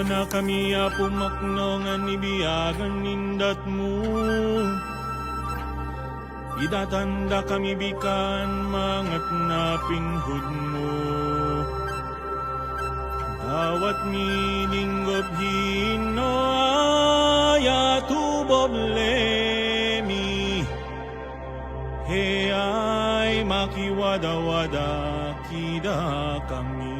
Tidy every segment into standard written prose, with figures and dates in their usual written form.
Na kami pumakno nga nibiyagan nindat mo. Idatanda kami bikan mangat na pinhud mo. Dawat mininggop hino aya tuboblemi. He ay makiwada-wada kida kami.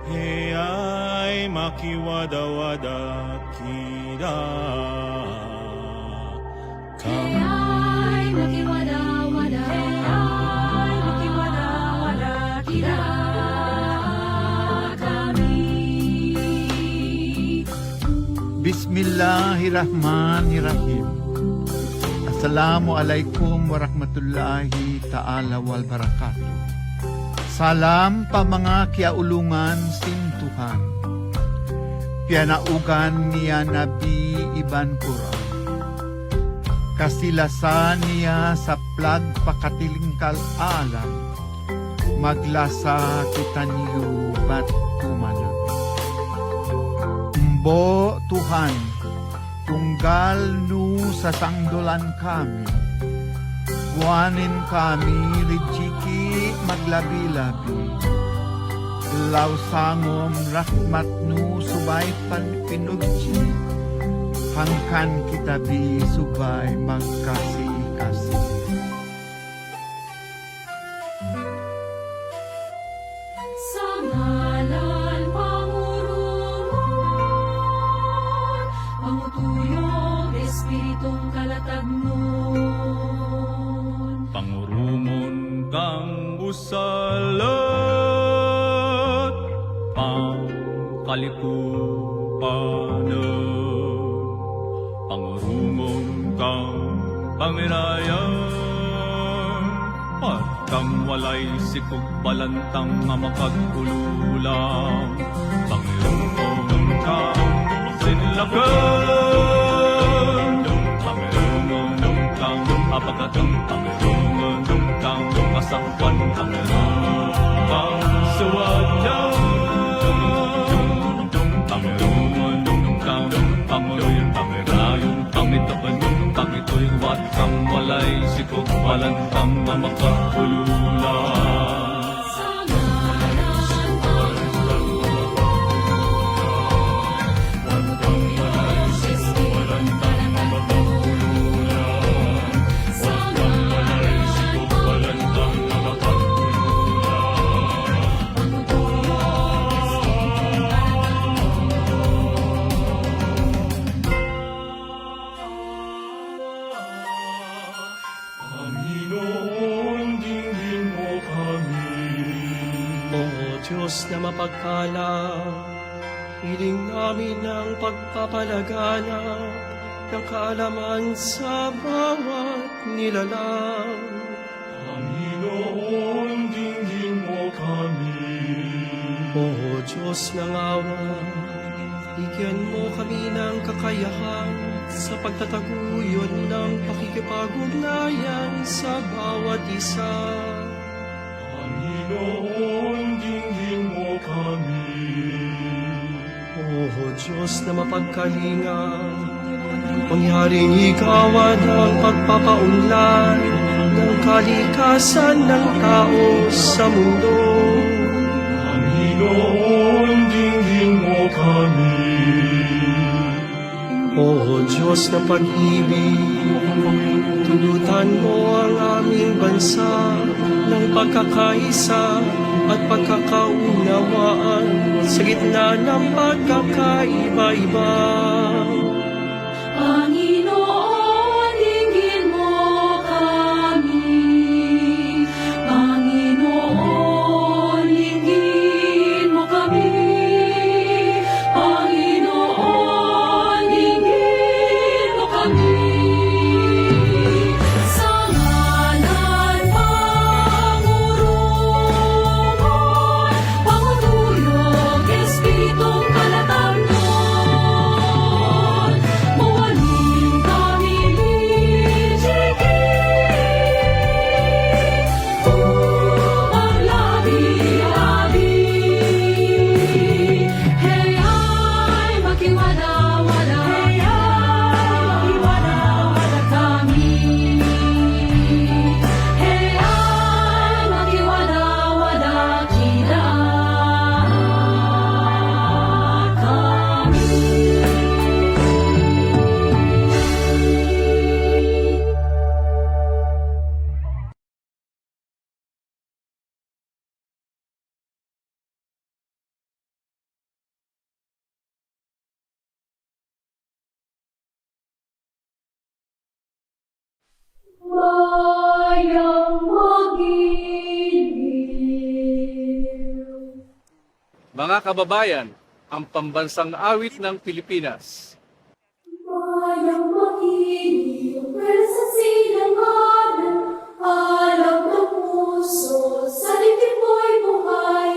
He ay makiwada-wada kida kami. He ay makiwada-wada, he ay makiwada-wada kida kami. Bismillahirrahmanirrahim. Assalamualaikum warahmatullahi ta'ala wal barakatuh. Salam pa mga kiaulungan sin Tuhan. Pianaugan niya Nabi Iban Quran. Kasilasan niya sa plag pakatilingkal alam. Maglasa kita niyo bat kumanang. Mbo Tuhan, tunggal nu sa sangdolan kami. Buwanin kami rijiki maglabi-labi. Lausangom rahmat nu subay panpinugji. Hangkan kita bi subay magkasih-kasih. Sa ngalan Pangurumon, pangutuyong Espiritong kalatag nun. Pangurumon kang busalat, pangkalikupanan. Pangurumon kang pangirayan, at kang walay sikog balantang nga makagululang. Pangurumon kang sinlagan, Pangurumon kang apakatang, Pangurumon kang kasangpan, Pangurumon kang suwadyan. Pangurumon kang panguloy, pangirayon, pangitabanong, pangitoy, wat kang walay sikog balantang nga makagululang. Diyos na mapagkalang, hiling namin ang pagpapalaganap ng kaalaman sa bawat nilalang. Panginoon, dinggin mo kami. O Diyos ng awa, bigyan mo kami ng kakayahan sa pagtataguyod ng pakikipag-ugnayan sa bawat isa. Panginoon, dinggin mo kami. O Diyos na mapagkalinga, mangyaring ikawan ang pagpapaunlad ng kalikasan ng tao sa mundo. Panginoon, dinggin mo kami. O Diyos ng pag-ibig, tulutan mo ang aming bansa ng pagkakaisa at pagkakaunawaan sa gitna ng pagkakaiba-iba. Panginoon, dinggin mo kami. Panginoon, dinggin mo kami. Panginoon, dinggin bayang magiliw. Mga kababayan, ang pambansang awit ng Pilipinas. Bayang magiliw, sa silanganan, alab ng puso, sa dibdib mo'y buhay.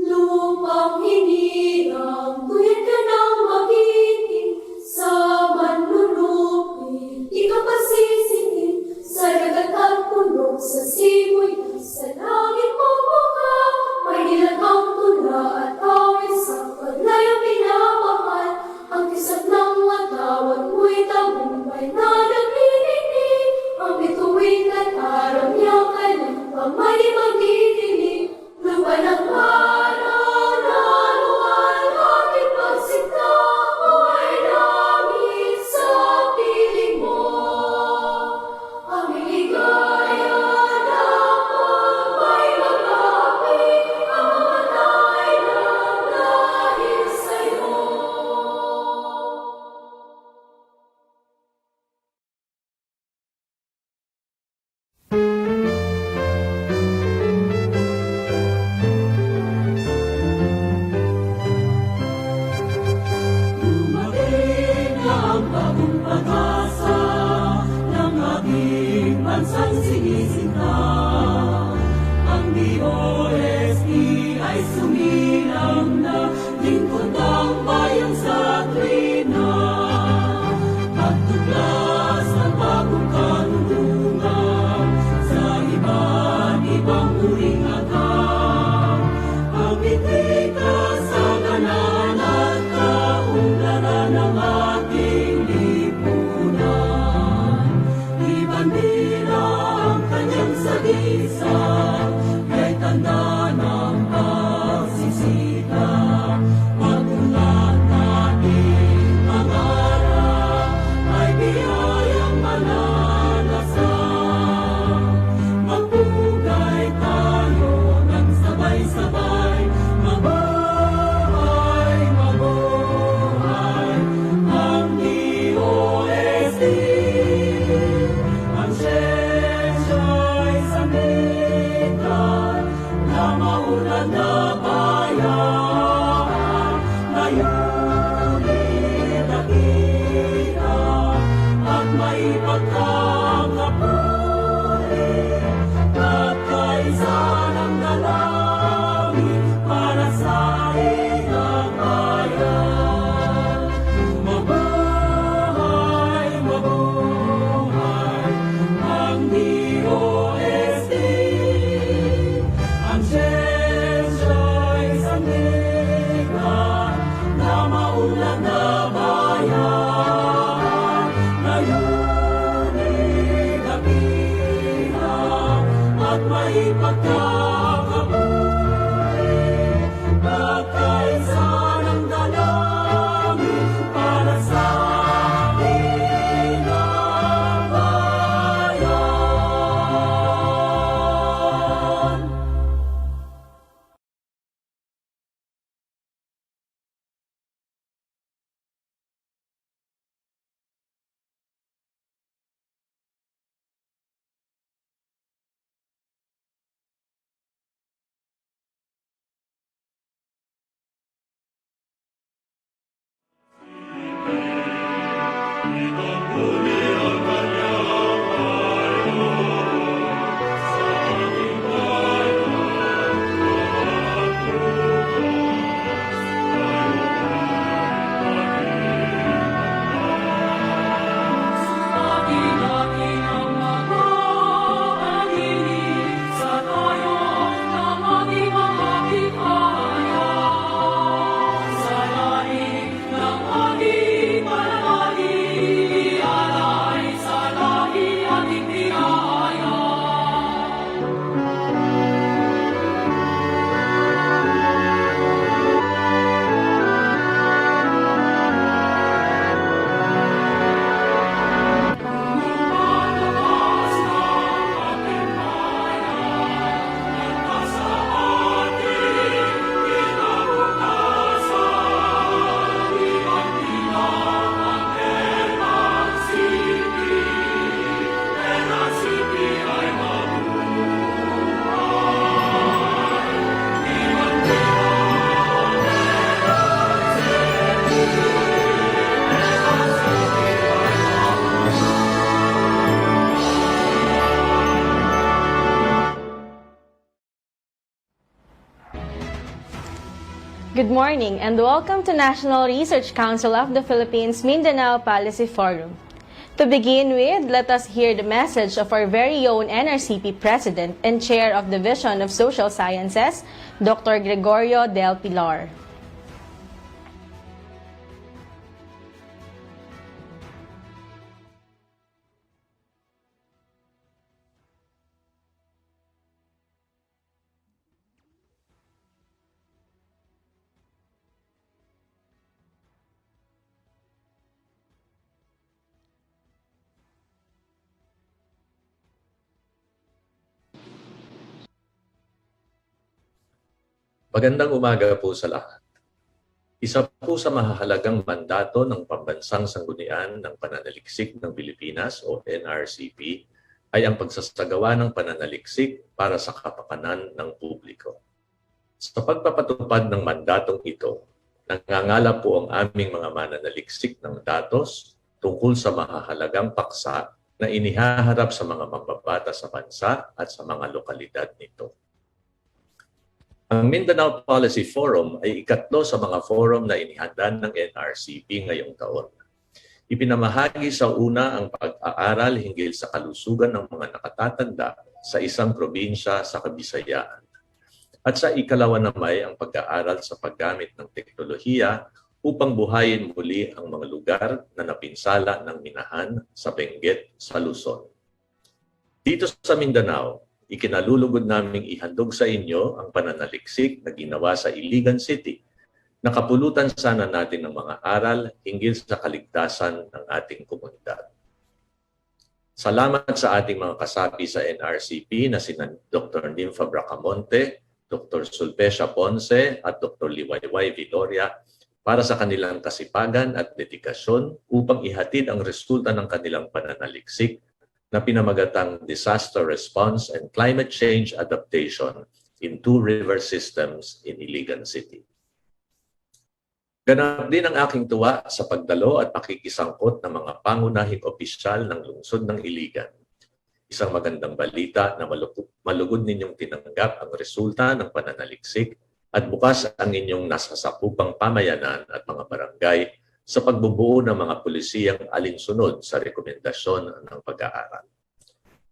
Lupang hinirang, tuyad ka ng magiting, sa manlulupin, ikaw pasisingin, sa dagat at puno, sa simoy, sa langit mong mukha, may nilagang tula at awit sa paglayang pinamahal, ang kisap ng watawat mo'y tagumpay na naglilinig, ang bituin at araw niya kanyang pamay magdidilig, lupa ng araw na luwalhati pagsinta mo'y langit sa piling mo. Ang ligaya na may mag-api, ang mamatay na dahil sa'yo. Dumating na ang bagong pag-asa ng ating bansang sinisinta. Ang DOST ay sumilang na lingkod ang bayang sa tuwina. Pagtuklas ng bagong kanunungan sa iba't ibang uring agam. Pagbitig ka sa ganan at kaunlaran ng ating lipunan. Ibandila ang kanyang sagisag, kay tanda ng pagsisikap. Pag-unlad nating pangarap ay biyayang malalasang. Magpugay tayo ng sabay-sabay, mabuhay, mabuhay ang DOST. Ang siyensya'y sandigan na maunlad na bayan, layunin dakila at maipagkakapuri at kaisa ng dalangin para sa ilang bayan. Mabuhay, mabuhay ang DOST. Ang siyensya'y sandigan na maunlad na bayan, layunin dakila at maipagkakapuri at kaisa ng dalangin para sa ilang bayan. Good morning and welcome to National Research Council of the Philippines Mindanao Policy Forum. To begin with, let us hear the message of our very own NRCP President and Chair of the Division of Social Sciences, Dr. Gregorio del Pilar. Magandang umaga po sa lahat. Isa po sa mahahalagang mandato ng Pambansang Sanggunian ng Pananaliksik ng Pilipinas o NRCP ay ang pagsasagawa ng pananaliksik para sa kapakanan ng publiko. Sa pagpapatupad ng mandatong ito, nangangala po ang aming mga mananaliksik ng datos tungkol sa mahahalagang paksa na inihaharap sa mga mambabata sa bansa at sa mga lokalidad nito. Ang Mindanao Policy Forum ay ikatlo sa mga forum na inihanda ng NRCP ngayong taon. Ipinamahagi sa una ang pag-aaral hinggil sa kalusugan ng mga nakatatanda sa isang probinsya sa Kabisayaan. At sa ikalawa naman ang pag-aaral sa paggamit ng teknolohiya upang buhayin muli ang mga lugar na napinsala ng minahan sa Benguet sa Luzon. Dito sa Mindanao, ikinalulugod naming ihandog sa inyo ang pananaliksik na ginawa sa Iligan City. Nakapulutan sana natin ng mga aral hinggil sa kaligtasan ng ating komunidad. Salamat sa ating mga kasapi sa NRCP na sina Dr. Nympha Bracamonte, Dr. Sulpecia Ponce at Dr. Liwayway Viloria para sa kanilang kasipagan at dedikasyon upang ihatid ang resulta ng kanilang pananaliksik na pinamagatang Disaster Response and Climate Change Adaptation in 2 river systems in Iligan City. Ganap din ang aking tuwa sa pagdalo at pakikisangkot ng mga pangunahing opisyal ng lungsod ng Iligan. Isang magandang balita na malugod ninyong tinanggap ang resulta ng pananaliksik at bukas ang inyong nasasakupang pamayanan at mga barangay sa pagbubuo ng mga pulisiyang alinsunod sa rekomendasyon ng pag-aaral.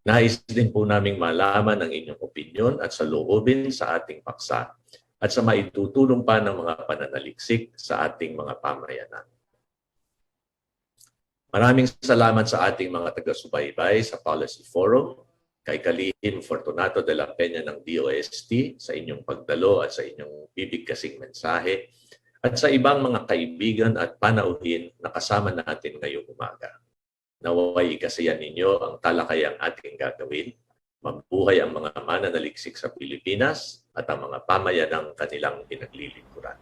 Nais din po naming malaman ang inyong opinyon at saloobin sa ating paksa at sa maitutulong pa ng mga pananaliksik sa ating mga pamayanan. Maraming salamat sa ating mga taga-subaybay sa Policy Forum, kay Kalihim Fortunato de la Peña ng DOST sa inyong pagdalo at sa inyong bibigkasing mensahe, at sa ibang mga kaibigan at panauhin na kasama natin ngayong umaga. Naway ikasiyan ninyo ang talakayang ating gagawin, mabuhay ang mga mananaliksik sa Pilipinas at ang mga pamayanang kanilang pinaglilingkuran.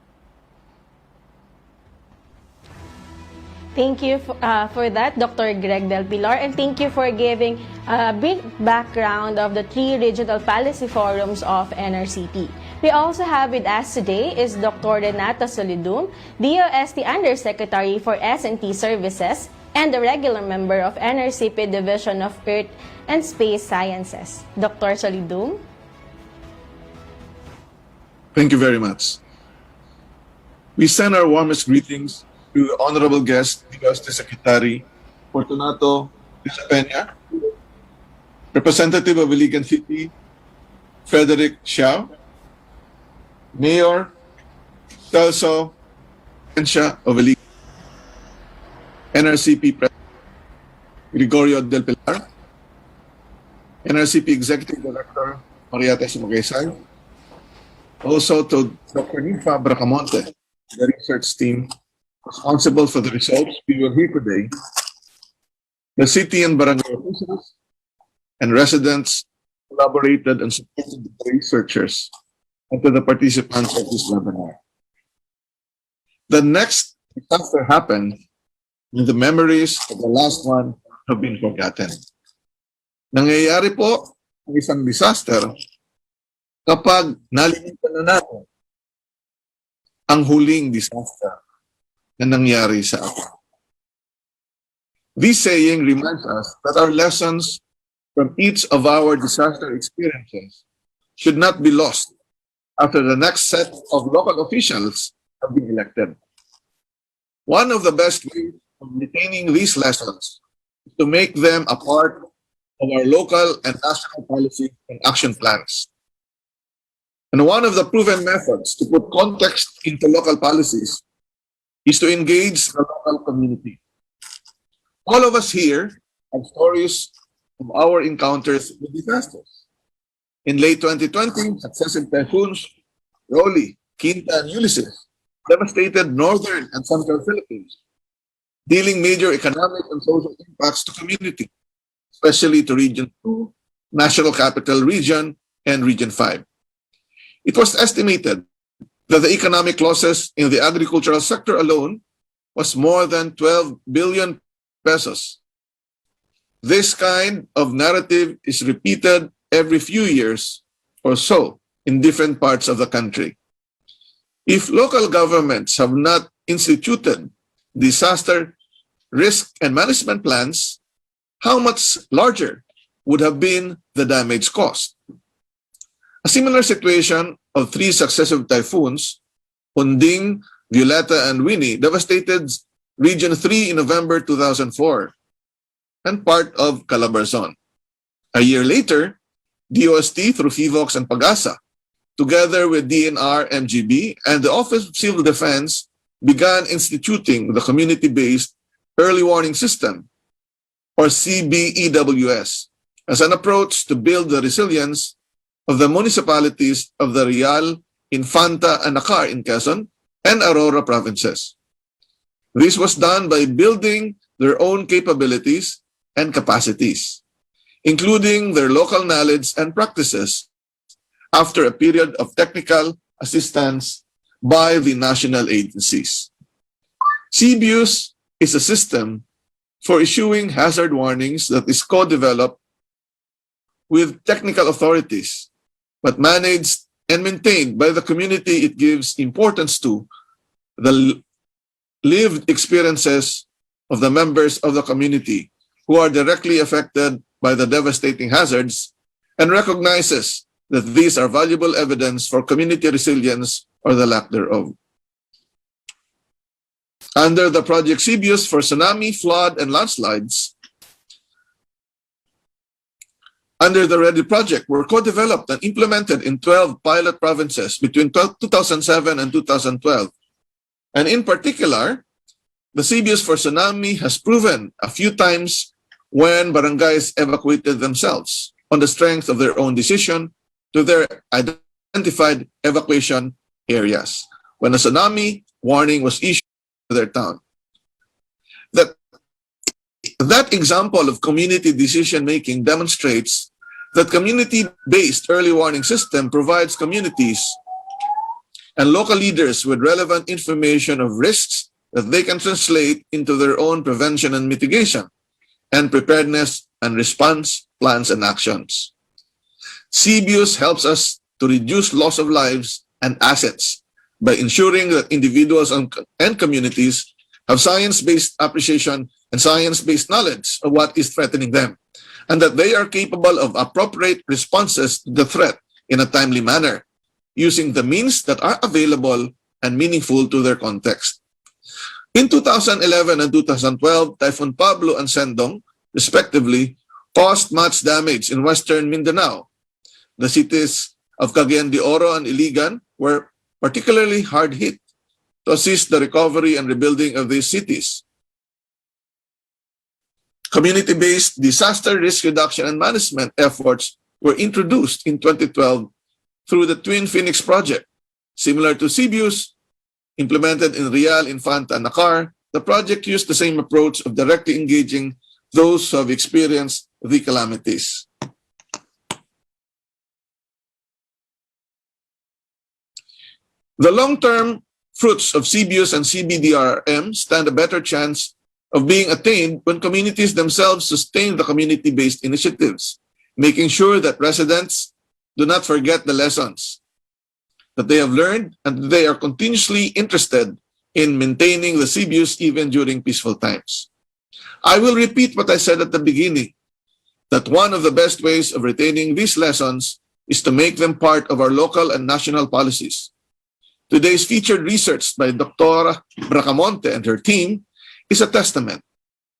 Thank you for that, Dr. Greg Del Pilar, and thank you for giving a brief background of the 3 regional policy forums of NRCP. We also have with us today is Dr. Renata Solidum, DOST Undersecretary for S&T Services and a regular member of NRCP Division of Earth and Space Sciences. Dr. Solidum? Thank you very much. We send our warmest greetings to the Honorable Guest, DOST Secretary Fortunato de la Peña, Representative of Iligan City, Frederick Xiao, Mayor Celso Encia of Iligan, NRCP President Gregorio del Pilar, NRCP Executive Director Maria Tessa Magaysay, also to Dr. Nympha Bracamonte, the research team responsible for the results we will hear today, the city and barangay officials and residents collaborated and supported the researchers and to the participants of this webinar. The next disaster happened when the memories of the last one have been forgotten. Nangyayari po ang isang disaster kapag nalimutan na natin ang huling disaster na nangyari sa atin. This saying reminds us that our lessons from each of our disaster experiences should not be lost after the next set of local officials have been elected. One of the best ways of retaining these lessons is to make them a part of our local and national policy and action plans. And one of the proven methods to put context into local policies is to engage the local community. All of us here have stories of our encounters with disasters. In late 2020, successive typhoons, Rolly, Quinta, and Ulysses devastated northern and central Philippines, dealing major economic and social impacts to community, especially to Region 2, National Capital Region, and Region 5. It was estimated that the economic losses in the agricultural sector alone was more than 12 billion pesos. This kind of narrative is repeated every few years or so in different parts of the country. If local governments have not instituted disaster risk and management plans, how much larger would have been the damage caused? A similar situation of 3 successive typhoons, Hunding, Violeta, and Winnie, devastated Region 3 in November 2004 and part of Calabarzon. A year later, DOST through FIVOX and Pagasa, together with DNR, MGB, and the Office of Civil Defense, began instituting the Community-Based Early Warning System, or CBEWS, as an approach to build the resilience of the municipalities of the Real, Infanta, and Nakar in Quezon and Aurora provinces. This was done by building their own capabilities and capacities, including their local knowledge and practices after a period of technical assistance by the national agencies. CBUS is a system for issuing hazard warnings that is co-developed with technical authorities, but managed and maintained by the community it gives importance to, the lived experiences of the members of the community who are directly affected by the devastating hazards, and recognizes that these are valuable evidence for community resilience or the lack thereof. Under the Project CBUS for tsunami, flood, and landslides, under the READY project were co-developed and implemented in 12 pilot provinces between 2007 and 2012. And in particular, the CBUS for tsunami has proven a few times when barangays evacuated themselves on the strength of their own decision to their identified evacuation areas when a tsunami warning was issued to their town. That example of community decision-making demonstrates that community-based early warning system provides communities and local leaders with relevant information of risks that they can translate into their own prevention and mitigation, and preparedness and response plans and actions. CBUS helps us to reduce loss of lives and assets by ensuring that individuals and communities have science-based appreciation and science-based knowledge of what is threatening them, and that they are capable of appropriate responses to the threat in a timely manner, using the means that are available and meaningful to their context. In 2011 and 2012, Typhoon Pablo and Sendong, respectively, caused much damage in western Mindanao. The cities of Cagayan de Oro and Iligan were particularly hard hit. To assist the recovery and rebuilding of these cities, community-based disaster risk reduction and management efforts were introduced in 2012 through the Twin Phoenix project. Similar to CBUS, implemented in Real, Infanta, and Nakar, the project used the same approach of directly engaging those who have experienced the calamities. The long-term fruits of CBUS and CBDRM stand a better chance of being attained when communities themselves sustain the community-based initiatives, making sure that residents do not forget the lessons that they have learned and they are continuously interested in maintaining the CBUS even during peaceful times. I will repeat what I said at the beginning, that one of the best ways of retaining these lessons is to make them part of our local and national policies. Today's featured research by Dr. Bracamonte and her team is a testament.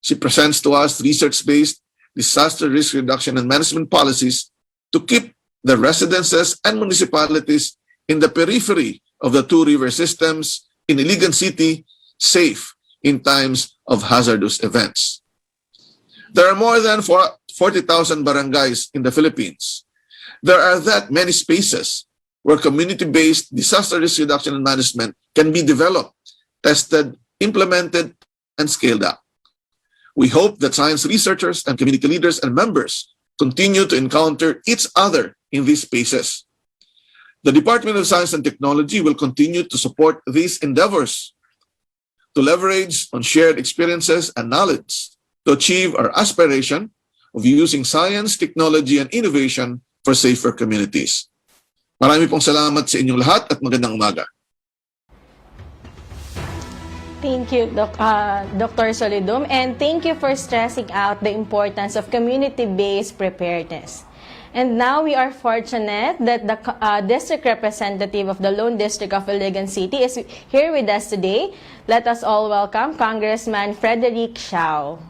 She presents to us research-based disaster risk reduction and management policies to keep the residences and municipalities in the periphery of the two river systems in Iligan City safe in times of hazardous events. There are more than 40,000 barangays in the Philippines. There are that many spaces where community-based disaster risk reduction and management can be developed, tested, implemented, and scaled up. We hope that science researchers and community leaders and members continue to encounter each other in these spaces. The Department of Science and Technology will continue to support these endeavors to leverage on shared experiences and knowledge to achieve our aspiration of using science, technology, and innovation for safer communities. Marami pong salamat sa inyong lahat at magandang umaga. Thank you, Dr. Solidum, and thank you for stressing out the importance of community-based preparedness. And now we are fortunate that the district representative of the Lone District of Iligan City is here with us today. Let us all welcome Congressman Frederick Xiao.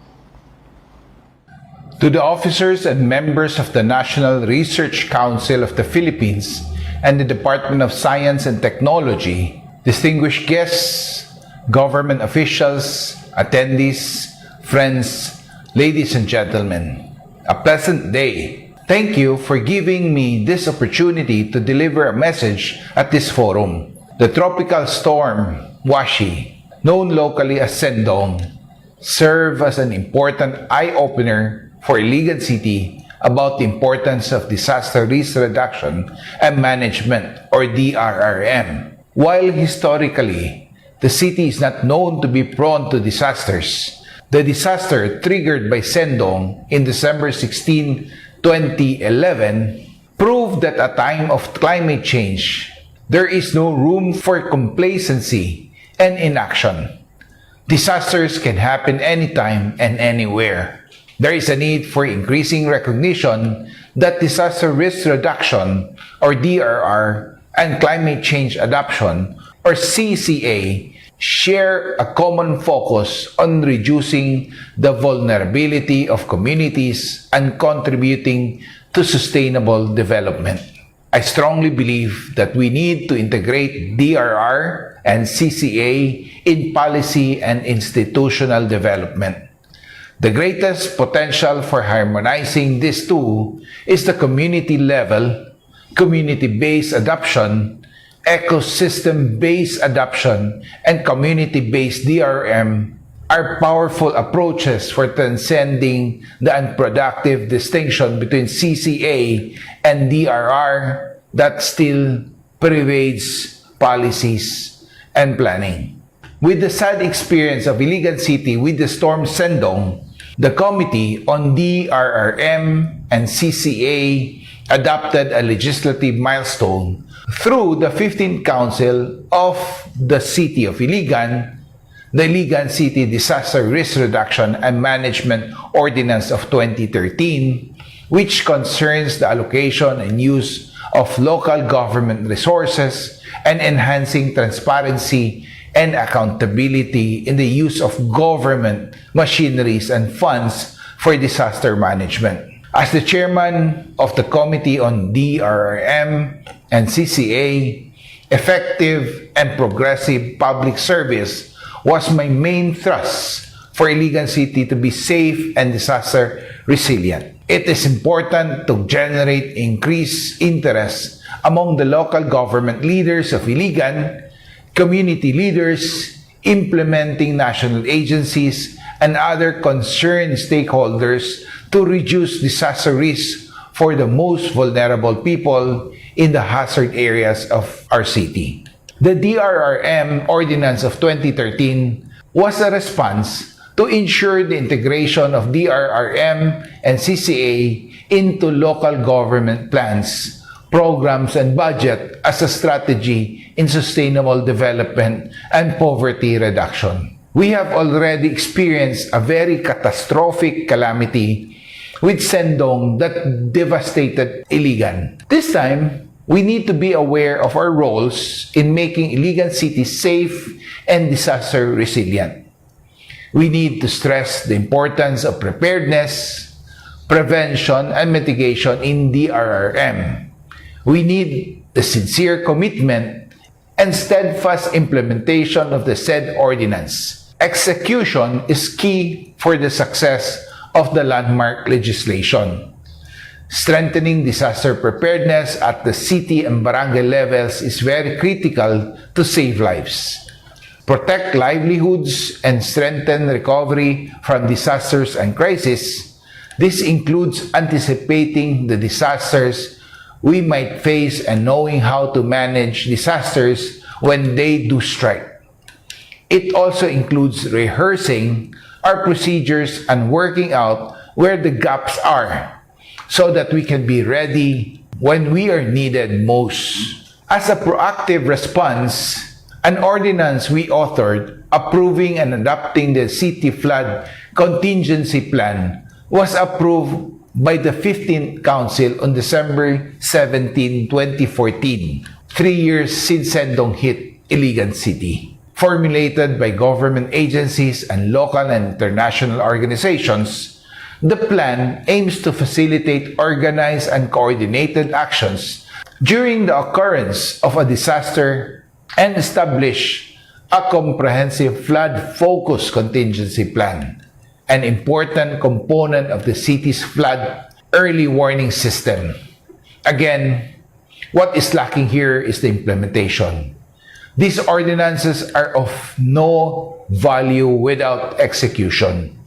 To the officers and members of the National Research Council of the Philippines and the Department of Science and Technology, distinguished guests, government officials, attendees, friends, ladies and gentlemen, a pleasant day. Thank you for giving me this opportunity to deliver a message at this forum. The tropical storm, Washi, known locally as Sendong, served as an important eye-opener for Iligan City about the importance of disaster risk reduction and management, or DRRM. While historically, the city is not known to be prone to disasters, the disaster triggered by Sendong in December 16, 2011 proved that at a time of climate change, there is no room for complacency and inaction. Disasters can happen anytime and anywhere. There is a need for increasing recognition that disaster risk reduction, or DRR, and climate change adaptation, or CCA, share a common focus on reducing the vulnerability of communities and contributing to sustainable development. I strongly believe that we need to integrate DRR and CCA in policy and institutional development. The greatest potential for harmonizing these two is the community-level, community-based adoption, ecosystem-based adoption, and community-based DRM are powerful approaches for transcending the unproductive distinction between CCA and DRR that still pervades policies and planning. With the sad experience of Iligan City with the storm Sendong, the Committee on DRRM and CCA adopted a legislative milestone through the 15th Council of the City of Iligan, the Iligan City Disaster Risk Reduction and Management Ordinance of 2013, which concerns the allocation and use of local government resources and enhancing transparency and accountability in the use of government machineries and funds for disaster management. As the chairman of the Committee on DRRM and CCA, effective and progressive public service was my main thrust for Iligan City to be safe and disaster resilient. It is important to generate increased interest among the local government leaders of Iligan, community leaders, implementing national agencies, and other concerned stakeholders to reduce disaster risk for the most vulnerable people in the hazard areas of our city. The DRRM Ordinance of 2013 was a response to ensure the integration of DRRM and CCA into local government plans, programs, and budget as a strategy in sustainable development and poverty reduction. We have already experienced a very catastrophic calamity with Sendong that devastated Iligan. This time, we need to be aware of our roles in making Iligan City safe and disaster resilient. We need to stress the importance of preparedness, prevention, and mitigation in DRRM. We need the sincere commitment and steadfast implementation of the said ordinance. Execution is key for the success of the landmark legislation. Strengthening disaster preparedness at the city and barangay levels is very critical to save lives, protect livelihoods, and strengthen recovery from disasters and crises. This includes anticipating the disasters we might face and knowing how to manage disasters when they do strike. It also includes rehearsing our procedures and working out where the gaps are so that we can be ready when we are needed most. As a proactive response, an ordinance we authored approving and adopting the city flood contingency plan was approved by the 15th Council on December 17, 2014, 3 years since Sendong hit Iligan City. Formulated by government agencies and local and international organizations, the plan aims to facilitate organized and coordinated actions during the occurrence of a disaster and establish a comprehensive flood-focused contingency plan, an important component of the city's flood early warning system. Again, what is lacking here is the implementation. These ordinances are of no value without execution.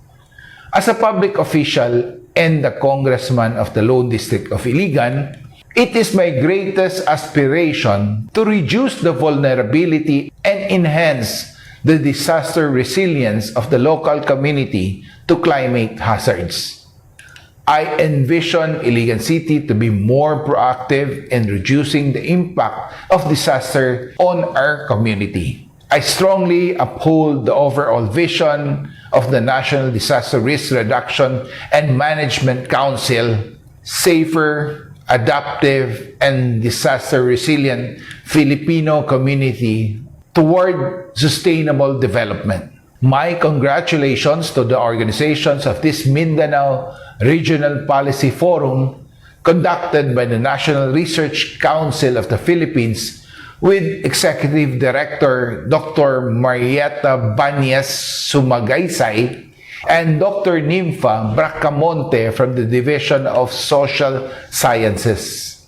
As a public official and the congressman of the Lone District of Iligan, it is my greatest aspiration to reduce the vulnerability and enhance the disaster resilience of the local community to climate hazards. I envision Iligan City to be more proactive in reducing the impact of disaster on our community. I strongly uphold the overall vision of the National Disaster Risk Reduction and Management Council, safer, adaptive, and disaster-resilient Filipino community toward sustainable development. My congratulations to the organizations of this Mindanao Regional Policy Forum conducted by the National Research Council of the Philippines with Executive Director Dr. Marieta Banyes Sumagaysay and Dr. Nympha Bracamonte from the Division of Social Sciences.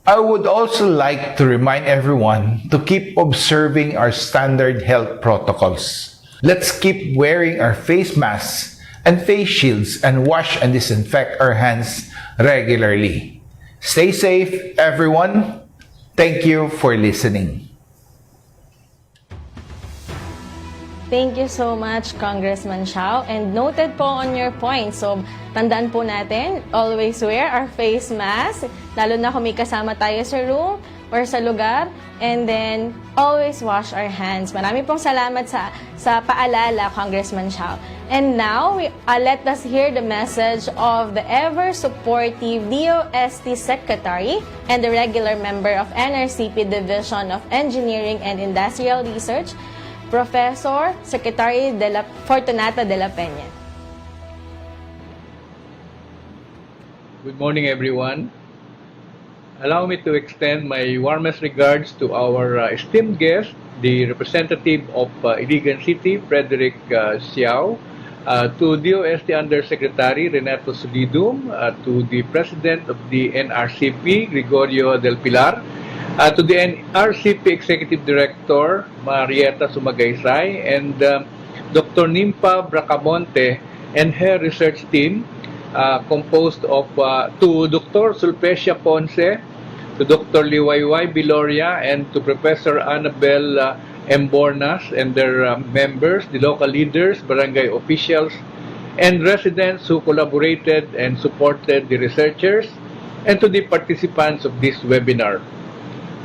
I would also like to remind everyone to keep observing our standard health protocols. Let's keep wearing our face masks and face shields and wash and disinfect our hands regularly. Stay safe, everyone. Thank you for listening. Thank you so much, Congressman Xiao. And noted po on your point. So, tandaan po natin, always wear our face mask, lalo na kung may kasama tayo sa room or sa lugar. And then, always wash our hands. Marami pong salamat sa paalala, Congressman Xiao. And now, let us hear the message of the ever-supportive DOST Secretary and the regular member of NRCP Division of Engineering and Industrial Research, Professor Secretary Fortunata de la Peña. Good morning, everyone. Allow me to extend my warmest regards to our esteemed guest, the representative of Iligan City, Frederick Xiao, to DOST Undersecretary Renato Solidum, to the President of the NRCP, Gregorio del Pilar, to the NRCP Executive Director, Marieta Sumagaysay, and Dr. Nympha Bracamonte and her research team, composed of to Dr. Sulpecia Ponce, to Dr. Liwayway Biloria, and to Professor Annabel Embornas and their members, the local leaders, barangay officials, and residents who collaborated and supported the researchers, and to the participants of this webinar.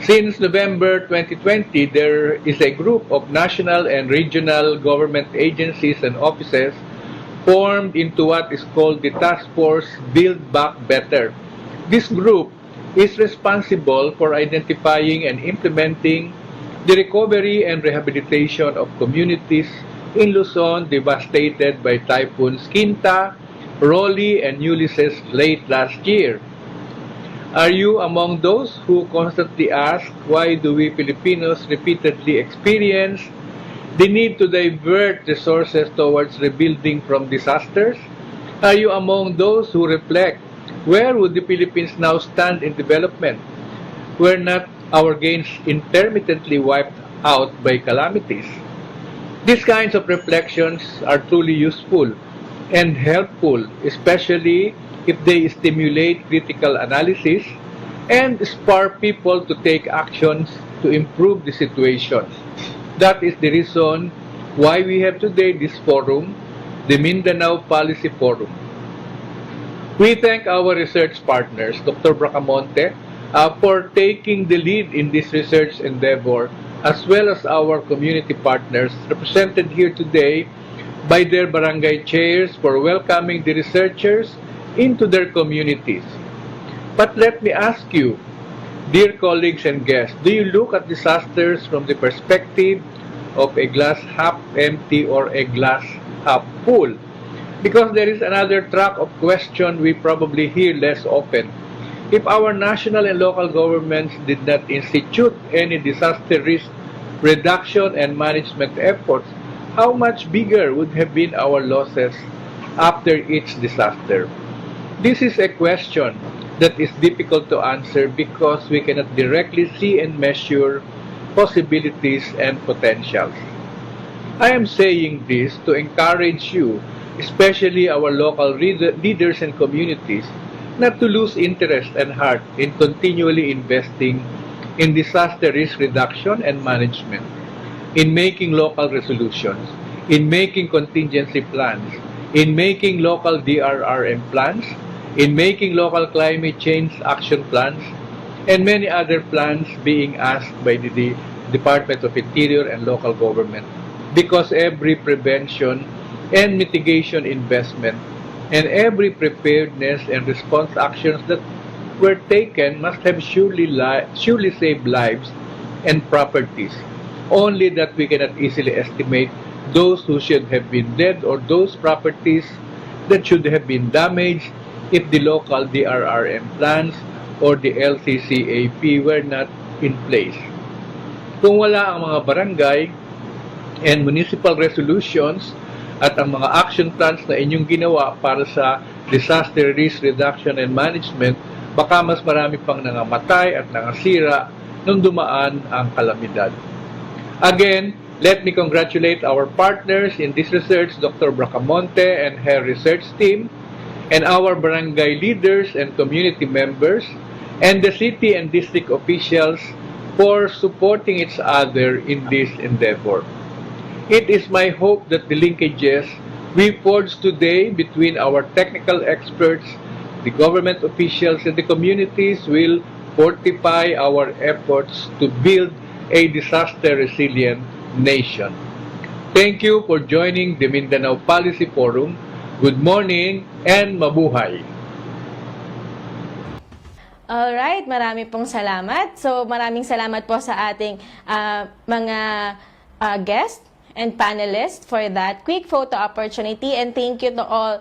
Since November 2020, there is a group of national and regional government agencies and offices formed into what is called the Task Force Build Back Better. This group is responsible for identifying and implementing the recovery and rehabilitation of communities in Luzon devastated by typhoons Quinta, Rolly, and Ulysses late last year. Are you among those who constantly ask why do we Filipinos repeatedly experience the need to divert resources towards rebuilding from disasters? Are you among those who reflect where would the Philippines now stand in development? Were not our gains intermittently wiped out by calamities? These kinds of reflections are truly useful and helpful, especially if they stimulate critical analysis and spur people to take actions to improve the situation. That is the reason why we have today this forum, the Mindanao Policy Forum. We thank our research partners, Dr. Bracamonte, for taking the lead in this research endeavor, as well as our community partners represented here today by their barangay chairs for welcoming the researchers into their communities. But let me ask you, dear colleagues and guests, do you look at disasters from the perspective of a glass half empty or a glass half full? Because there is another track of question we probably hear less often. If our national and local governments did not institute any disaster risk reduction and management efforts, how much bigger would have been our losses after each disaster? This is a question that is difficult to answer because we cannot directly see and measure possibilities and potentials. I am saying this to encourage you, especially our local leaders and communities, not to lose interest and heart in continually investing in disaster risk reduction and management, in making local resolutions, in making contingency plans, in making local DRRM plans, in making local climate change action plans, and many other plans being asked by the Department of Interior and local government. Because every prevention and mitigation investment and every preparedness and response actions that were taken must have surely saved lives and properties. Only that we cannot easily estimate those who should have been dead or those properties that should have been damaged if the local DRRM plans or the LCCAP were not in place. Kung wala ang mga barangay and municipal resolutions at ang mga action plans na inyong ginawa para sa disaster risk reduction and management, baka mas marami pang nangamatay at nangasira nung dumaan ang kalamidad. Again, let me congratulate our partners in this research, Dr. Bracamonte and her research team, and our barangay leaders and community members, and the city and district officials for supporting each other in this endeavor. It is my hope that the linkages we forge today between our technical experts, the government officials, and the communities will fortify our efforts to build a disaster-resilient nation. Thank you for joining the Mindanao Policy Forum. Good morning and mabuhay! Alright, marami pong salamat. So, maraming salamat po sa ating mga guests and panelists for that quick photo opportunity. And thank you to all,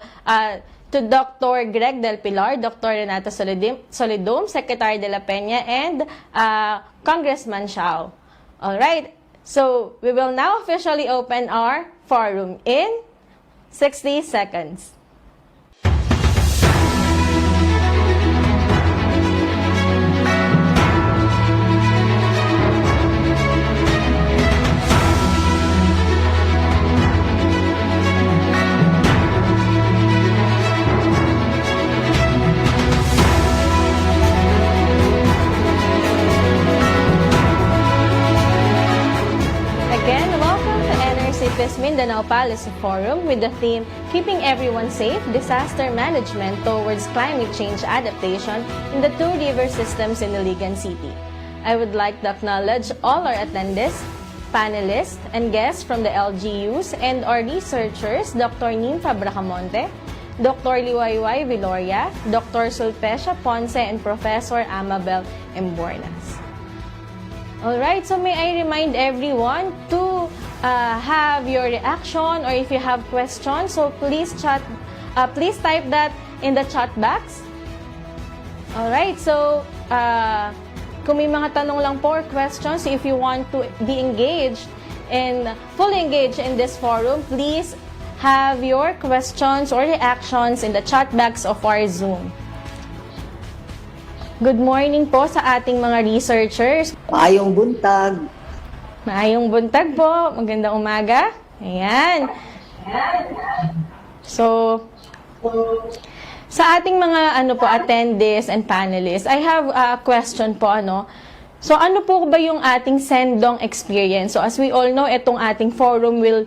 to Dr. Greg Del Pilar, Dr. Renata Solidum, Secretary de la Peña, and Congressman Xiao. Alright, so we will now officially open our forum in 60 seconds. Again, welcome to NRCP's Mindanao Policy Forum with the theme Keeping Everyone Safe, Disaster Management Towards Climate Change Adaptation in the Two River Systems in Iligan City. I would like to acknowledge all our attendees panelists and guests from the LGUs, and our researchers, Dr. Nympha Bracamonte, Dr. Liwayway Viloria, Dr. Sulpecia Ponce, and Professor Amabel Embornas. Alright, so may I remind everyone to have your reaction, or if you have questions, so please type that in the chat box. Alright, so kung may mga tanong lang po or questions, if you want to be engaged and fully engaged in this forum, please have your questions or reactions in the chat box of our Zoom. Good morning po sa ating mga researchers. Maayong buntag. Maayong buntag po. Magandang umaga. Ayan. So, sa ating mga attendees and panelists, I have a question po. So, ano po ba yung ating Sendong experience? So, as we all know, itong ating forum will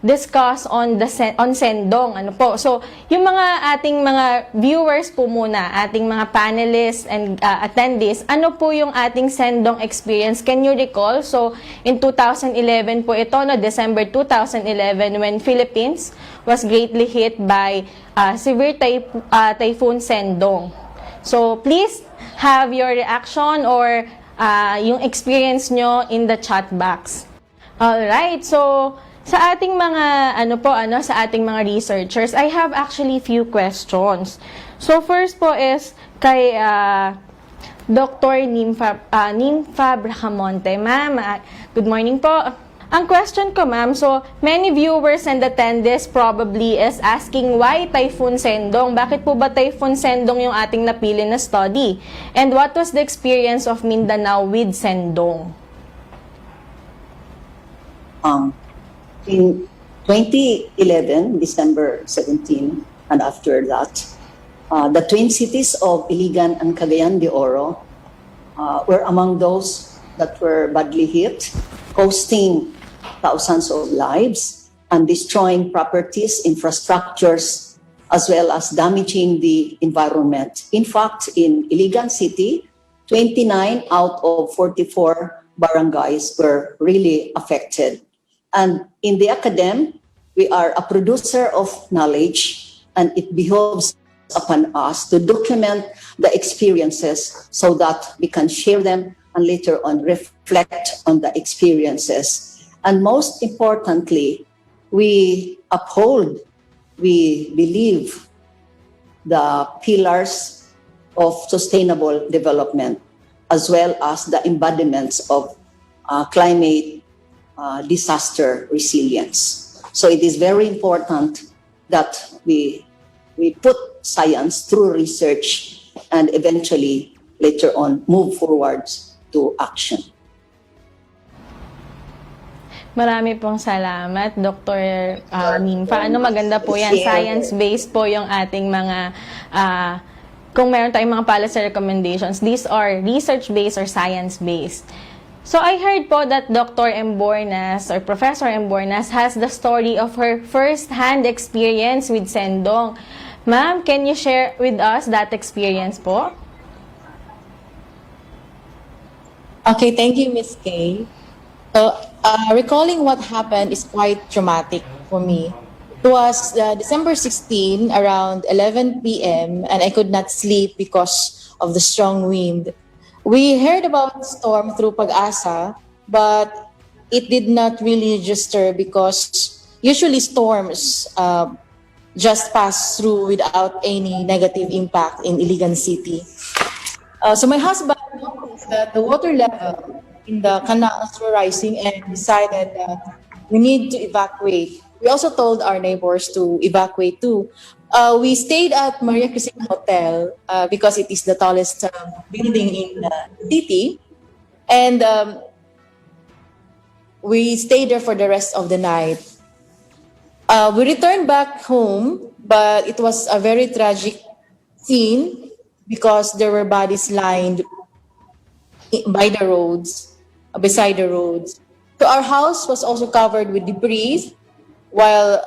discuss on Sendong. So, yung ating mga viewers po muna, ating mga panelists and attendees, ano po yung ating Sendong experience? Can you recall? So, in 2011 po ito, December 2011, when Philippines was greatly hit by severe typhoon Sendong. So, please have your reaction or yung experience nyo in the chat box. Alright, so sa ating mga sa ating mga researchers, I have actually few questions. So first po is kay Dr. Nympha Bracamonte. Ma'am, good morning po. Ang question ko, ma'am, so many viewers and attendees probably is asking why Typhoon Sendong? Bakit po ba Typhoon Sendong yung ating napili na study? And what was the experience of Mindanao with Sendong? In 2011, December 17, and after that, the twin cities of Iligan and Cagayan de Oro were among those that were badly hit, costing thousands of lives and destroying properties, infrastructures, as well as damaging the environment. In fact, in Iligan City, 29 out of 44 barangays were really affected. And in the academe, we are a producer of knowledge, and it behoves upon us to document the experiences so that we can share them and later on reflect on the experiences. And most importantly, we believe the pillars of sustainable development, as well as the embodiments of climate disaster resilience. So it is very important that we put science through research and eventually later on move forwards to action. Marami pong salamat, Dr. Nympha. Maganda po yan. Science-based po yung ating mga, kung meron tayong mga policy recommendations, these are research-based or science-based. So I heard po that Dr. Embornas or Professor Embornas has the story of her first-hand experience with Sendong. Ma'am, can you share with us that experience po? Okay, thank you, Ms. Kay. So, recalling what happened is quite traumatic for me. It was December 16, around 11 p.m., and I could not sleep because of the strong wind. We heard about the storm through Pag-asa, but it did not really register because usually storms just pass through without any negative impact in Iligan City. So my husband noticed that the water level in the canals were rising and decided that we need to evacuate. We also told our neighbors to evacuate too. We stayed at Maria Cristina Hotel because it is the tallest building in the city. And we stayed there for the rest of the night. We returned back home, but it was a very tragic scene because there were bodies lined by the roads. Beside the roads. So our house was also covered with debris, while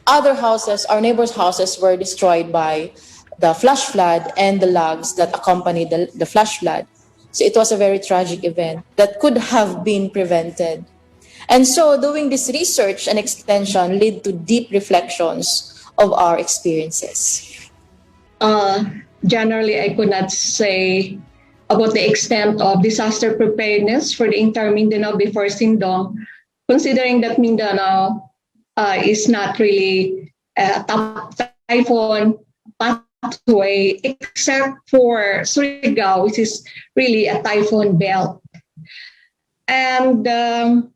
other houses, our neighbors' houses, were destroyed by the flash flood and the logs that accompanied the flash flood. So it was a very tragic event that could have been prevented. And so doing this research and extension lead to deep reflections of our experiences. Generally, I could not say about the extent of disaster preparedness for the entire Mindanao before Sindong, considering that Mindanao is not really a top typhoon pathway, except for Surigao, which is really a typhoon belt. And when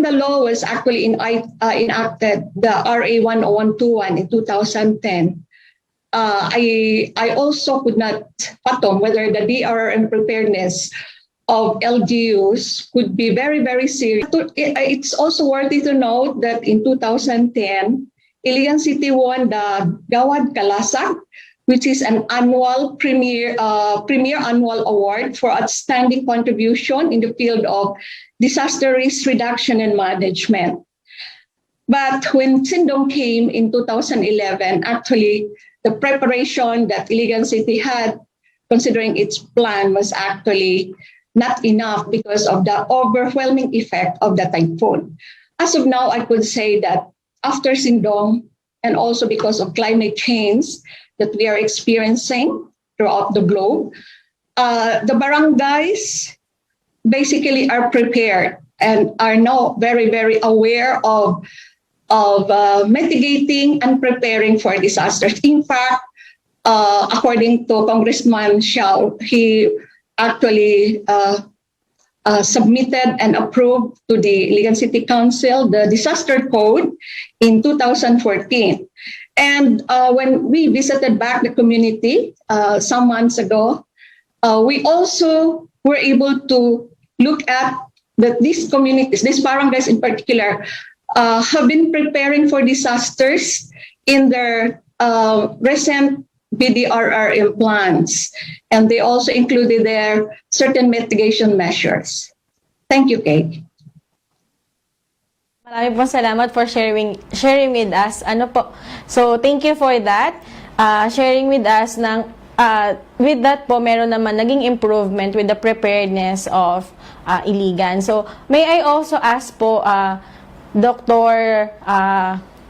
the law was actually enacted, the RA 10121 in 2010, I also could not fathom whether the DRRM preparedness of LGUs could be very, very serious. It's also worthy to note that in 2010, Iligan City won the Gawad Kalasag, which is an annual premier annual award for outstanding contribution in the field of disaster risk reduction and management. But when Sindong came in 2011, actually the preparation that Iligan City had, considering its plan, was actually not enough because of the overwhelming effect of the typhoon. As of now, I could say that after Sindong, and also because of climate change that we are experiencing throughout the globe, the barangays basically are prepared and are now very, very aware of mitigating and preparing for disasters. In fact, according to Congressman Xiao, he actually submitted and approved to the Iligan City Council the disaster code in 2014. And when we visited back the community some months ago, we also were able to look at that these communities, these barangays in particular, have been preparing for disasters in their recent BDRRM plans. And they also included there certain mitigation measures. Thank you, Kate. Marami po salamat for sharing with us. Ano po? So, thank you for that. Sharing with us ng with that po, meron naman naging improvement with the preparedness of Iligan. So, may I also ask po, Dr.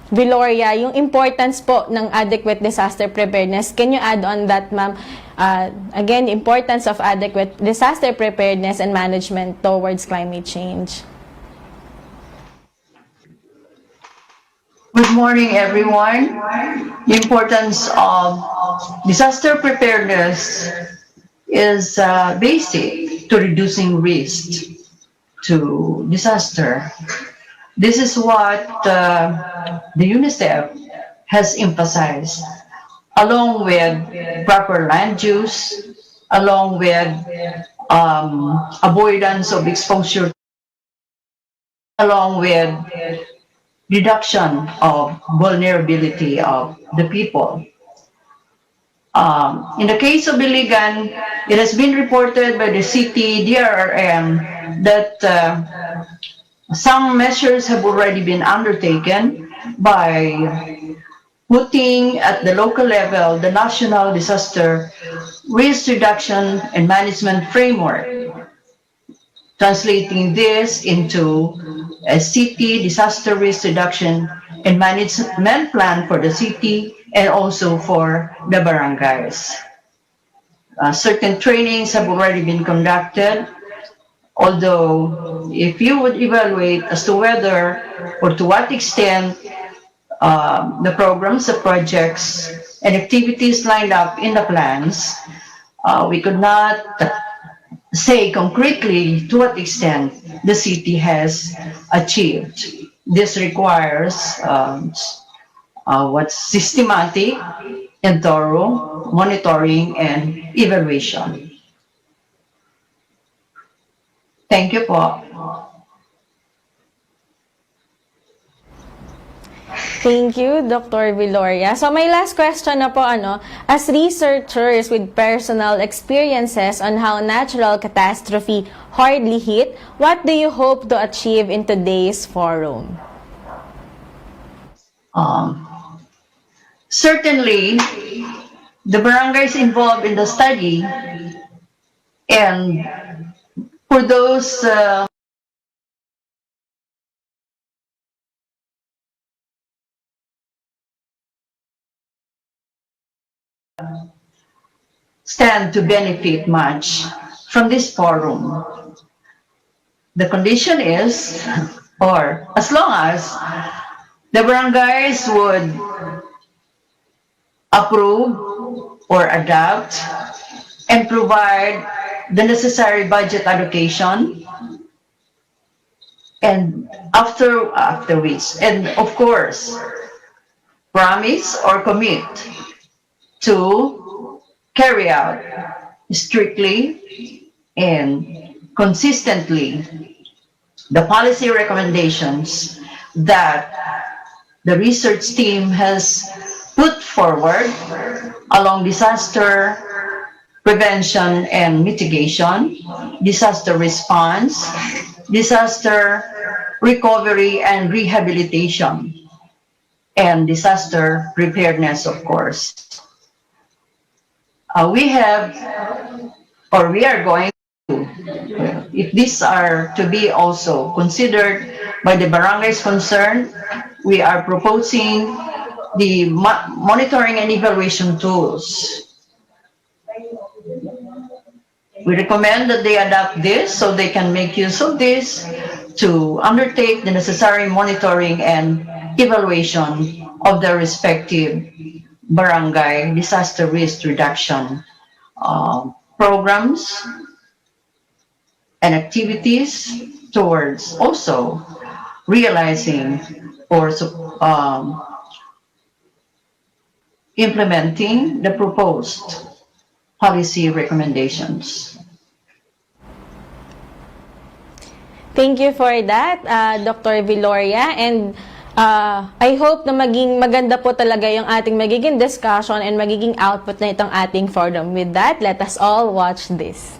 Viloria, yung importance po ng adequate disaster preparedness. Can you add on that, ma'am? Again, the importance of adequate disaster preparedness and management towards climate change. Good morning, everyone. The importance of disaster preparedness is basic to reducing risk to disaster. This is what the UNICEF has emphasized, along with proper land use, along with avoidance of exposure, along with reduction of vulnerability of the people. In the case of Iligan, it has been reported by the city DRRM that some measures have already been undertaken by putting at the local level the National Disaster Risk Reduction and Management Framework, translating this into a city disaster risk reduction and management plan for the city and also for the barangays. Certain trainings have already been conducted, although if you would evaluate as to whether or to what extent the programs, the projects, and activities lined up in the plans, we could not say concretely to what extent the city has achieved. This requires what's systematic and thorough monitoring and evaluation. Thank you po. Thank you, Dr. Viloria. So, my last question na po, as researchers with personal experiences on how natural catastrophe hardly hit, what do you hope to achieve in today's forum? Certainly, the barangays involved in the study and for those stand to benefit much from this forum. The condition is, or as long as the barangays would approve or adopt and provide the necessary budget allocation, and after which, and of course, promise or commit to carry out strictly and consistently the policy recommendations that the research team has put forward along disaster prevention and mitigation, disaster response, disaster recovery and rehabilitation, and disaster preparedness, of course. We are going to, if these are to be also considered by the barangays concerned, we are proposing the monitoring and evaluation tools. We recommend that they adopt this so they can make use of this to undertake the necessary monitoring and evaluation of their respective barangay disaster risk reduction programs and activities towards also realizing or implementing the proposed policy recommendations. Thank you for that, Dr. Viloria. And I hope na maging maganda po talaga yung ating magiging discussion and magiging output na itong ating forum. With that, let us all watch this.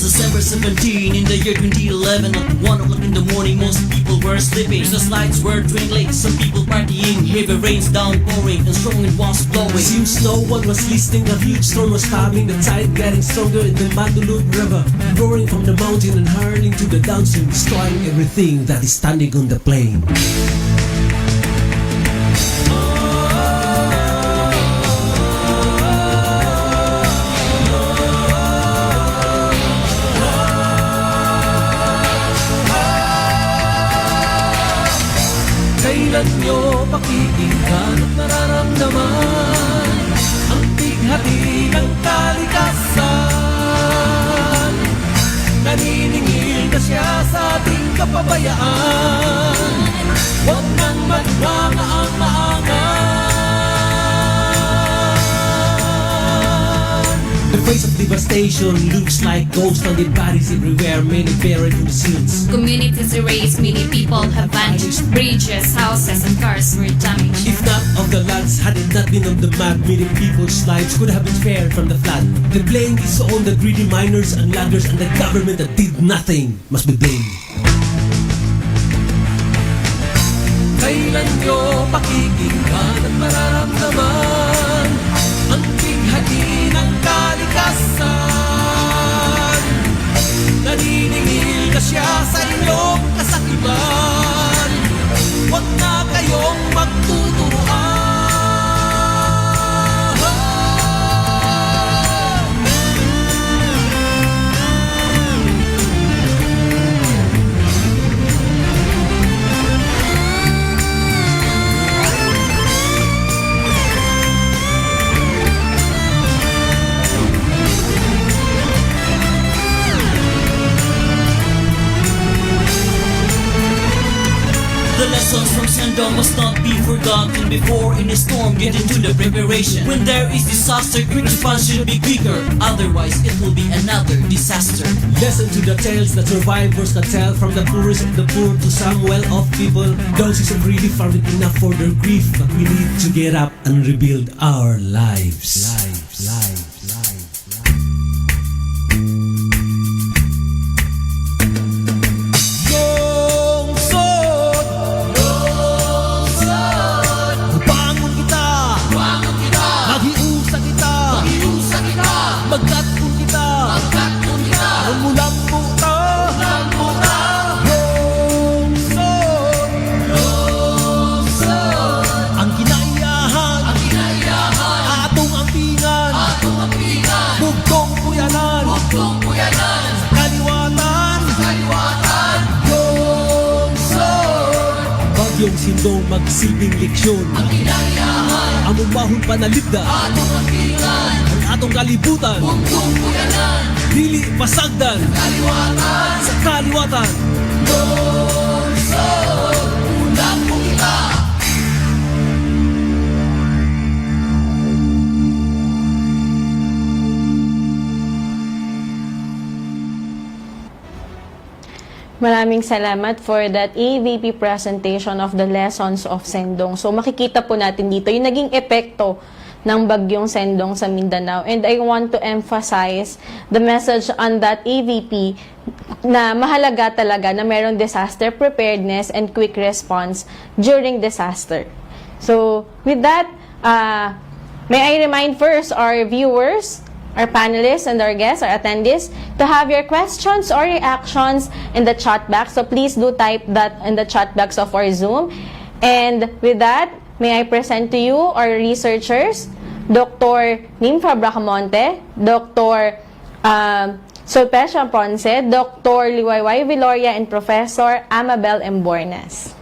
December 17 in the year 2011 at 1 o'clock in the morning, most people were sleeping. Christmas lights were twinkling, some people partying. Heavy rains downpouring and strong wind was blowing. Seems no one was listening, a huge storm was coming. The tide getting stronger in the Matulog River, roaring from the mountain and hurling to the downstream, destroying everything that is standing on the plain. Kailan nyo pakikinggan at nararamdaman ang bighati ng kalikasan? Naniningil na siya sa ating kapabayaan. Huwag nang magmaang-maangan. The face of devastation looks like ghosts on dead bodies everywhere, many buried in the seas. Communities erased, many people have vanished. Bridges, houses, and cars were damaged. If not of the lands, had it not been of the mud, many people's lives could have been spared from the flood. The blame is on the greedy miners and landers, and the government that did nothing must be blamed. Kailan nyo pakikinggan at mararamdaman ang bighati ng kalikasan? Naniningil na siya sa inyong kasakiman. Huwag na kayong magtuturuan. The lessons Lessons from Sendong must not be forgotten. Before any storm, get into the preparation. When there is disaster, quick response should be quicker. Otherwise, it will be another disaster. Listen to the tales that survivors can tell, from the poorest of the poor to some well-off people. Doses of relief aren't enough for their grief, but we need to get up and rebuild our lives. Bangon kita, maghiusa kita, magkatpon kita, mulambo ta, lungsod, ang kinaiyahan, atong ampingan, bugtong puyanan, kaliwatan, lungsod. Bagyong Sindong magsilbing leksyon, among bahon panalipda, ang atong kalibutan, dili pasagdan, sa kaliwatan, lungsod, ulang mo kita. Maraming salamat for that AVP presentation of the lessons of Sendong. So makikita po natin dito yung naging epekto ng bagyong Sendong sa Mindanao. And I want to emphasize the message on that AVP na mahalaga talaga na mayroong disaster preparedness and quick response during disaster. So with that, may I remind first our viewers, our panelists and our guests, our attendees, to have your questions or reactions in the chat box. So please do type that in the chat box of our Zoom. And with that, may I present to you our researchers, Dr. Nympha Bracamonte, Dr. Sulpecia Ponce, Dr. Liwayway Viloria, and Professor Amabel Embornas.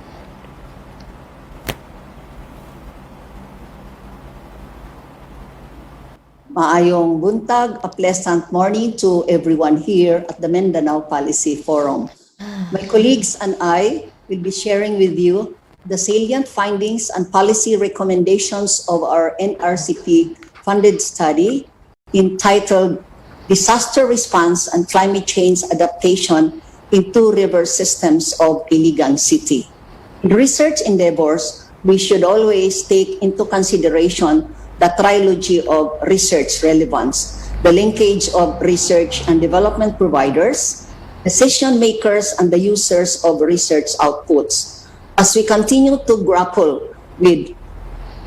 Maayong buntag, a pleasant morning to everyone here at the Mindanao Policy Forum. My colleagues and I will be sharing with you the salient findings and policy recommendations of our NRCP funded study entitled Disaster Response and Climate Change Adaptation in Two River Systems of Iligan City. In research endeavors, we should always take into consideration the trilogy of research relevance, the linkage of research and development providers, decision makers, and the users of research outputs. As we continue to grapple with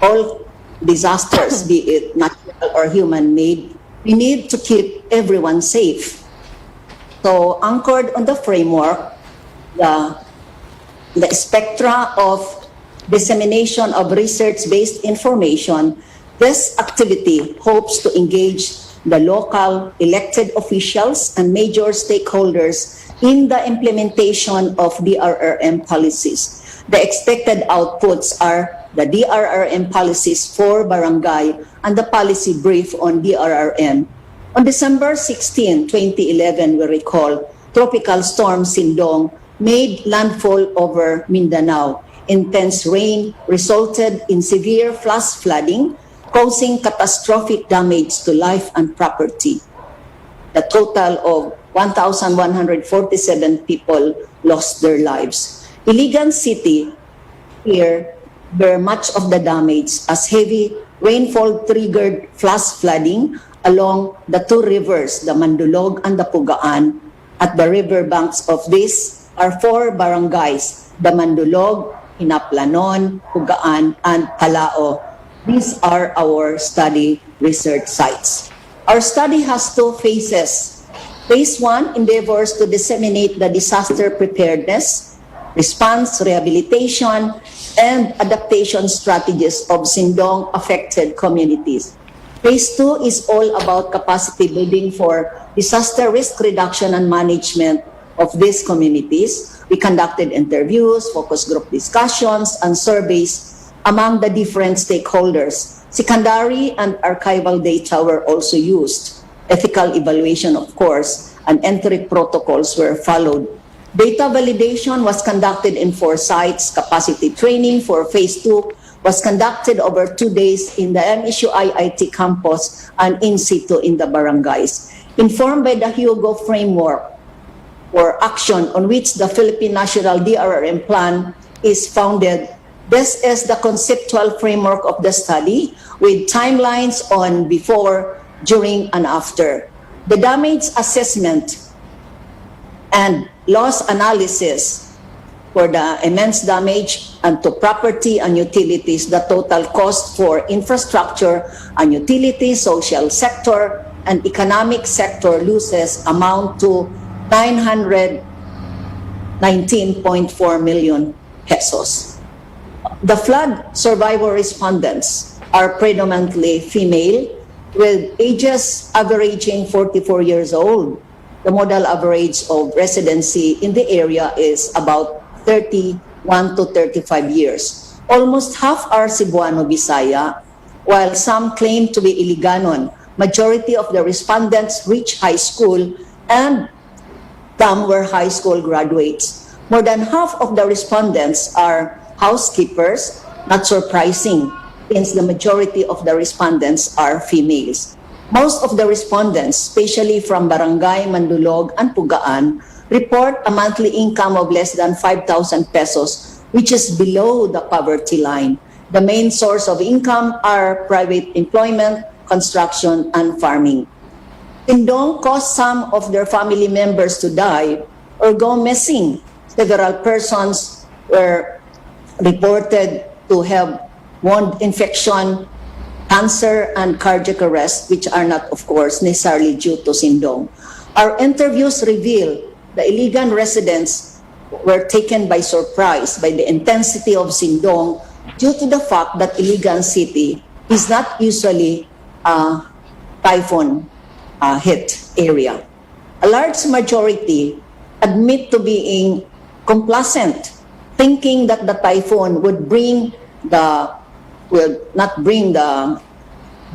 all disasters, be it natural or human-made, we need to keep everyone safe. So, anchored on the framework, the spectra of dissemination of research-based information, this activity hopes to engage the local elected officials and major stakeholders in the implementation of DRRM policies. The expected outputs are the DRRM policies for barangay and the policy brief on DRRM. On December 16, 2011, we recall, Tropical Storm Sindong made landfall over Mindanao. Intense rain resulted in severe flash flooding, causing catastrophic damage to life and property. A total of 1,147 people lost their lives. Iligan City here bear much of the damage as heavy rainfall triggered flash flooding along the two rivers, the Mandulog and the Pugaan. At the river banks of these are four barangays, the Mandulog, Inaplanon, Pugaan, and Palao. These are our study research sites. Our study has two phases. Phase 1 endeavors to disseminate the disaster preparedness, response, rehabilitation, and adaptation strategies of Sindong-affected communities. Phase 2 is all about capacity building for disaster risk reduction and management of these communities. We conducted interviews, focus group discussions, and surveys among the different stakeholders. Secondary and archival data were also used. Ethical evaluation, of course, and entry protocols were followed. Data validation was conducted in 4 sites. Capacity training for phase 2 was conducted over 2 days in the MSU IIT campus and in situ in the barangays. Informed by the Hugo framework for action on which the Philippine National DRRM plan is founded, this is the conceptual framework of the study with timelines on before, during, and after. The damage assessment and loss analysis for the immense damage and to property and utilities, the total cost for infrastructure and utilities, social sector, and economic sector losses amount to 919.4 million pesos. The flood survivor respondents are predominantly female with ages averaging 44 years old. The modal average of residency in the area is about 31 to 35 years. Almost half are Cebuano Bisaya, while some claim to be Iliganon. Majority of the respondents reach high school and some were high school graduates. More than half of the respondents are housekeepers, not surprising, since the majority of the respondents are females. Most of the respondents, especially from Barangay Mandulog and Pugaan, report a monthly income of less than 5,000 pesos, which is below the poverty line. The main source of income are private employment, construction, and farming. Sindong caused some of their family members to die or go missing. Several persons were reported to have wound infection, cancer, and cardiac arrest, which are not, of course, necessarily due to Sindong. Our interviews reveal the Iligan residents were taken by surprise by the intensity of Sindong due to the fact that Iligan City is not usually a typhoon hit area. A large majority admit to being complacent, thinking that the typhoon would not bring the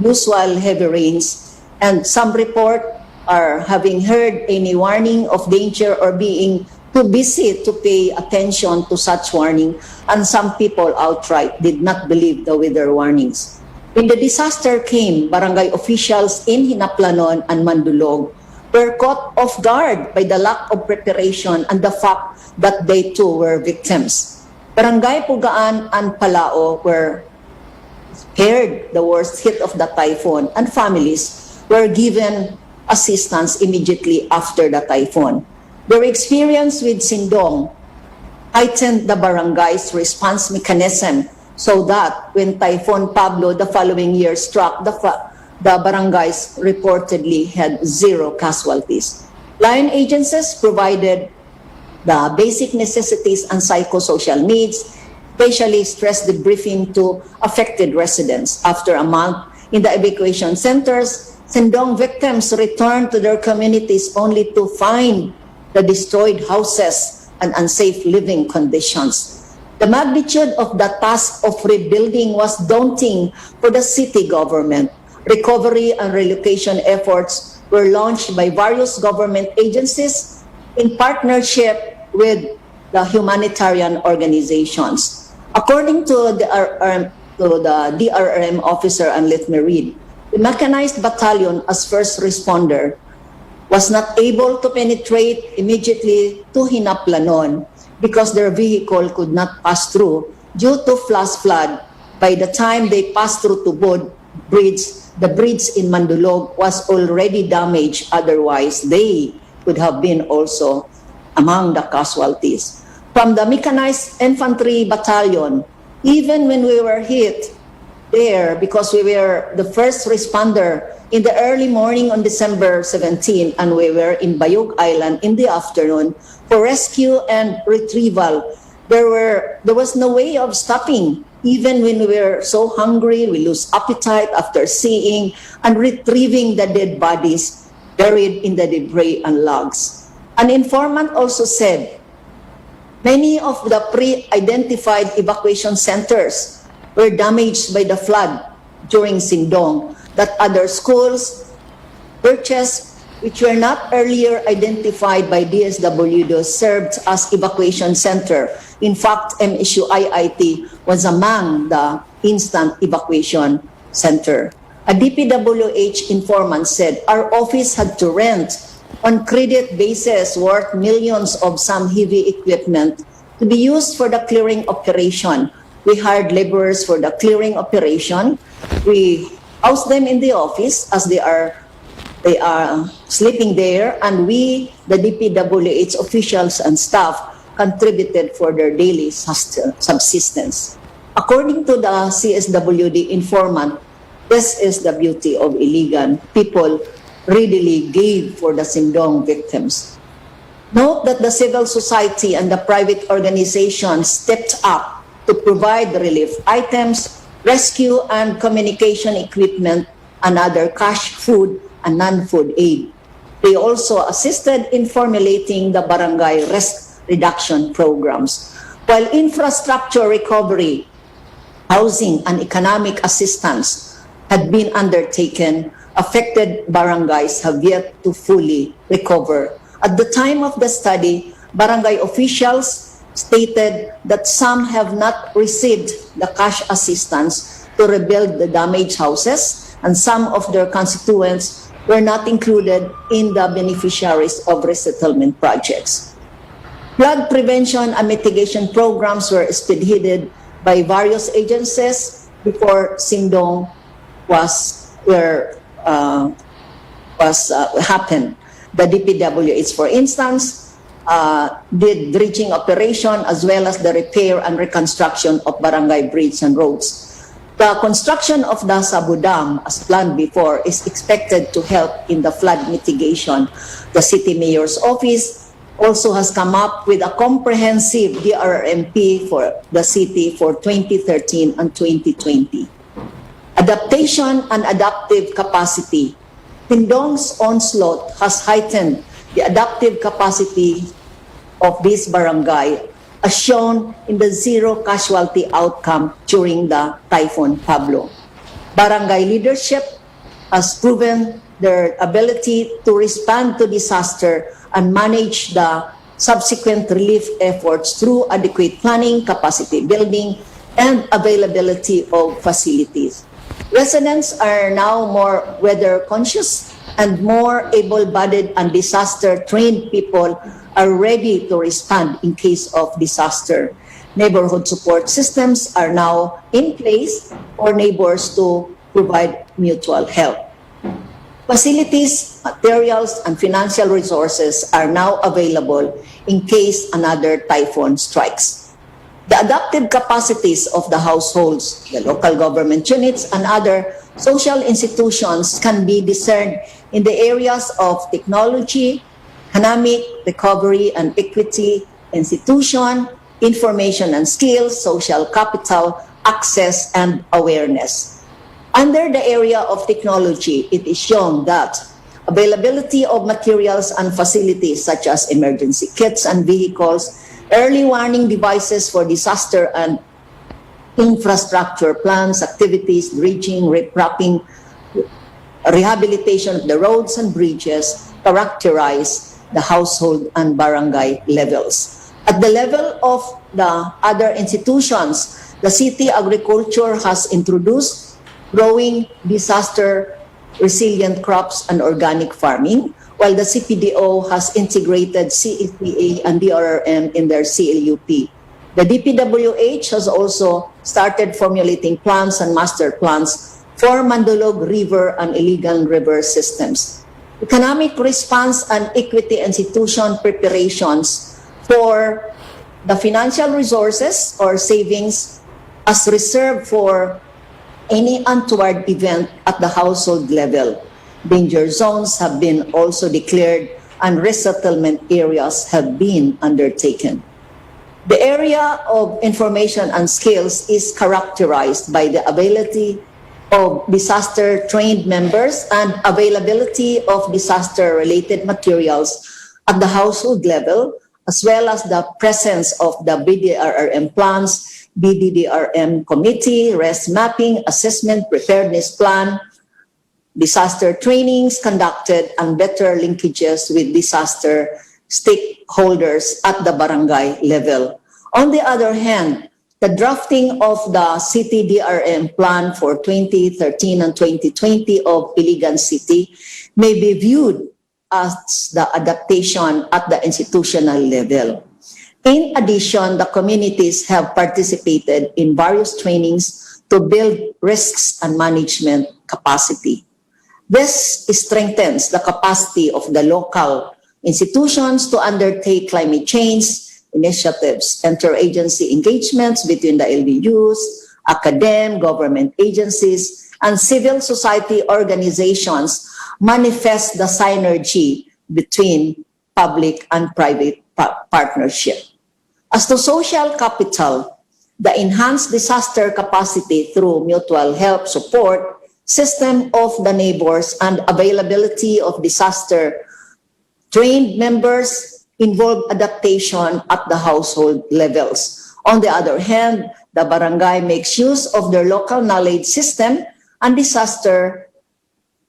usual heavy rains, and some report are having heard any warning of danger or being too busy to pay attention to such warning, and some people outright did not believe the weather warnings. When the disaster came, barangay officials in Hinaplanon and Mandulog were caught off guard by the lack of preparation and the fact that they too were victims. Barangay Pugaan and Palao were spared the worst hit of the typhoon, and families were given assistance immediately after the typhoon. Their experience with Sindong heightened the barangay's response mechanism so that when Typhoon Pablo the following year struck, the barangays reportedly had 0 casualties. Lion agencies provided the basic necessities and psychosocial needs, especially stress debriefing to affected residents. After a month in the evacuation centers, Sindong victims returned to their communities only to find the destroyed houses and unsafe living conditions. The magnitude of the task of rebuilding was daunting for the city government. Recovery and relocation efforts were launched by various government agencies in partnership with the humanitarian organizations. According to the DRRM officer Anlit Merid, the mechanized battalion as first responder was not able to penetrate immediately to Hinaplanon because their vehicle could not pass through due to flash flood. By the time they passed through to Bod Bridge, the bridge in Mandulog was already damaged. Otherwise, they could have been also among the casualties. From the mechanized infantry battalion, even when we were hit there, because we were the first responder in the early morning on December 17, and we were in Bayog Island in the afternoon for rescue and retrieval, there was no way of stopping. Even when we were so hungry, we lose appetite after seeing and retrieving the dead bodies buried in the debris and logs. An informant also said many of the pre-identified evacuation centers were damaged by the flood during Sindong, that other schools, churches, which were not earlier identified by DSWD served as evacuation center. In fact, MSU IIT was among the instant evacuation center. A DPWH informant said our office had to rent on credit basis worth millions of some heavy equipment to be used for the clearing operation. We hired laborers for the clearing operation. We housed them in the office as they are sleeping there, and we, the DPWH officials and staff, contributed for their daily subsistence. According to the CSWD informant, this is the beauty of Iligan. People readily gave for the Sindong victims. Note that the civil society and the private organizations stepped up to provide relief items, rescue and communication equipment, and other cash, food, and non-food aid. They also assisted in formulating the barangay risk reduction programs. While infrastructure recovery, housing, and economic assistance had been undertaken, affected barangays have yet to fully recover. At the time of the study, barangay officials stated that some have not received the cash assistance to rebuild the damaged houses, and some of their constituents were not included in the beneficiaries of resettlement projects. Flood prevention and mitigation programs were spearheaded by various agencies before Sindong happened. The DPWH, for instance, did dredging operation as well as the repair and reconstruction of barangay bridges and roads. The construction of the Sabu Dam, as planned before, is expected to help in the flood mitigation. The city mayor's office also has come up with a comprehensive DRRMP for the city for 2013 and 2020. Adaptation and adaptive capacity. Sindong's onslaught has heightened the adaptive capacity of this barangay, as shown in the zero casualty outcome during the Typhoon Pablo. Barangay leadership has proven their ability to respond to disaster and manage the subsequent relief efforts through adequate planning, capacity building, and availability of facilities. Residents are now more weather conscious and more able-bodied, and disaster-trained people are ready to respond in case of disaster. Neighborhood support systems are now in place for neighbors to provide mutual help. Facilities, materials, and financial resources are now available in case another typhoon strikes. The adaptive capacities of the households, the local government units, and other social institutions can be discerned in the areas of technology, economic recovery and equity, institution, information and skills, social capital, access, and awareness. Under the area of technology, it is shown that availability of materials and facilities such as emergency kits and vehicles, early warning devices for disaster and infrastructure plans, activities, dredging, repropping, rehabilitation of the roads and bridges characterize the household and barangay levels. At the level of the other institutions, the city agriculture has introduced growing disaster resilient crops and organic farming, while the CPDO has integrated CFPA and DRRM in their CLUP. The DPWH has also started formulating plans and master plans for Mandulog River and Iligan River systems. Economic response and equity institution preparations for the financial resources or savings as reserved for any untoward event at the household level. Danger zones have been also declared and resettlement areas have been undertaken. The area of information and skills is characterized by the ability of disaster-trained members and availability of disaster-related materials at the household level, as well as the presence of the BDRRM plans, BDDRM committee, risk mapping, assessment, preparedness plan, disaster trainings conducted, and better linkages with disaster stakeholders at the barangay level. On the other hand, the drafting of the city DRM plan for 2013 and 2020 of Iligan City may be viewed as the adaptation at the institutional level. In addition, the communities have participated in various trainings to build risks and management capacity. This strengthens the capacity of the local institutions to undertake climate change initiatives, interagency engagements between the LGUs, academic, government agencies, and civil society organizations manifest the synergy between public and private partnership. As to social capital, the enhanced disaster capacity through mutual help support, system of the neighbors, and availability of disaster trained members involve adaptation at the household levels. On the other hand, the barangay makes use of their local knowledge system and disaster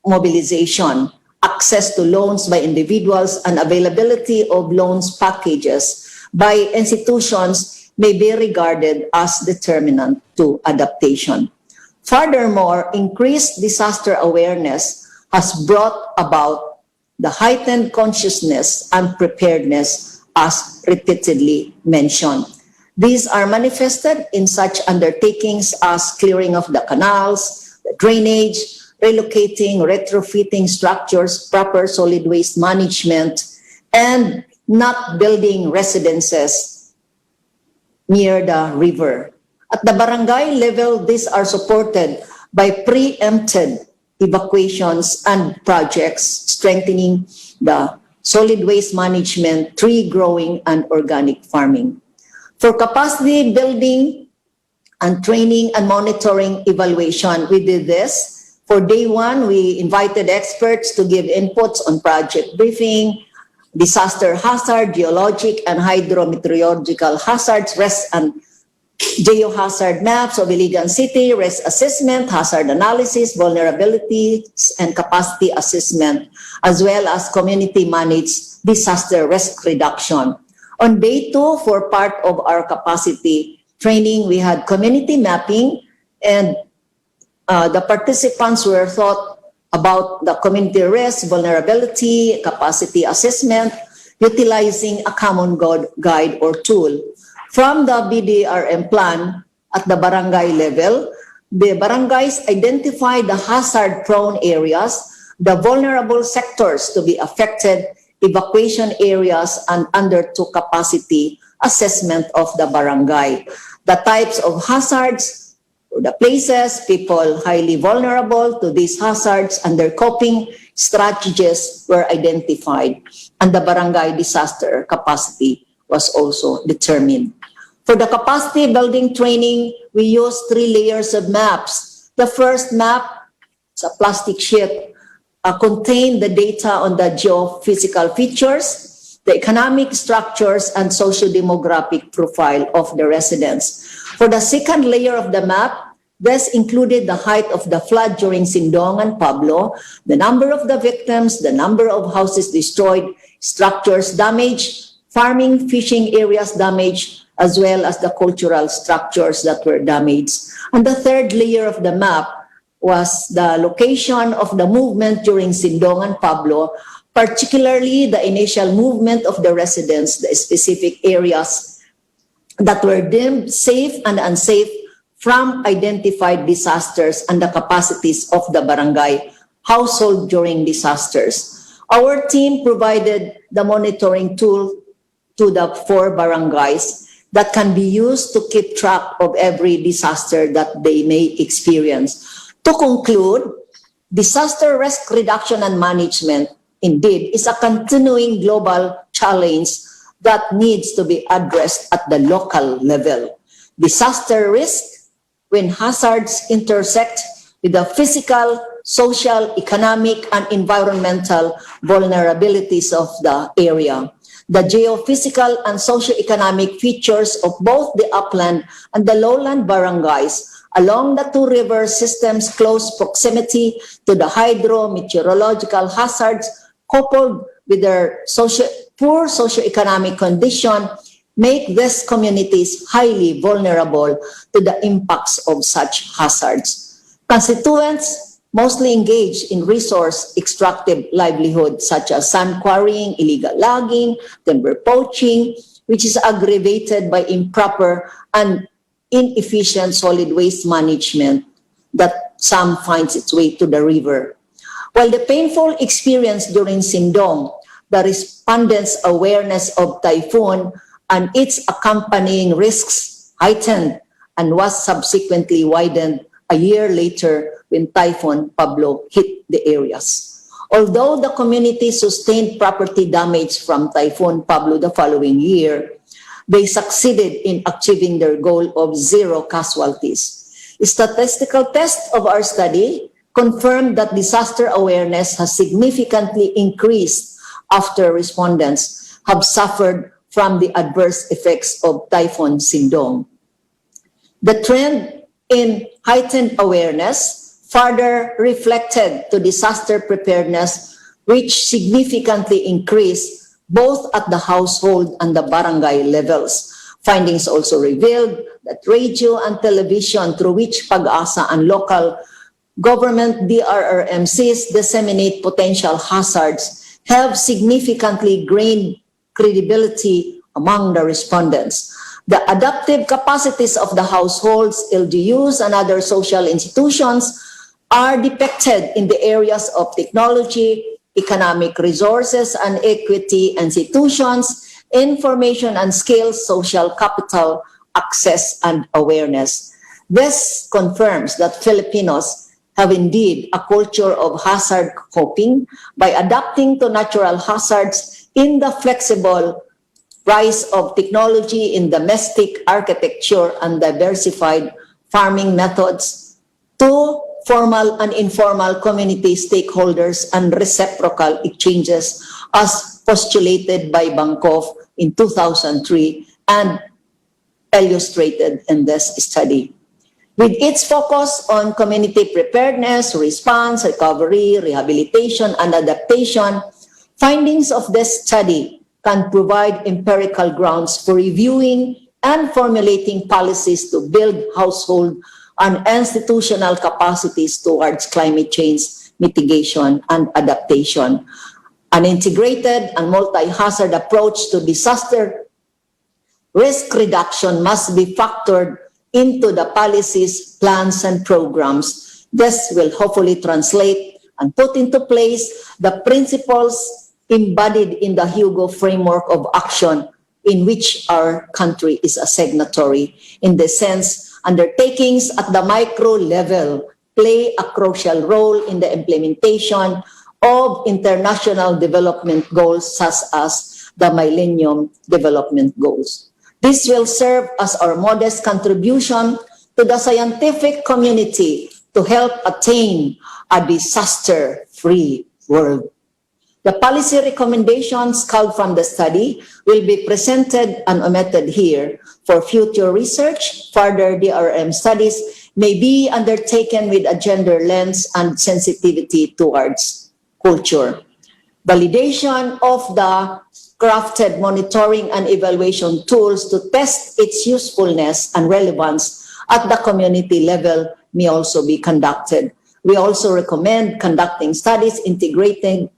mobilization, access to loans by individuals, and availability of loans packages by institutions may be regarded as determinant to adaptation. Furthermore, increased disaster awareness has brought about the heightened consciousness and preparedness as repeatedly mentioned. These are manifested in such undertakings as clearing of the canals, the drainage, relocating, retrofitting structures, proper solid waste management, and not building residences near the river. At the barangay level, these are supported by preempted evacuations and projects strengthening the solid waste management, tree growing, and organic farming. For capacity building and training and monitoring evaluation, we did this. For day one, we invited experts to give inputs on project briefing, disaster hazard, geologic and hydrometeorological hazards, risk and geohazard maps of Iligan City, risk assessment, hazard analysis, vulnerabilities, and capacity assessment, as well as community-managed disaster risk reduction. On day two, for part of our capacity training, we had community mapping, and the participants were taught about the community risk, vulnerability, capacity assessment, utilizing a common guide or tool. From the BDRM plan at the barangay level, the barangays identify the hazard-prone areas, the vulnerable sectors to be affected, evacuation areas, and undertook capacity assessment of the barangay. The types of hazards, the places, people highly vulnerable to these hazards, and their coping strategies were identified, and the barangay disaster capacity was also determined. For the capacity building training, we used 3 layers of maps. The first map, it's a plastic sheet, contained the data on the geophysical features, the economic structures, and socio-demographic profile of the residents. For the second layer of the map, this included the height of the flood during Sindong and Pablo, the number of the victims, the number of houses destroyed, structures damaged, farming, fishing areas damaged, as well as the cultural structures that were damaged. And the third layer of the map was the location of the movement during Sindong and Pablo, particularly the initial movement of the residents, the specific areas that were deemed safe and unsafe from identified disasters, and the capacities of the barangay household during disasters. Our team provided the monitoring tool to the 4 barangays that can be used to keep track of every disaster that they may experience. To conclude, disaster risk reduction and management, indeed, is a continuing global challenge that needs to be addressed at the local level. Disaster risk, when hazards intersect with the physical, social, economic, and environmental vulnerabilities of the area. The geophysical and socio-economic features of both the upland and the lowland barangays along the two river systems' close proximity to the hydro-meteorological hazards, coupled with their poor socioeconomic condition, make these communities highly vulnerable to the impacts of such hazards. Constituents mostly engage in resource extractive livelihood such as sand quarrying, illegal logging, timber poaching, which is aggravated by improper and inefficient solid waste management that some finds its way to the river. While the painful experience during Sindong, the respondents' awareness of typhoon and its accompanying risks heightened and was subsequently widened a year later when Typhoon Pablo hit the areas. Although the community sustained property damage from Typhoon Pablo the following year, they succeeded in achieving their goal of 0 casualties. A statistical test of our study confirmed that disaster awareness has significantly increased after respondents have suffered from the adverse effects of Typhoon Sindong. The trend in heightened awareness further reflected to disaster preparedness, which significantly increased both at the household and the barangay levels. Findings also revealed that radio and television through which Pag-asa and local government DRRMCs disseminate potential hazards have significantly gained credibility among the respondents. The adaptive capacities of the households, LGUs, and other social institutions are depicted in the areas of technology, economic resources and equity institutions, information and skills, social capital, access, and awareness. This confirms that Filipinos have indeed a culture of hazard coping by adapting to natural hazards in the flexible rise of technology in domestic architecture and diversified farming methods to formal and informal community stakeholders and reciprocal exchanges as postulated by Bankov in 2003 and illustrated in this study. With its focus on community preparedness, response, recovery, rehabilitation, and adaptation, findings of this study can provide empirical grounds for reviewing and formulating policies to build household and institutional capacities towards climate change mitigation and adaptation. An integrated and multi-hazard approach to disaster risk reduction must be factored into the policies, plans, and programs. This will hopefully translate and put into place the principles embodied in the Hugo Framework of Action in which our country is a signatory. In this sense, undertakings at the micro level play a crucial role in the implementation of international development goals such as the Millennium Development Goals. This will serve as our modest contribution to the scientific community to help attain a disaster-free world. The policy recommendations culled from the study will be presented and omitted here. For future research, further DRM studies may be undertaken with a gender lens and sensitivity towards culture. Validation of the crafted monitoring and evaluation tools to test its usefulness and relevance at the community level may also be conducted. We also recommend conducting studies integrating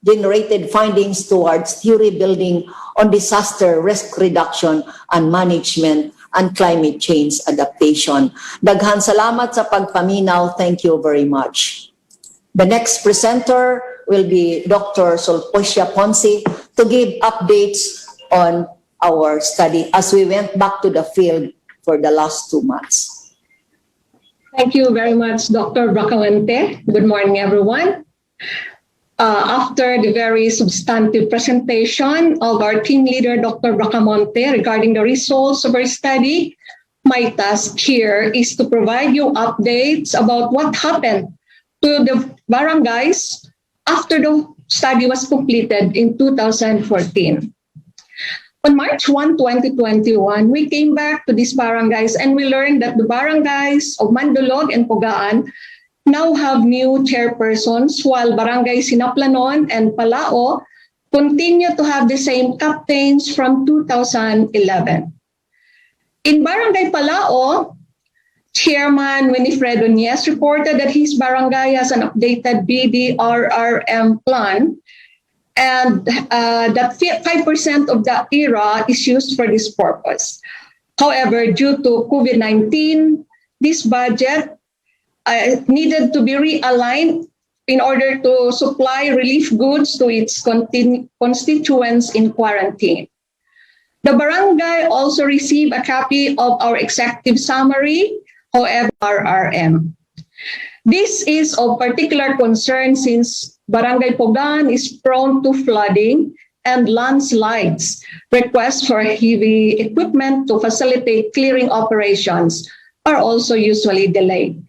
generated findings towards theory building on disaster risk reduction and management and climate change adaptation. Daghan salamat sa pagpaminaw. Thank you very much. The next presenter will be Dr. Sulpicia Ponce to give updates on our study as we went back to the field for the last 2 months. Thank you very much, Dr. Bracalante. Good morning, everyone. After the very substantive presentation of our team leader, Dr. Bracamonte, regarding the results of our study, my task here is to provide you updates about what happened to the barangays after the study was completed in 2014. On March 1, 2021, we came back to these barangays and we learned that the barangays of Mandulog and Pugaan now have new chairpersons, while Barangay Sinaplanon and Palao continue to have the same captains from 2011. In Barangay Palao, Chairman Winifredo Nies reported that his barangay has an updated BDRRM plan and that 5% of the era is used for this purpose. However, due to COVID-19, this budget needed to be realigned in order to supply relief goods to its constituents in quarantine. The barangay also received a copy of our executive summary, however, RRM. This is of particular concern since Barangay Pugaan is prone to flooding and landslides. Requests for heavy equipment to facilitate clearing operations are also usually delayed.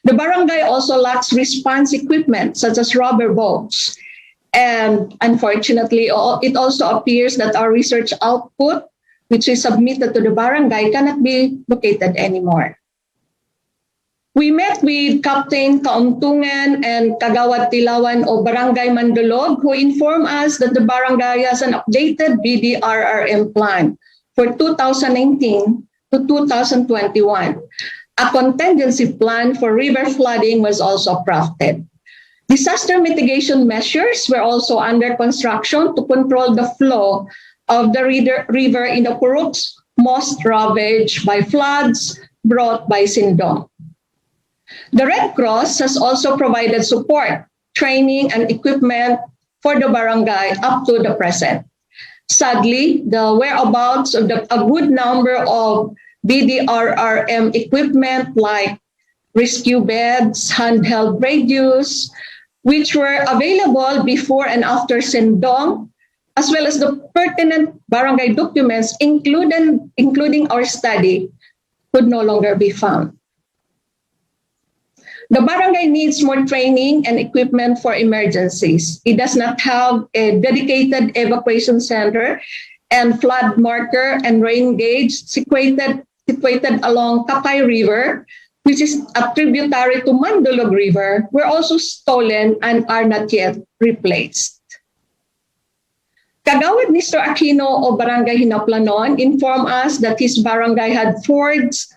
The barangay also lacks response equipment such as rubber boats. And unfortunately, it also appears that our research output, which is submitted to the barangay, cannot be located anymore. We met with Captain Kaumtungan and Kagawad Tilawan of Barangay Mandulog, who informed us that the barangay has an updated BDRRM plan for 2019 to 2021. A contingency plan for river flooding was also crafted. Disaster mitigation measures were also under construction to control the flow of the river in the Puruks, most ravaged by floods brought by Sindong. The Red Cross has also provided support, training, and equipment for the barangay up to the present. Sadly, the whereabouts of a good number of BDRRM equipment like rescue beds, handheld radios, which were available before and after Sindong, as well as the pertinent barangay documents, including our study, could no longer be found. The barangay needs more training and equipment for emergencies. It does not have a dedicated evacuation center and flood marker and rain gauge situated along Kapay River, which is a tributary to Mandulog River, were also stolen and are not yet replaced. Kagawad Mr. Aquino of Barangay Hinaplanon informed us that his barangay had forged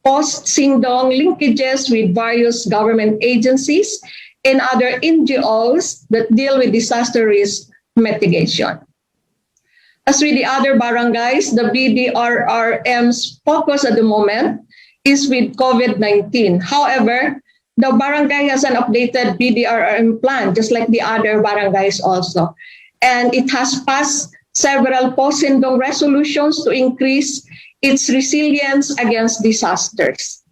post-Sindong linkages with various government agencies and other NGOs that deal with disaster risk mitigation. As with the other barangays, the BDRRM's focus at the moment is with COVID-19. However, the barangay has an updated BDRRM plan, just like the other barangays also. And it has passed several post-Sindong resolutions to increase its resilience against disasters.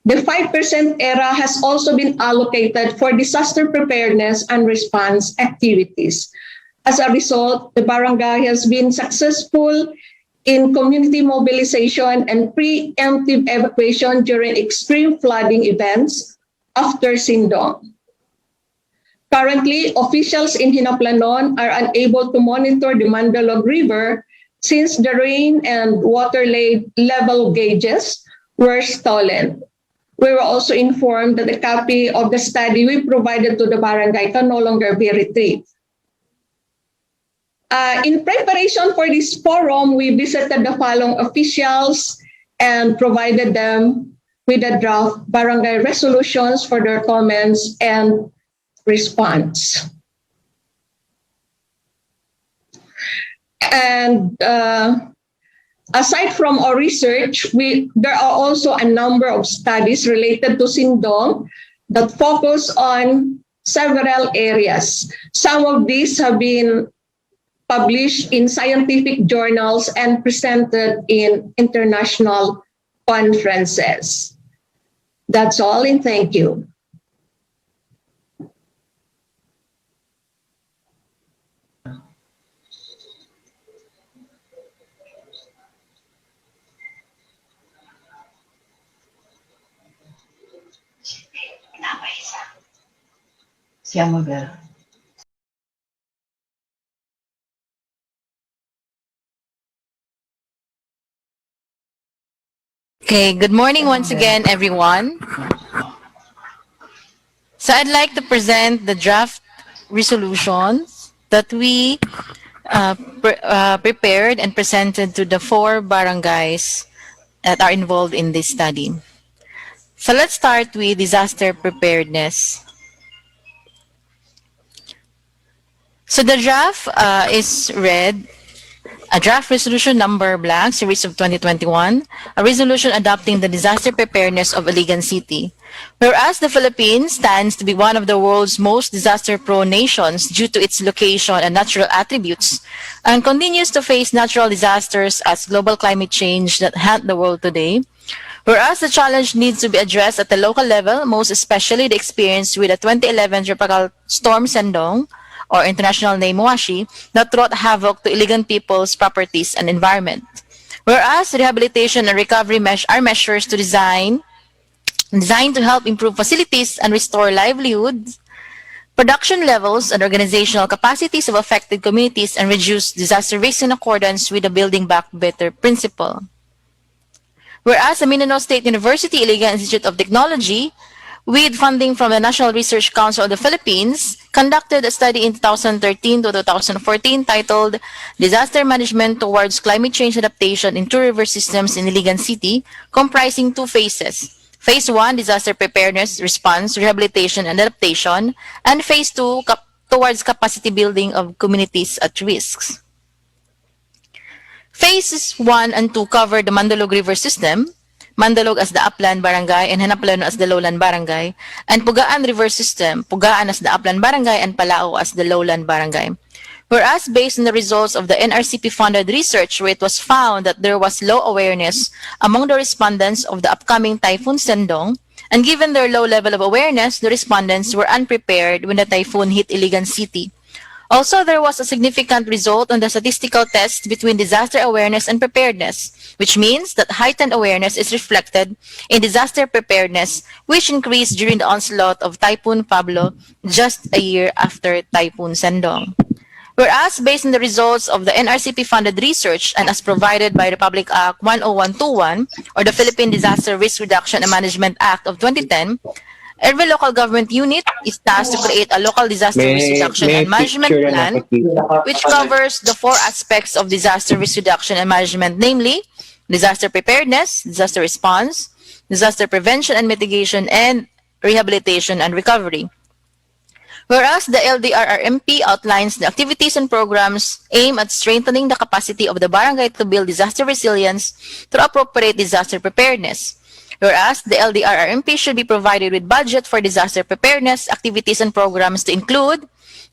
The 5% era has also been allocated for disaster preparedness and response activities. As a result, the barangay has been successful in community mobilization and preemptive evacuation during extreme flooding events after Sindong. Currently, officials in Hinaplanon are unable to monitor the Mandalog River since the rain and water level gauges were stolen. We were also informed that a copy of the study we provided to the barangay can no longer be retrieved. In preparation for this forum, we visited the following officials and provided them with the draft barangay resolutions for their comments and response. And aside from our research, there are also a number of studies related to Sindong that focus on several areas. Some of these have been published in scientific journals and presented in international conferences. That's all, and thank you. Siamo vero. Okay, good morning once again, everyone. So I'd like to present the draft resolutions that we prepared and presented to the 4 barangays that are involved in this study. So let's start with disaster preparedness. So the draft is read, a draft resolution number blank, series of 2021, a resolution adopting the disaster preparedness of Iligan City. Whereas the Philippines stands to be one of the world's most disaster-prone nations due to its location and natural attributes, and continues to face natural disasters as global climate change that haunt the world today. Whereas the challenge needs to be addressed at the local level, most especially the experience with the 2011 tropical storm Sendong, or international name Washi, that wrought havoc to Iligan people's properties and environment. Whereas rehabilitation and recovery are measures designed to help improve facilities and restore livelihoods, production levels, and organizational capacities of affected communities and reduce disaster risk in accordance with the Building Back Better principle. Whereas the Mindanao State University Iligan Institute of Technology, with funding from the National Research Council of the Philippines, conducted a study in 2013 to 2014 titled Disaster Management Towards Climate Change Adaptation in Two River Systems in Iligan City, comprising 2 phases. Phase 1, Disaster Preparedness, Response, Rehabilitation, and Adaptation, and Phase 2, towards capacity building of communities at risks. Phases 1 and 2 cover the Mandalog River System, Mandalog as the upland barangay and Hanaplano as the lowland barangay, and Pugaan River System, Pugaan as the upland barangay and Palao as the lowland barangay. Whereas based on the results of the NRCP funded research, where it was found that there was low awareness among the respondents of the upcoming Typhoon Sendong, and given their low level of awareness, the respondents were unprepared when the typhoon hit Iligan City. Also, there was a significant result on the statistical test between disaster awareness and preparedness, which means that heightened awareness is reflected in disaster preparedness, which increased during the onslaught of Typhoon Pablo just a year after Typhoon Sendong. Whereas, based on the results of the NRCP-funded research and as provided by Republic Act 10121 or the Philippine Disaster Risk Reduction and Management Act of 2010, every local government unit is tasked to create a local disaster risk reduction and management plan, which covers the 4 aspects of disaster risk reduction and management, namely disaster preparedness, disaster response, disaster prevention and mitigation, and rehabilitation and recovery. Whereas the LDRRMP outlines the activities and programs aimed at strengthening the capacity of the barangay to build disaster resilience through appropriate disaster preparedness. Whereas the LDRRMP should be provided with budget for disaster preparedness activities and programs to include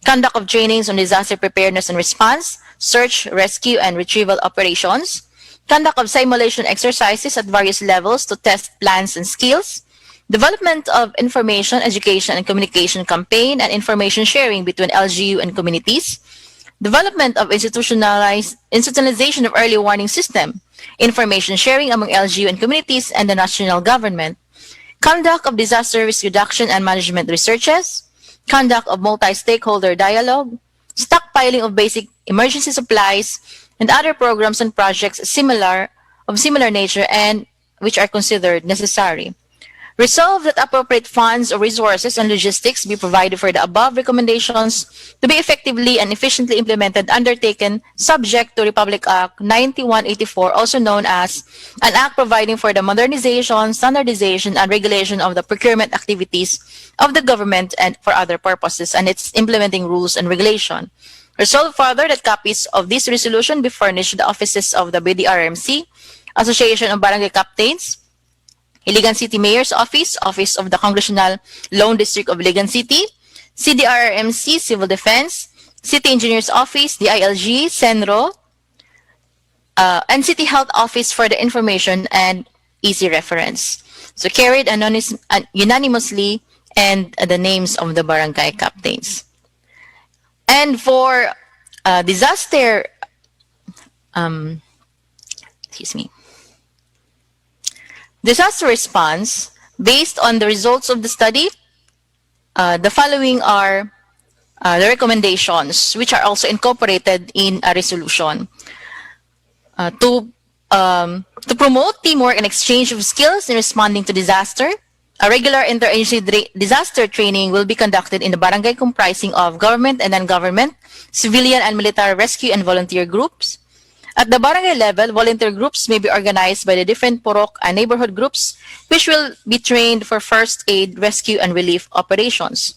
conduct of trainings on disaster preparedness and response, search, rescue, and retrieval operations, conduct of simulation exercises at various levels to test plans and skills, development of information, education, and communication campaign and information sharing between LGU and communities, development of institutionalization of early warning system, information sharing among LGU and communities and the national government, conduct of disaster risk reduction and management researches, conduct of multi-stakeholder dialogue, stockpiling of basic emergency supplies, and other programs and projects of similar nature and which are considered necessary. Resolve that appropriate funds or resources and logistics be provided for the above recommendations to be effectively and efficiently implemented, undertaken, subject to Republic Act 9184, also known as an act providing for the modernization, standardization, and regulation of the procurement activities of the government and for other purposes, and its implementing rules and regulation. Resolve further that copies of this resolution be furnished to the offices of the BDRMC, Association of Barangay Captains, Iligan City Mayor's Office, Office of the Congressional Loan District of Iligan City, CDRRMC, Civil Defense, City Engineer's Office, DILG, CENRO, and City Health Office for the information and easy reference. So carried unanimously and the names of the barangay captains. And for disaster, disaster response, based on the results of the study, the following are the recommendations, which are also incorporated in a resolution. To To promote teamwork and exchange of skills in responding to disaster, a regular interagency disaster training will be conducted in the barangay comprising of government and non-government, civilian and military rescue and volunteer groups. At the barangay level, volunteer groups may be organized by the different purok and neighborhood groups, which will be trained for first aid, rescue, and relief operations.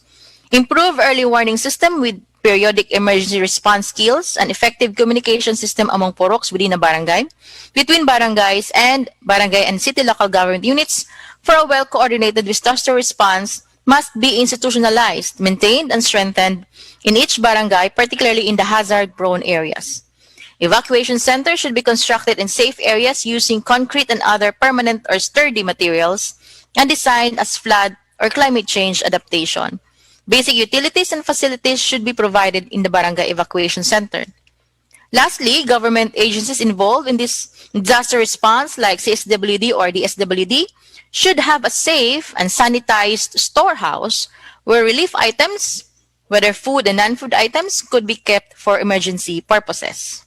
Improve early warning system with periodic emergency response skills, and effective communication system among poroks within a barangay, between barangays and barangay and city local government units for a well-coordinated disaster response must be institutionalized, maintained, and strengthened in each barangay, particularly in the hazard-prone areas. Evacuation centers should be constructed in safe areas using concrete and other permanent or sturdy materials and designed as flood or climate change adaptation. Basic utilities and facilities should be provided in the barangay evacuation center. Lastly, government agencies involved in this disaster response, like CSWD or DSWD, should have a safe and sanitized storehouse where relief items, whether food and non-food items, could be kept for emergency purposes.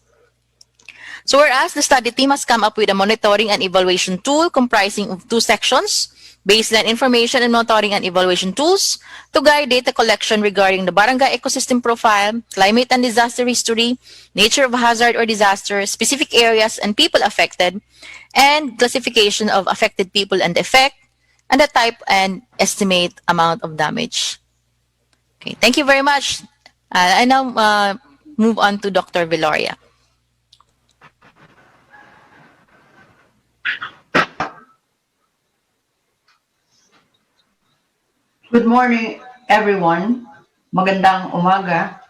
So whereas the study team has come up with a monitoring and evaluation tool comprising of 2 sections, baseline information and monitoring and evaluation tools to guide data collection regarding the barangay ecosystem profile, climate and disaster history, nature of hazard or disaster, specific areas and people affected, and classification of affected people and effect, and the type and estimate amount of damage. Okay, thank you very much. I now move on to Dr. Viloria. Good morning, everyone. Magandang umaga.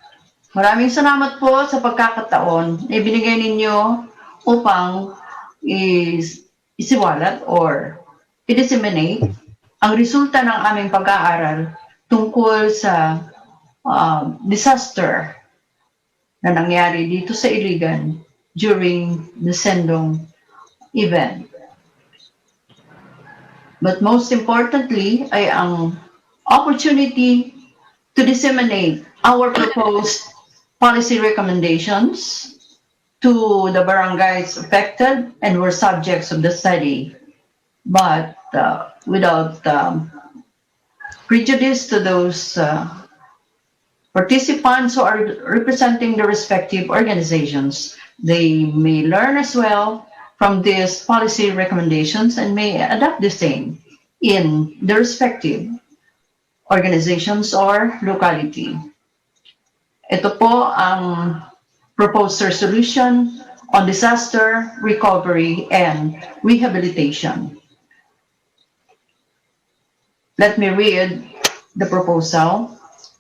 Maraming salamat po sa pagkakataon na ibinigay ninyo upang isiwalat or i-disseminate ang resulta ng aming pag-aaral tungkol sa disaster na nangyari dito sa Iligan during the Sendong event. But most importantly ay ang opportunity to disseminate our proposed policy recommendations to the barangays affected and were subjects of the study, but without prejudice to those participants who are representing the respective organizations. They may learn as well from these policy recommendations and may adapt the same in the respective organizations or locality. Ito po ang proposed resolution on disaster recovery and rehabilitation. Let me read the proposal.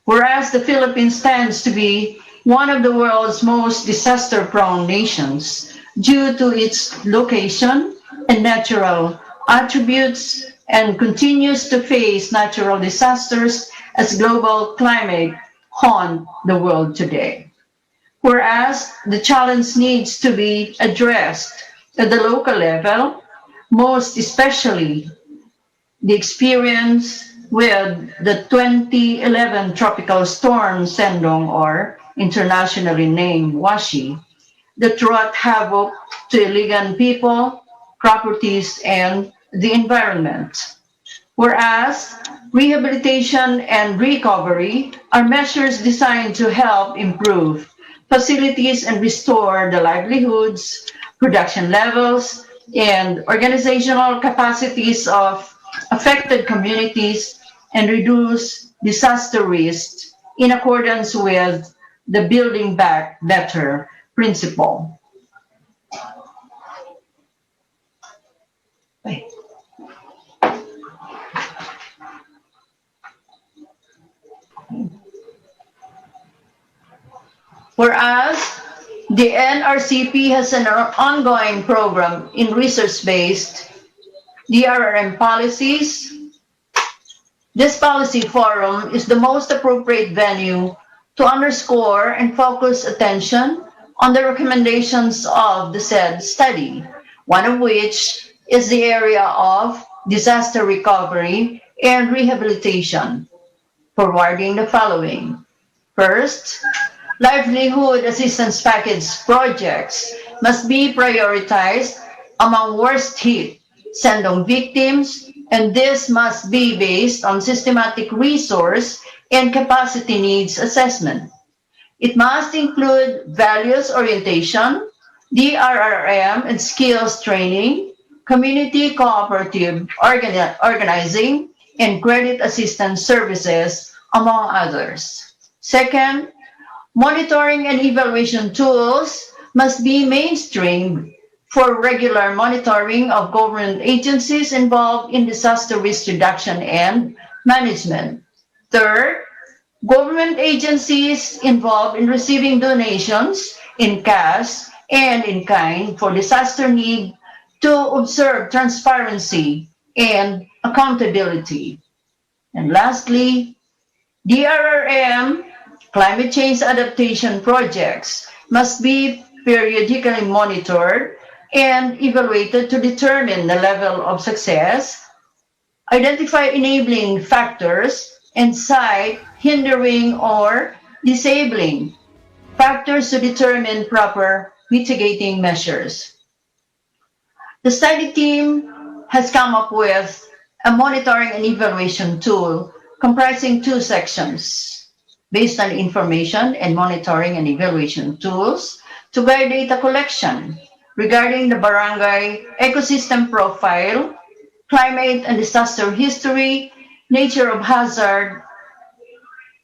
Whereas the Philippines stands to be one of the world's most disaster-prone nations due to its location and natural attributes, and continues to face natural disasters as global climate haunt the world today. Whereas the challenge needs to be addressed at the local level, most especially the experience with the 2011 tropical storm Sendong, or internationally named Washi, that wrought havoc to Iligan people, properties, and the environment. Whereas rehabilitation and recovery are measures designed to help improve facilities and restore the livelihoods, production levels, and organizational capacities of affected communities and reduce disaster risk in accordance with the Building Back Better principle. Whereas the NRCP has an ongoing program in research-based DRRM policies, this policy forum is the most appropriate venue to underscore and focus attention on the recommendations of the said study, one of which is the area of disaster recovery and rehabilitation, forwarding the following. First, livelihood assistance package projects must be prioritized among worst hit Sendong victims, and this must be based on systematic resource and capacity needs assessment. It must include values orientation, DRRM and skills training, community cooperative organizing, and credit assistance services, among others. Second, monitoring and evaluation tools must be mainstreamed for regular monitoring of government agencies involved in disaster risk reduction and management. Third, government agencies involved in receiving donations in cash and in kind for disaster need to observe transparency and accountability. And lastly, DRRM climate change adaptation projects must be periodically monitored and evaluated to determine the level of success, identify enabling factors, and cite hindering or disabling factors to determine proper mitigating measures. The study team has come up with a monitoring and evaluation tool comprising two sections based on information and monitoring and evaluation tools to guide data collection regarding the barangay ecosystem profile, climate and disaster history, nature of hazard,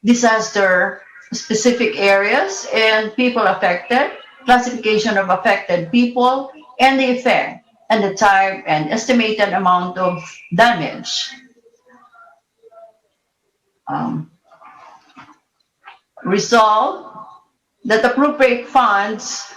disaster specific areas and people affected, classification of affected people, and the effect and the type and estimated amount of damage. Resolve that appropriate funds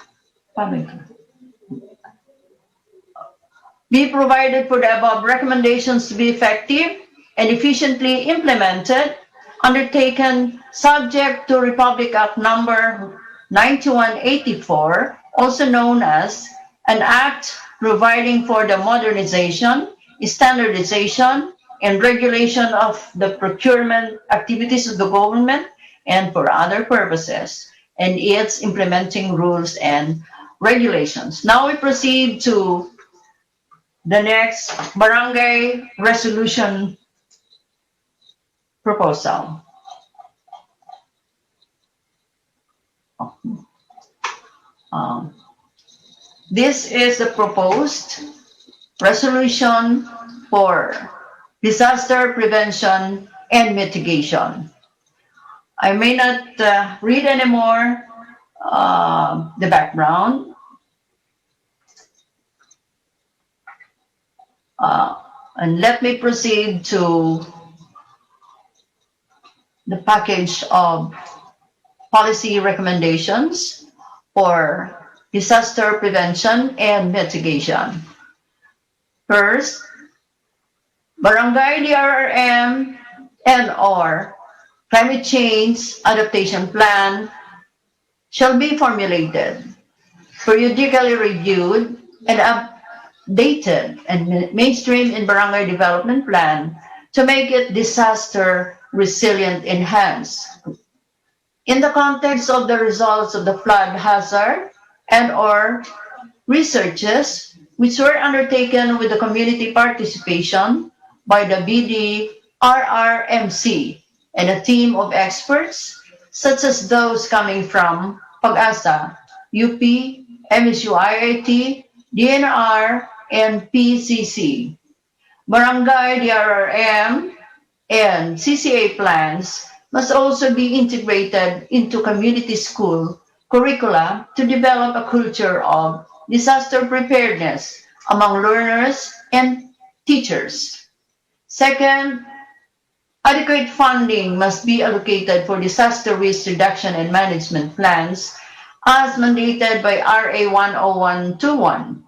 be provided for the above recommendations to be effective and efficiently implemented, undertaken subject to Republic Act number 9184, also known as an act providing for the modernization, standardization, and regulation of the procurement activities of the government and for other purposes, and its implementing rules and regulations. Now we proceed to the next barangay resolution proposal. This is the proposed resolution for disaster prevention and mitigation. I may not read anymore the background. And let me proceed to the package of policy recommendations for disaster prevention and mitigation. First, barangay DRRM and/or climate change adaptation plan shall be formulated, periodically reviewed, and updated and mainstreamed in barangay development plan to make it disaster resilient enhanced. In the context of the results of the flood hazard and/or researches which were undertaken with the community participation by the BDRRMC and a team of experts such as those coming from Pag-asa, UP, MSU IIT, DNR, and PCC. Barangay DRRM and CCA plans must also be integrated into community school curricula to develop a culture of disaster preparedness among learners and teachers. Second, adequate funding must be allocated for disaster risk reduction and management plans as mandated by RA 10121.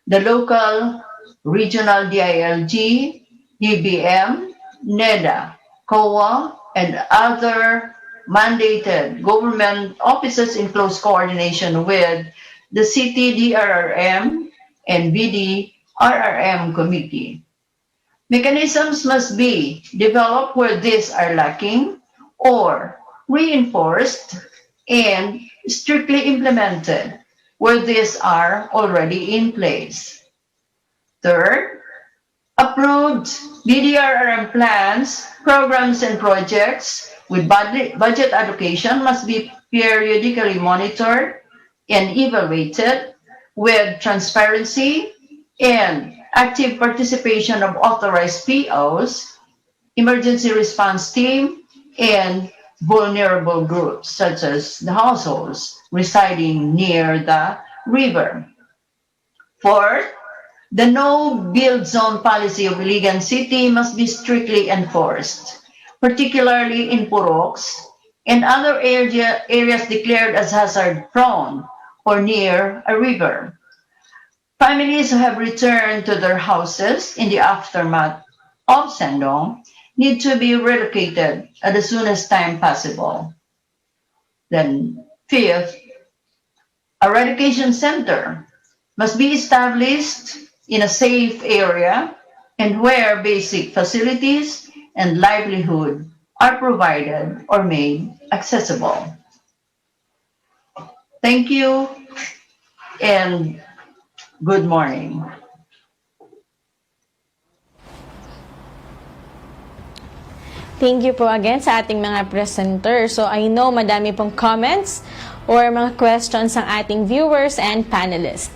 The local, regional DILG, DBM, NEDA, COA, and other mandated government offices in close coordination with the City DRRM and BDRRM Committee. Mechanisms must be developed where these are lacking or reinforced and strictly implemented where these are already in place. Third, approved BDRRM plans, programs, and projects with budget allocation must be periodically monitored and evaluated with transparency and active participation of authorized POs, emergency response team, and vulnerable groups such as the households residing near the river. Fourth, the no-build zone policy of Iligan City must be strictly enforced, particularly in Puroks and other areas declared as hazard-prone or near a river. Families who have returned to their houses in the aftermath of Sendong need to be relocated at the soonest time possible. Then, fifth, a relocation center must be established in a safe area and where basic facilities and livelihood are provided or made accessible. Thank you and good morning. Thank you po again sa ating mga presenter. So I know madami pong comments or mga questions ang ating viewers and panelists.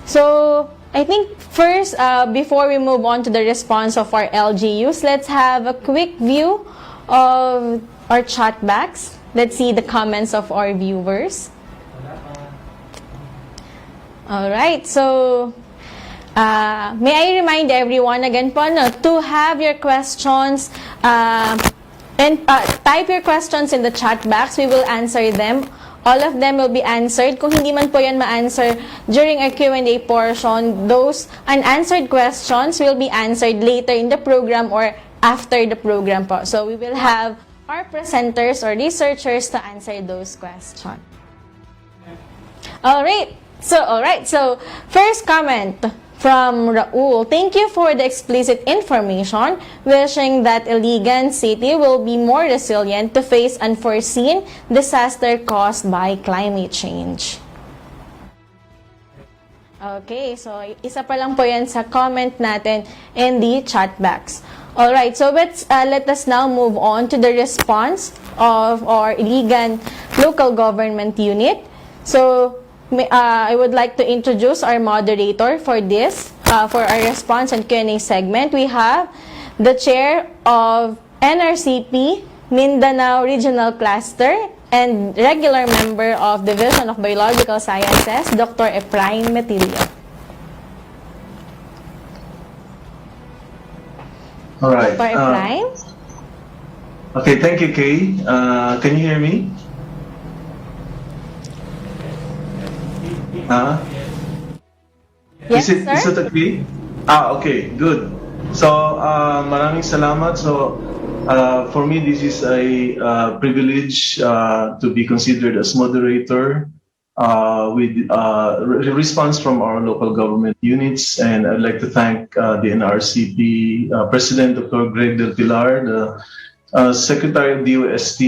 So I think first, before we move on to the response of our LGUs, let's have a quick view of our chat box. Let's see the comments of our viewers. Alright, so may I remind everyone again po to have your questions and type your questions in the chat box. We will answer them. All of them will be answered. Kung hindi man po yan ma-answer during our Q&A portion, those unanswered questions will be answered later in the program or after the program po. So we will have our presenters or researchers to answer those questions. Alright, so first comment from Raul. Thank you for the explicit information, wishing that Iligan City will be more resilient to face unforeseen disaster caused by climate change. Okay, so isa pa lang po yan sa comment natin in the chat box. Alright, so let us now move on to the response of our Iligan local government unit. So I would like to introduce our moderator for this, for our response and Q&A segment. We have the chair of NRCP Mindanao Regional Cluster and regular member of Division of Biological Sciences, Dr. Efrain Metilio. All right. Dr. Efrain? Okay, thank you, Kay. Can you hear me? Yes, is it okay? Okay, good. So, maraming salamat. So, for me, this is a privilege to be considered as moderator with response from our local government units. And I'd like to thank the NRCP President, Dr. Greg Del Pilar, the Secretary of DOST,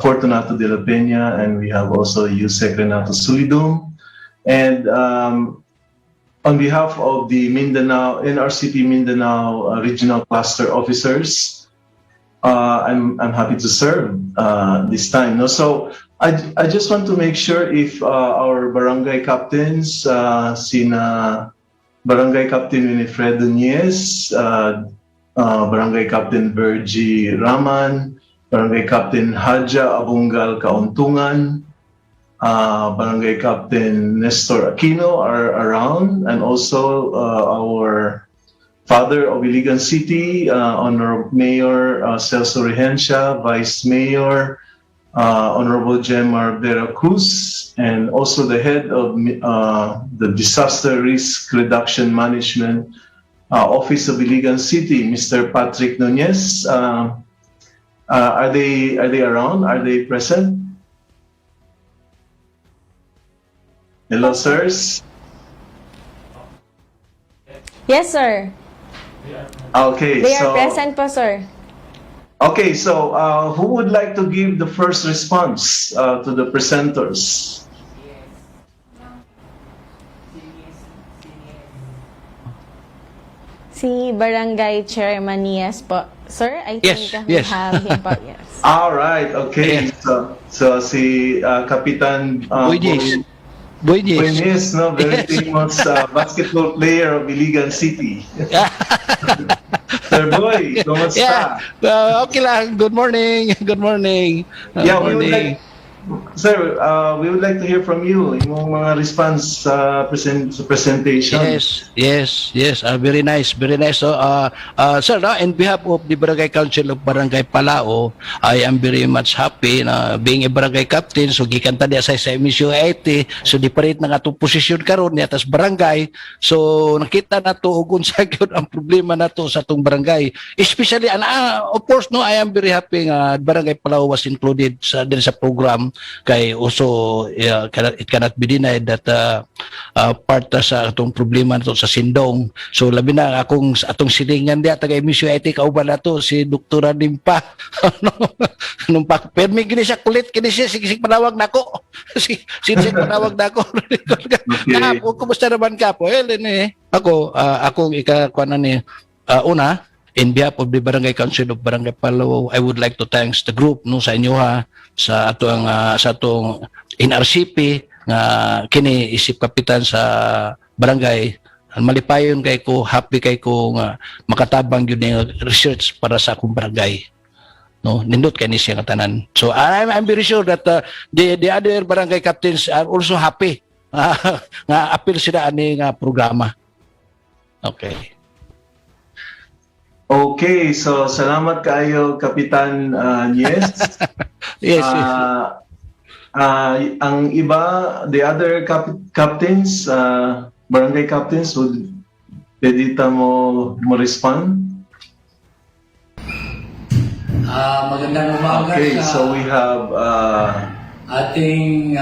Fortunato de la Peña, and we have also USEC Renato Sulidum. And on behalf of the NRCP Mindanao Regional Cluster Officers, I'm happy to serve this time. No? So I just want to make sure if our barangay captains, sina Barangay Captain Winifred Nunez, Barangay Captain Virgie Raman, Barangay Captain Haja Abungal Kauntungan, Barangay Captain Nestor Aquino are around, and also our Father of Iligan City, Honorable Mayor Celso Regencia, Vice Mayor Honorable Jemar Vera Cruz, and also the head of the Disaster Risk Reduction Management Office of Iligan City, Mr. Patrick Nunez. Are they around? Are they present? Hello, sirs. Yes, sir. Okay, They are present po, sir. Okay, so who would like to give the first response to the presenters? Si Barangay Chairman Nias po. Sir, I think we have him po. Yes. All right, okay. So si Kapitan Buenis, no, very famous basketball player of Iligan City. Sir Boy, kumusta? Okay lang. Good morning. Good morning. Yeah, we would like, sir, we would like to hear from you yung mga response sa presentation. Yes. Very nice. So, sir, in behalf of the Barangay Council of Barangay Palao, I am very much happy na being a barangay captain. So, gikan ta diya sa MSU 80. So, different na nga itong posisyon karon niya tas barangay. So, nakita na to kung sa ang problema na to sa itong barangay. Especially, of course, no, I am very happy nga Barangay Palao was included din sa program. Kay also it cannot be denied that part sa atong problema nato sa Sindong. So labi na atong silingan dia taga MSU IT kauban nato si Dr. Limpa. Nung pa permi gini siya kulit kini siya sig panawag nako. Sig panawag nako. Kapo kumusta naman kapo? Akong ikakuan ni una in behalf of the Barangay Council of Barangay Palao, I would like to thanks the group no sa inyo sa atong NRCP nga kini isip kapitan sa barangay. Malipayon kay ko, happy kay ko nga makatabang yun yung research para sa akong barangay. No, nindot kay ni siya nga tanan. So I'm very sure that the other barangay captains are also happy nga appeal sila ani nga programa. Okay. Okay, so salamat kayo Kapitan Nies. Yes. Ang iba, the other captains, barangay captains, would pwede mo respond? Magandang umaga so we have ating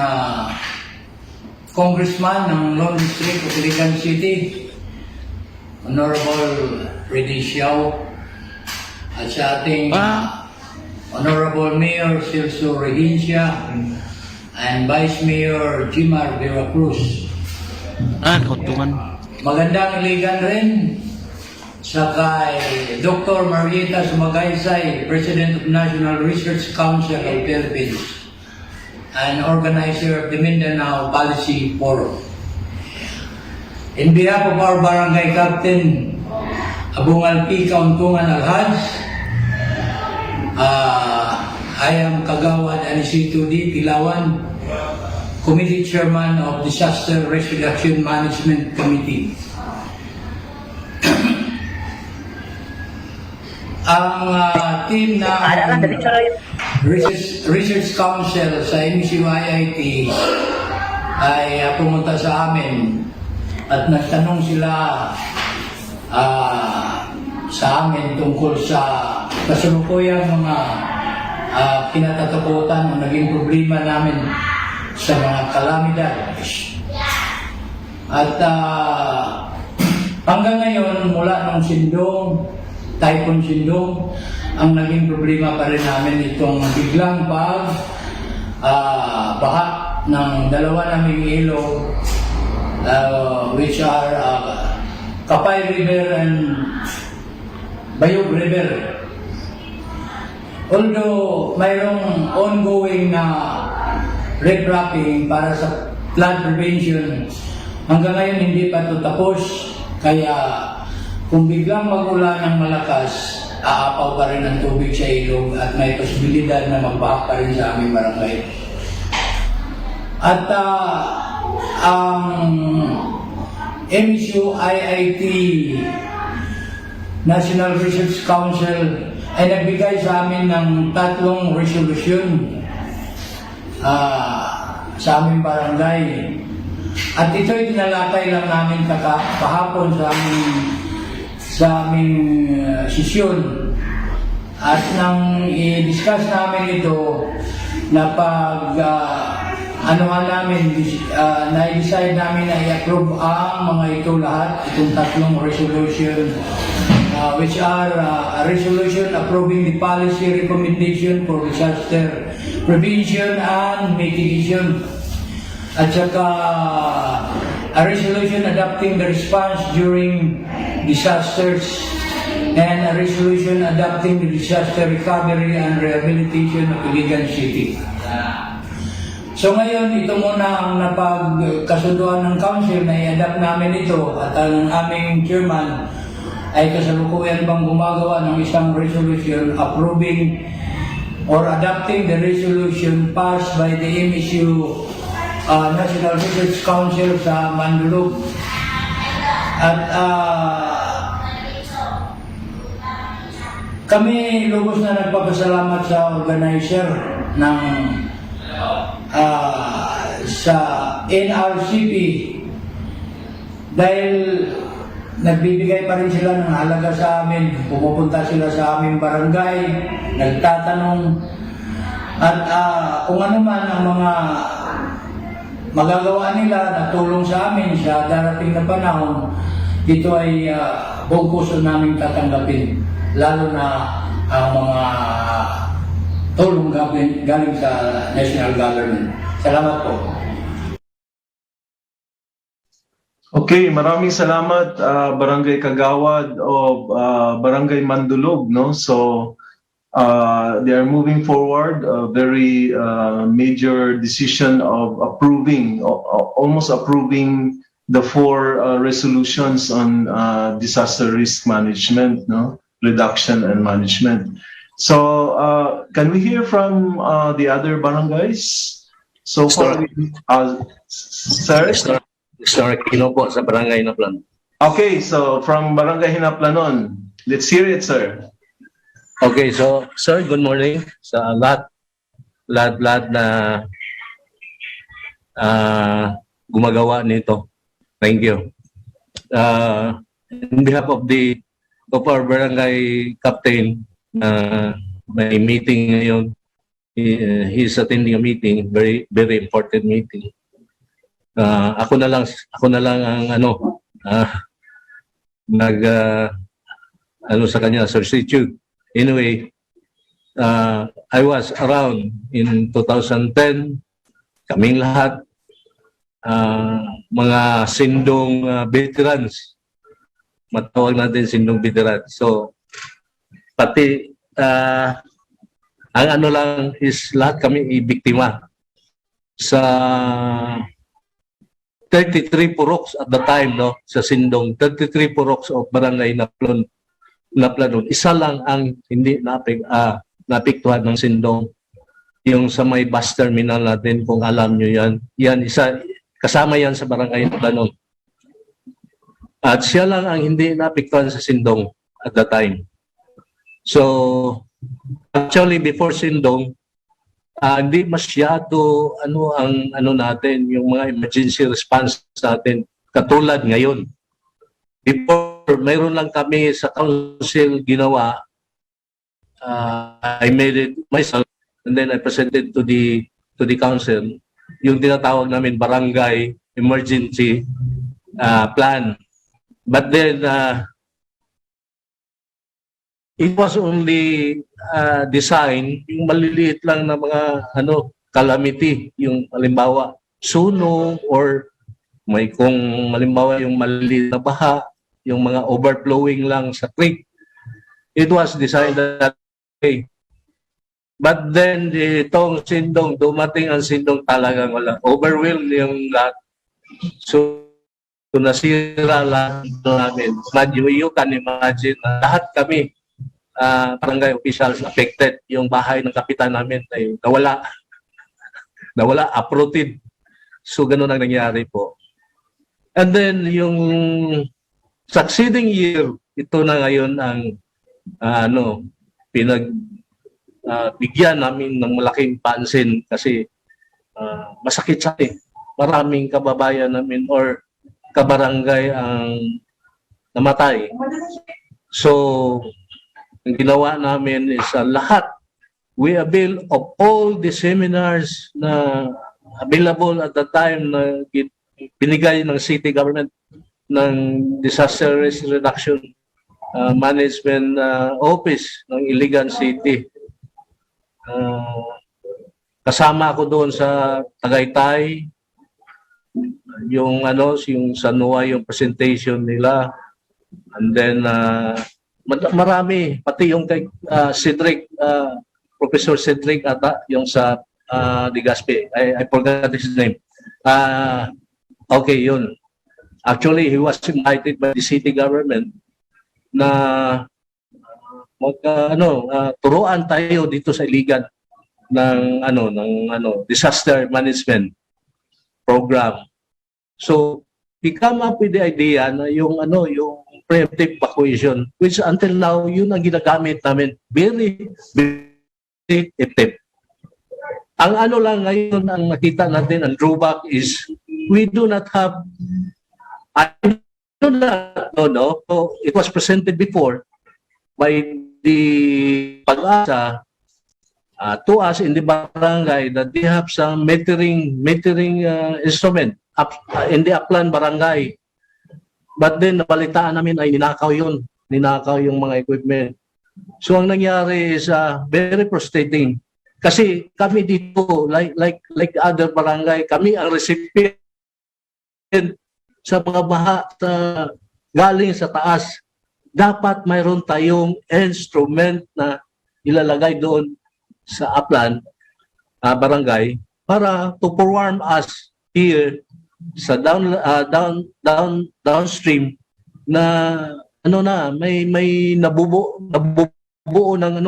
congressman ng Lone District of Iligan City, Honorable Reddy Xiao, at sa ating Honorable Mayor Celso Regencia and Vice Mayor Jimar de la Cruz. Magandang Iligan rin sa kay Dr. Marieta Sumagaysay, President of National Research Council of Philippines and organizer of the Mindanao Policy Forum. In behalf of our barangay captain, Abungal P. Kauntungan Alhaj, I am Kagawad Anisito D. Pilawan, Committee Chairman of Disaster Risk Reduction Management Committee. Ang team ng Research Council sa MCYIT ay pumunta sa amin at nagtanong sila sa amin tungkol sa kasalukuyang mga kinatatakutan o naging problema namin sa mga kalamidad. At hanggang ngayon, mula ng Sindong, Typhoon Sindong, ang naging problema pa rin namin itong biglang baha ng dalawa naming ilog, which are Kapay River and Bayog River. Although mayroong ongoing na riprapping para sa flood prevention, hanggang ngayon hindi pa ito tapos. Kaya kung biglang mag-ulan ng malakas, aapaw pa rin ang tubig sa ilog at may posibilidad na magbaha pa rin sa aming barangay. At ang MSU IIT National Research Council ay nagbigay sa amin ng 3 resolution sa aming barangay. At ito'y tinalakay lang namin kahapon sa aming sesyon. At nang i-discuss namin ito, na na-decide namin na i-approve ang mga ito lahat, itong 3 resolution, which are a resolution approving the policy recommendation for disaster prevention and mitigation, at saka a resolution adopting the response during disasters and a resolution adopting the disaster recovery and rehabilitation of Iligan City. So ngayon, ito muna ang napagkasunduan ng council na i-adapt namin ito at ang aming chairman ay kasalukuyan pang gumagawa ng isang resolution approving or adopting the resolution passed by the MSU National Research Council sa Mandulog. At kami lubos na nagpapasalamat sa organizer ng sa NRCP dahil nagbibigay pa rin sila ng halaga sa amin. Pumupunta sila sa aming barangay, nagtatanong at kung ano man ang mga magagawa nila na tulong sa amin sa darating na panahon, ito ay buong puso namin tatanggapin, lalo na ang mga tulong galing sa national government. Salamat po. Okay, maraming salamat Barangay Kagawad o Barangay Mandulog, no? So they are moving forward a very major decision of approving, almost approving the 4 resolutions on disaster risk management, no? Reduction and management. So can we hear from the other barangays? So far, sir? Mr. Aquino po sa Barangay Hinaplan. Okay, so from Barangay Hinaplanon, let's hear it, sir. Okay, so sir, good morning sa lahat na gumagawa nito. Thank you. On behalf of our barangay captain, may meeting ngayon. He's attending a meeting, very important meeting. Ako na lang ang sa kanya substitute. Anyway, I was around in 2010, kaming lahat mga sindong veterans, matawag natin sindong veterans. So pati ang lang is lahat kami ibiktima sa 33 puroks at the time, no, sa Sindong, 33 puroks of Barangay Naplanon. Isa lang ang hindi napiktuhan ng Sindong, yung sa may bus terminal natin, kung alam nyo yan. Yan, isa, kasama yan sa Barangay Naplanon. At siya lang ang hindi napiktuhan sa Sindong at the time. So, actually, before Sindong, hindi masyado ang natin, yung mga emergency response natin katulad ngayon. Before, mayroon lang kami sa council ginawa. I made it myself and then I presented to the council yung tinatawag namin barangay emergency plan. But then it was only design yung maliliit lang na mga calamity, yung halimbawa sunog or kung halimbawa yung maliliit na baha, yung mga overflowing lang sa creek. It was designed that way. But then itong Sindong, dumating ang Sindong, talagang wala. Overwhelmed yung lahat. So nasira lahat namin. You can imagine, lahat kami barangay officials affected. Yung bahay ng kapitan namin ay nawala, uprooted. So ganun ang nangyari po. And then yung succeeding year, ito na ngayon ang bigyan namin ng malaking pansin kasi masakit sa atin. Maraming kababayan namin or kabarangay ang namatay. So ang ginawa namin is lahat. We avail of all the seminars na available at the time na binigay ng city government ng Disaster Risk Reduction Management Office ng Iligan City. Kasama ako doon sa Tagaytay, yung sa NOAA yung presentation nila. And then, marami, pati yung kay Cedric, Professor Cedric ata, yung sa Legazpi. I forgot his name. Okay, yun. Actually, he was invited by the city government na turuan tayo dito sa Iligan ng disaster management program. So, we come up with the idea na yung preemptive evacuation, which until now yun ang ginagamit namin, very, very effective. Ang lang ngayon ang nakita natin, ang drawback is we do not have, I do not know, so it was presented before by the Pag-asa to us in the barangay that they have some metering instrument in the Aklan barangay. But then nabalitaan namin ay ninakaw yung mga equipment. So ang nangyari is very frustrating. Kasi kami dito, like other barangay, kami ang recipient sa mga baha galing sa taas. Dapat mayroon tayong instrument na ilalagay doon sa Aplan barangay para to forewarn us here sa downstream na may nabubuo ng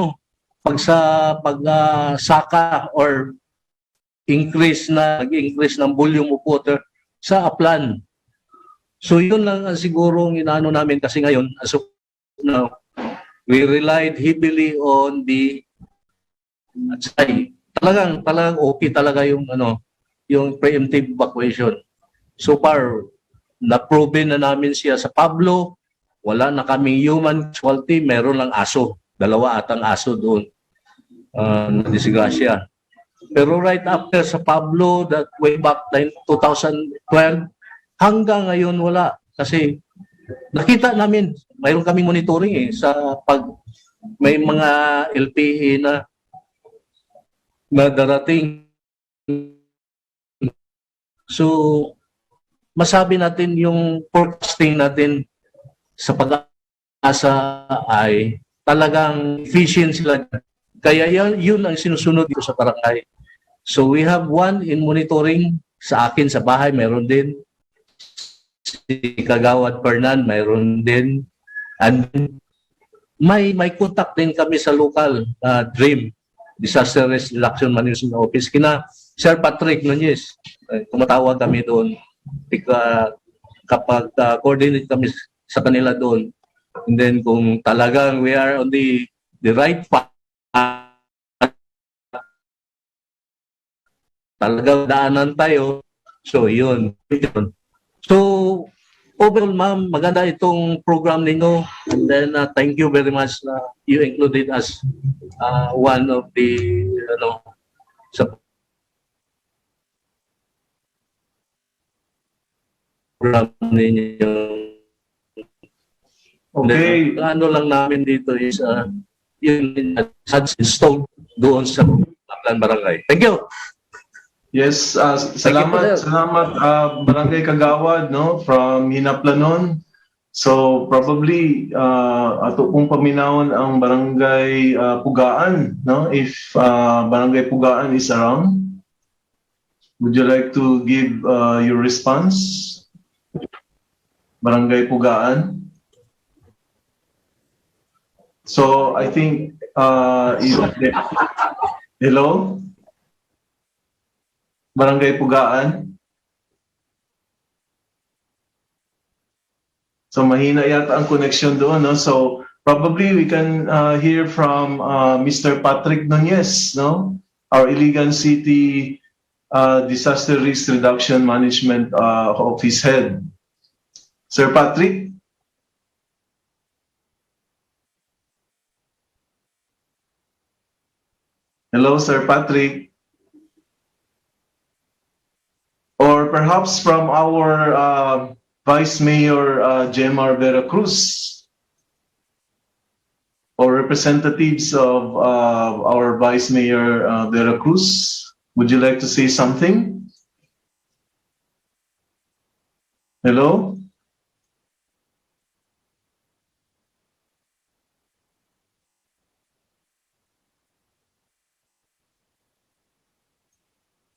pagsaka or nag-increase ng volume of water sa Aplan. So yun lang siguro ang inaano namin kasi ngayon as of now we relied heavily on the talagang okay talaga yung preemptive evacuation. So far na-proven na namin siya sa Pablo, wala na kaming human casualty, meron lang aso, 2 atang aso doon na disgrasya. Pero right after sa Pablo, that way back 2012, hanggang ngayon wala. Kasi nakita namin, mayroon kaming monitoring sa pag may mga LPE na darating. So, masabi natin yung forecasting natin sa Pag-asa ay talagang efficient sila. Kaya yun ang sinusunod dito sa barangay. So we have one in monitoring sa akin sa bahay, mayroon din. Si Kagawad Fernan, mayroon din. And may contact din kami sa local DREAM, Disaster Risk Reduction Management Office, kina Sir Patrick Nunez. Tumatawag kami doon kapag coordinate kami sa kanila doon. And then kung talagang we are on the right path, talagang daanan tayo. So yun. So overall ma'am, maganda itong program ninyo. And then thank you very much na you included as one of the sa program ninyo. Okay. Ano lang namin dito is yung installed doon sa Aklan Barangay. Thank you. Yes, salamat Barangay Kagawad from Hinaplanon. So probably ato pong paminawon ang Barangay Pugaan, if Barangay Pugaan is around. Would you like to give your response? Barangay Pugaan. So I think hello? Barangay Pugaan. So mahina yata ang connection doon, no? So probably we can hear from Mr. Patrick Nunez, no? Our Iligan City Disaster Risk Reduction Management Office Head. Sir Patrick? Hello, Sir Patrick. Or perhaps from our Vice Mayor Jemar Veracruz, or representatives of our Vice Mayor Veracruz. Would you like to say something? Hello?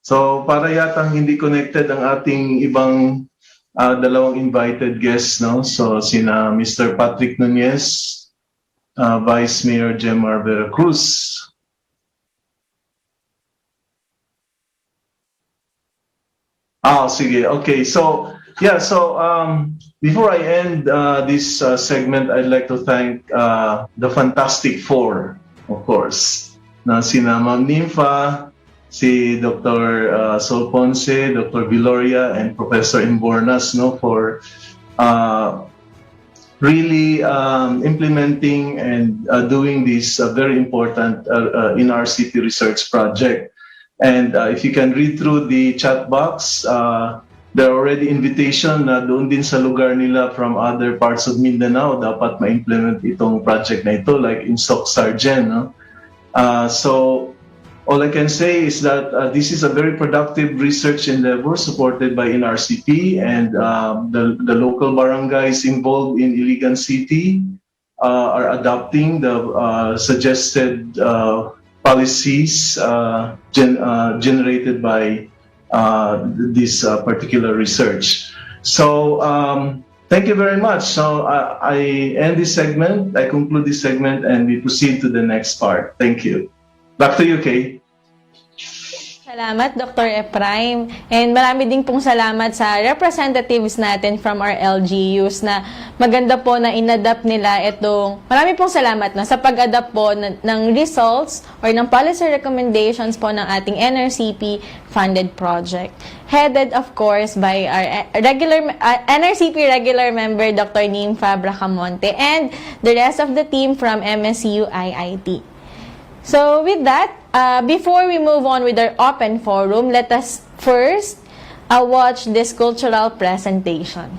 So para yatang hindi connected ang ating ibang dalawang invited guests, no? So sina Mr. Patrick Nunez, Vice Mayor Jemar Veracruz. Sige. Okay. So, yeah. So, before I end this segment, I'd like to thank the Fantastic Four, of course, na sina Ma'am Nympha, si Dr. Sol Ponce, Dr. Viloria, and Professor Imbornas, no, for really implementing and doing this very important NRCP research project. And if you can read through the chat box, there are already invitation na doon din sa lugar nila from other parts of Mindanao dapat ma-implement itong project na ito, like in Stock Sargent. No? So all I can say is that this is a very productive research endeavor supported by NRCP, and the local barangays involved in Iligan City are adopting the suggested policies generated by this particular research. So thank you very much. So I end this segment, I conclude this segment, and we proceed to the next part. Thank you. Back to you, Kay. Salamat, Dr. Ephraim. And marami din pong salamat sa representatives natin from our LGUs na maganda po na inadapt nila itong, marami pong salamat na sa pag-adapt po ng results or ng policy recommendations po ng ating NRCP funded project. Headed, of course, by our NRCP regular member, Dr. Nympha Bracamonte, and the rest of the team from MSU IIT. So with that, before we move on with our open forum, let us first watch this cultural presentation.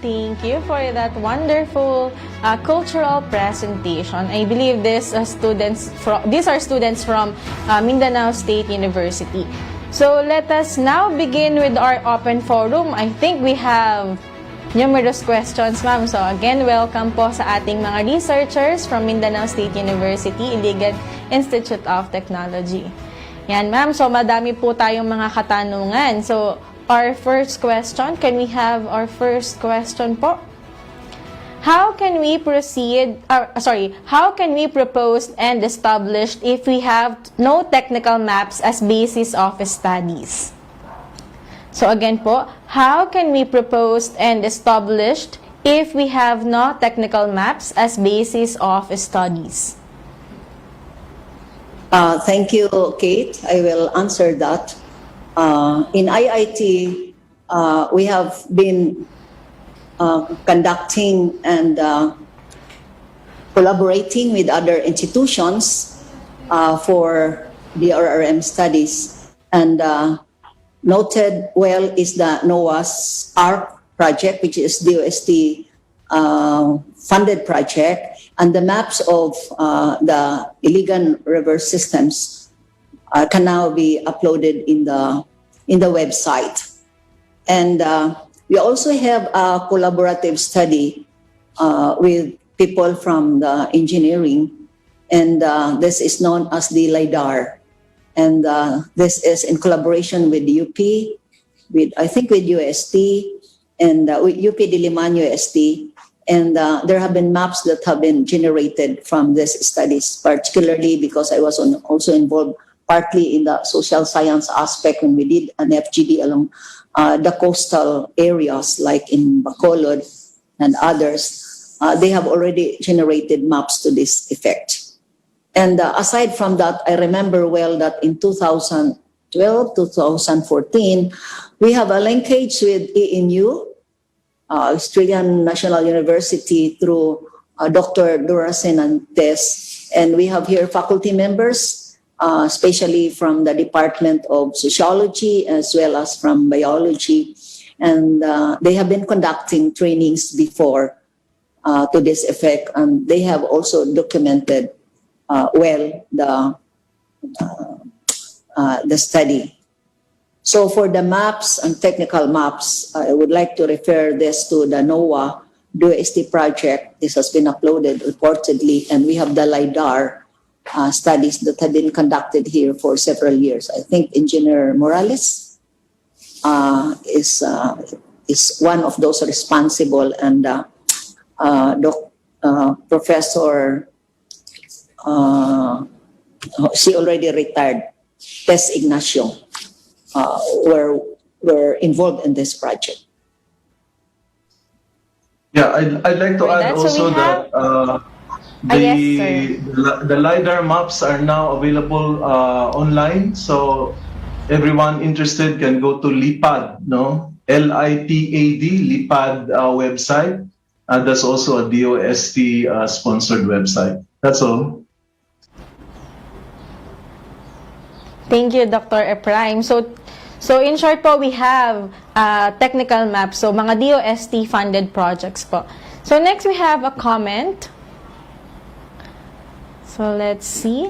Thank you for that wonderful cultural presentation. I believe these are students from Mindanao State University. So let us now begin with our open forum. I think we have numerous questions, ma'am. So again, welcome po sa ating mga researchers from Mindanao State University, Iligan Institute of Technology. Yan, ma'am. So madami po tayong mga katanungan. So our first question, can we have our first question po? How can we how can we propose and establish if we have no technical maps as basis of studies? So again po, how can we propose and establish if we have no technical maps as basis of studies? Thank you, Kate. I will answer that. In IIT, we have been conducting and collaborating with other institutions for the RRM studies. And noted well is the NOAA's ARC project, which is DOST funded project, and the maps of the Iligan River systems can now be uploaded in the website. And we also have a collaborative study with people from the engineering, and this is known as the LIDAR. And this is in collaboration with the UP, I think with UST, and with UP Diliman UST. And there have been maps that have been generated from these studies, particularly because I was also involved partly in the social science aspect when we did an FGD along the coastal areas like in Bacolod and others. They have already generated maps to this effect. And aside from that, I remember well that in 2012, 2014, we have a linkage with ANU, Australian National University, through Dr. Durasen and Tess. And we have here faculty members, especially from the Department of Sociology as well as from Biology. And they have been conducting trainings before to this effect. And they have also documented well the study. So for the maps and technical maps, I would like to refer this to the NOAA DOST project. This has been uploaded reportedly, and we have the LIDAR studies that have been conducted here for several years. I think Engineer Morales is one of those responsible, and Professor, she already retired, Tess Ignacio, were involved in this project. Yeah, I'd like to add also that the LiDAR maps are now available online. So everyone interested can go to LIPAD, no? LIPAD, LIPAD website. And that's also a DOST sponsored website. That's all. Thank you, Dr. Ephraim. So in short po, we have technical maps. So mga DOST funded projects po. So next we have a comment. So let's see.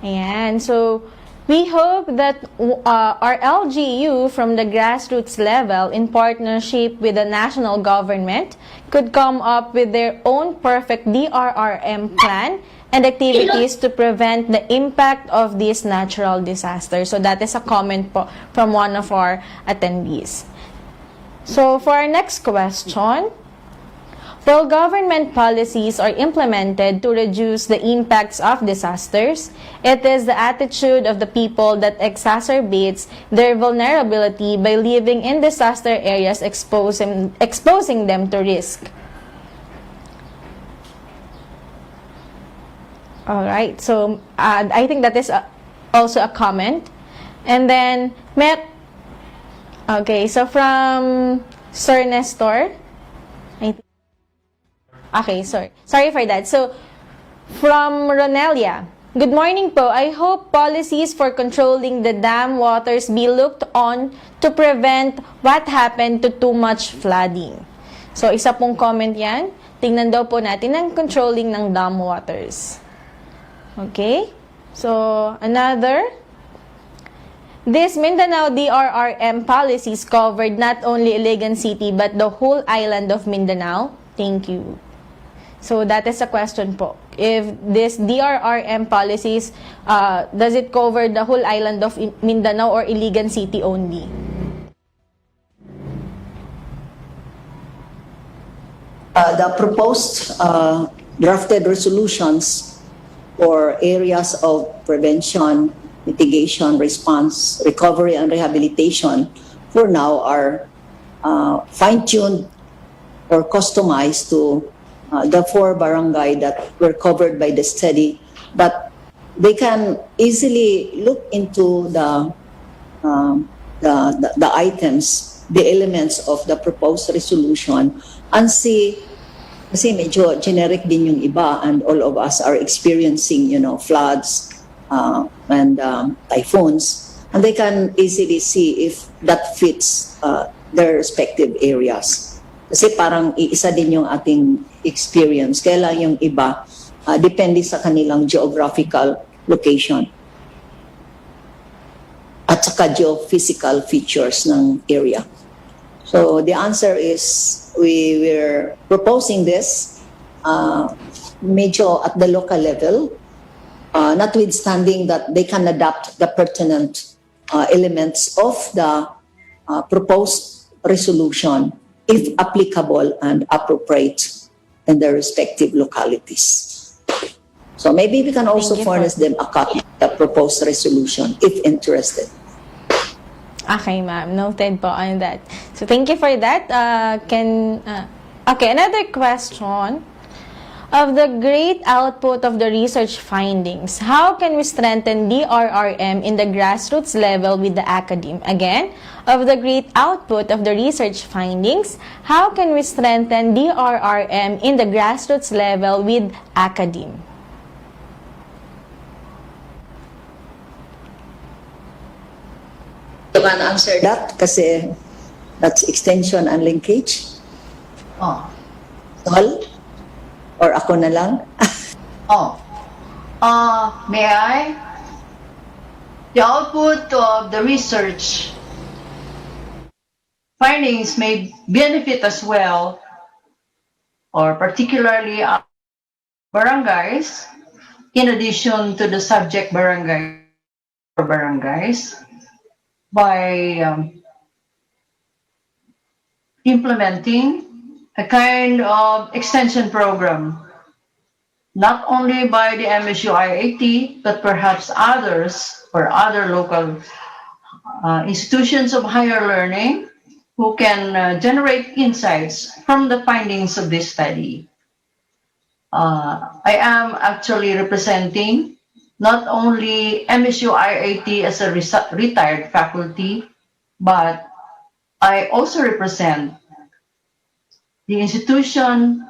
Ayan. So we hope that our LGU from the grassroots level in partnership with the national government could come up with their own perfect DRRM plan and activities to prevent the impact of these natural disasters. So that is a comment po from one of our attendees. So for our next question, while government policies are implemented to reduce the impacts of disasters, it is the attitude of the people that exacerbates their vulnerability by living in disaster areas, exposing them to risk. All right, so I think that is also a comment. And then, okay, so from Sir Nestor, okay, sorry for that. So, from Ronelia, Good morning po. I hope policies for controlling the dam waters be looked on to prevent what happened to too much flooding. So, isa pong comment yan. Tingnan daw po natin ang controlling ng dam waters. Okay? So, another. This Mindanao DRRM policies covered not only Iligan City but the whole island of Mindanao. Thank you. So that is a question po. If this DRRM policies, does it cover the whole island of Mindanao or Iligan City only? The proposed drafted resolutions for areas of prevention, mitigation, response, recovery, and rehabilitation for now are fine-tuned or customized to the 4 barangay that were covered by the study, but they can easily look into the items, the elements of the proposed resolution and see, kasi medyo generic din yung iba and all of us are experiencing, floods and typhoons, and they can easily see if that fits their respective areas. Kasi parang iisa din yung ating experience. Kaya lang yung iba, depende sa kanilang geographical location at saka geophysical features ng area. So the answer is we're proposing this medyo at the local level, notwithstanding that they can adapt the pertinent elements of the proposed resolution if applicable and appropriate in their respective localities. So maybe we can also furnish them a copy of the proposed resolution if interested. Okay, ma'am. Noted po on that. So thank you for that. Okay, another question. Of the great output of the research findings, how can we strengthen DRRM in the grassroots level with the academe? Again, of the great output of the research findings, how can we strengthen DRRM in the grassroots level with academe? You can answer that kasi that's extension and linkage. Sol? Or ako na lang? May I? The output of the research findings may benefit as well, or particularly barangays, in addition to the subject barangays, by implementing a kind of extension program, not only by the MSU IAT, but perhaps others or other local institutions of higher learning who can generate insights from the findings of this study. I am actually representing not only MSU IAT as a retired faculty, but I also represent the institution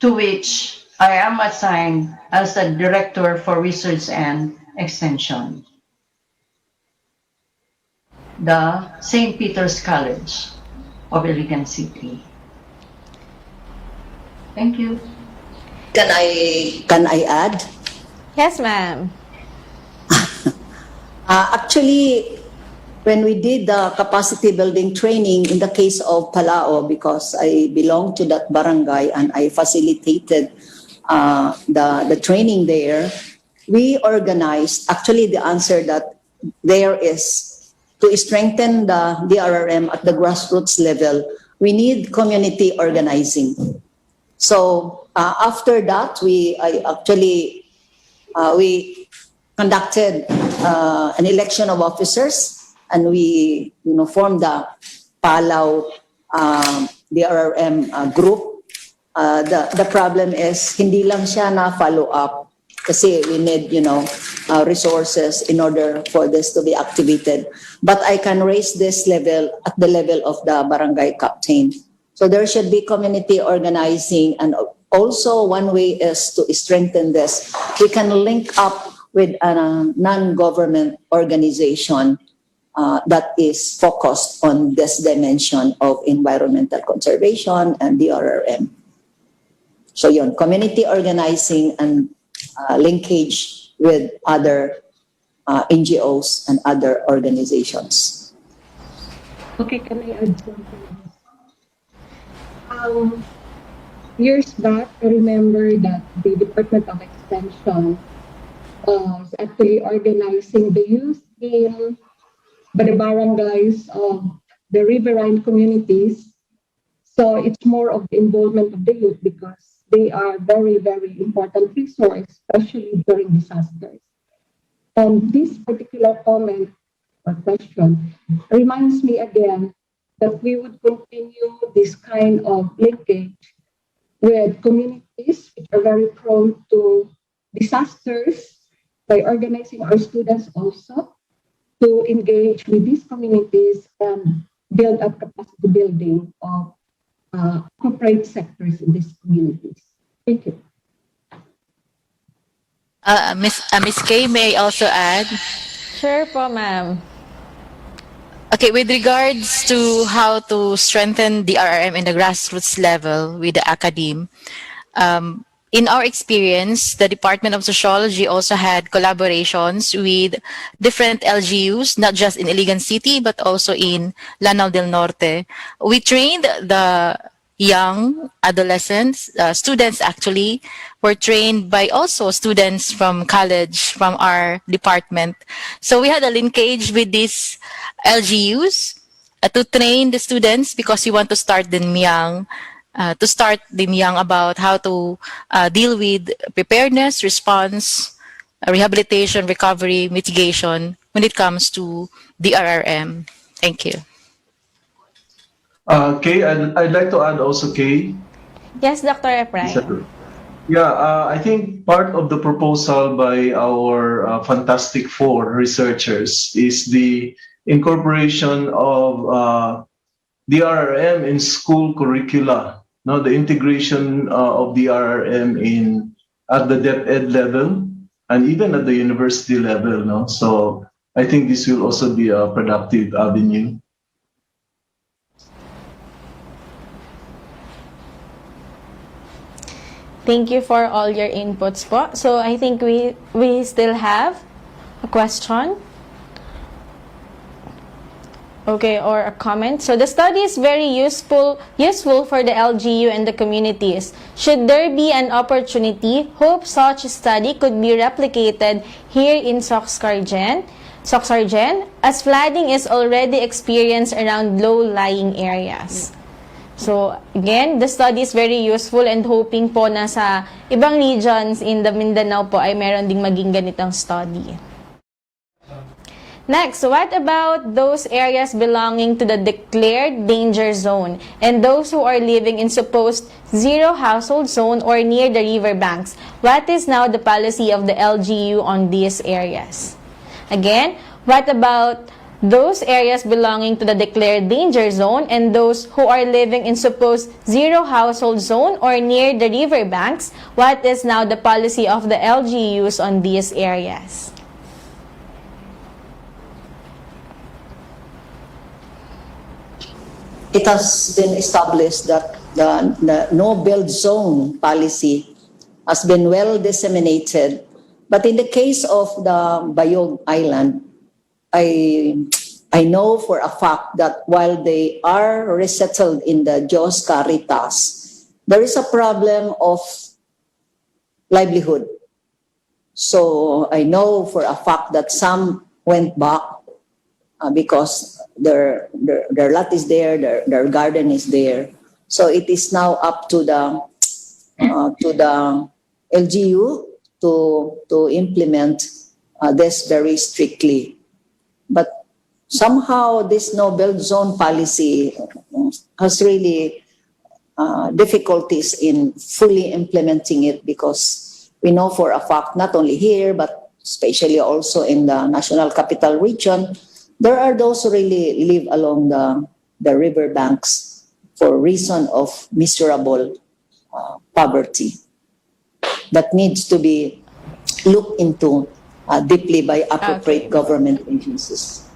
to which I am assigned as a Director for Research and Extension, the St. Peter's College of Iligan City. Thank you. Can I add? Yes, ma'am. Actually, when we did the capacity building training in the case of Palao, because I belong to that barangay and I facilitated the training there, we organized, actually the answer that there is to strengthen the DRRM at the grassroots level, we need community organizing. So after that, we conducted an election of officers, and we formed the Palaw DRRM group. The problem is hindi lang siya na follow up kasi we need resources in order for this to be activated. But I can raise this level at the level of the barangay captain. So there should be community organizing and also, one way is to strengthen this. We can link up with a non-government organization that is focused on this dimension of environmental conservation and DRRM. So yun, community organizing and linkage with other NGOs and other organizations. Okay, can I add something? Years back, I remember that the Department of Extension was actually organizing the youth in the barangays of the riverine communities. So it's more of the involvement of the youth because they are very, very important resource, especially during disasters. And this particular comment or question reminds me again that we would continue this kind of linkage with communities which are very prone to disasters by organizing our students also to engage with these communities and build up capacity building of corporate sectors in these communities. Thank you. Miss Kay, may I also add? Sure po, ma'am. Okay, with regards to how to strengthen the RRM in the grassroots level with the academe, in our experience, the Department of Sociology also had collaborations with different LGUs, not just in Iligan City, but also in Lanao del Norte. We trained the young adolescents, students actually, were trained by also students from college, from our department. So we had a linkage with these LGUs to train the students because we want to start them young. About how to deal with preparedness, response, rehabilitation, recovery, mitigation when it comes to the RRM. Thank you. Kay, I'd like to add also, Kay. Yes, Dr. Efrain. Yeah, I think part of the proposal by our Fantastic Four researchers is the incorporation of the RRM in school curricula. No, the integration of the RRM at the DepEd level and even at the university level. No, so I think this will also be a productive avenue. Thank you for all your inputs po. So I think we still have a question. Okay, or a comment. So the study is very useful for the LGU and the communities. Should there be an opportunity, hope such a study could be replicated here in Soxargen, as flooding is already experienced around low-lying areas. So, again, the study is very useful and hoping po na sa ibang regions in the Mindanao po ay meron ding maging ganitong study. Next, what about those areas belonging to the declared danger zone and those who are living in supposed zero household zone or near the river banks? What is now the policy of the LGU on these areas? Again, what about those areas belonging to the declared danger zone and those who are living in supposed zero household zone or near the river banks? What is now the policy of the LGUs on these areas? It has been established that the no-build zone policy has been well disseminated. But in the case of the Bayog Island, I know for a fact that while they are resettled in the Diyos Caritas, there is a problem of livelihood. So I know for a fact that some went back because their lot is there, their garden is there. So it is now up to the LGU to implement this very strictly. But somehow this no-build zone policy has really difficulties in fully implementing it because we know for a fact, not only here, but especially also in the National Capital Region, there are those who really live along the river banks for reason of miserable poverty that needs to be looked into deeply by appropriate government agencies.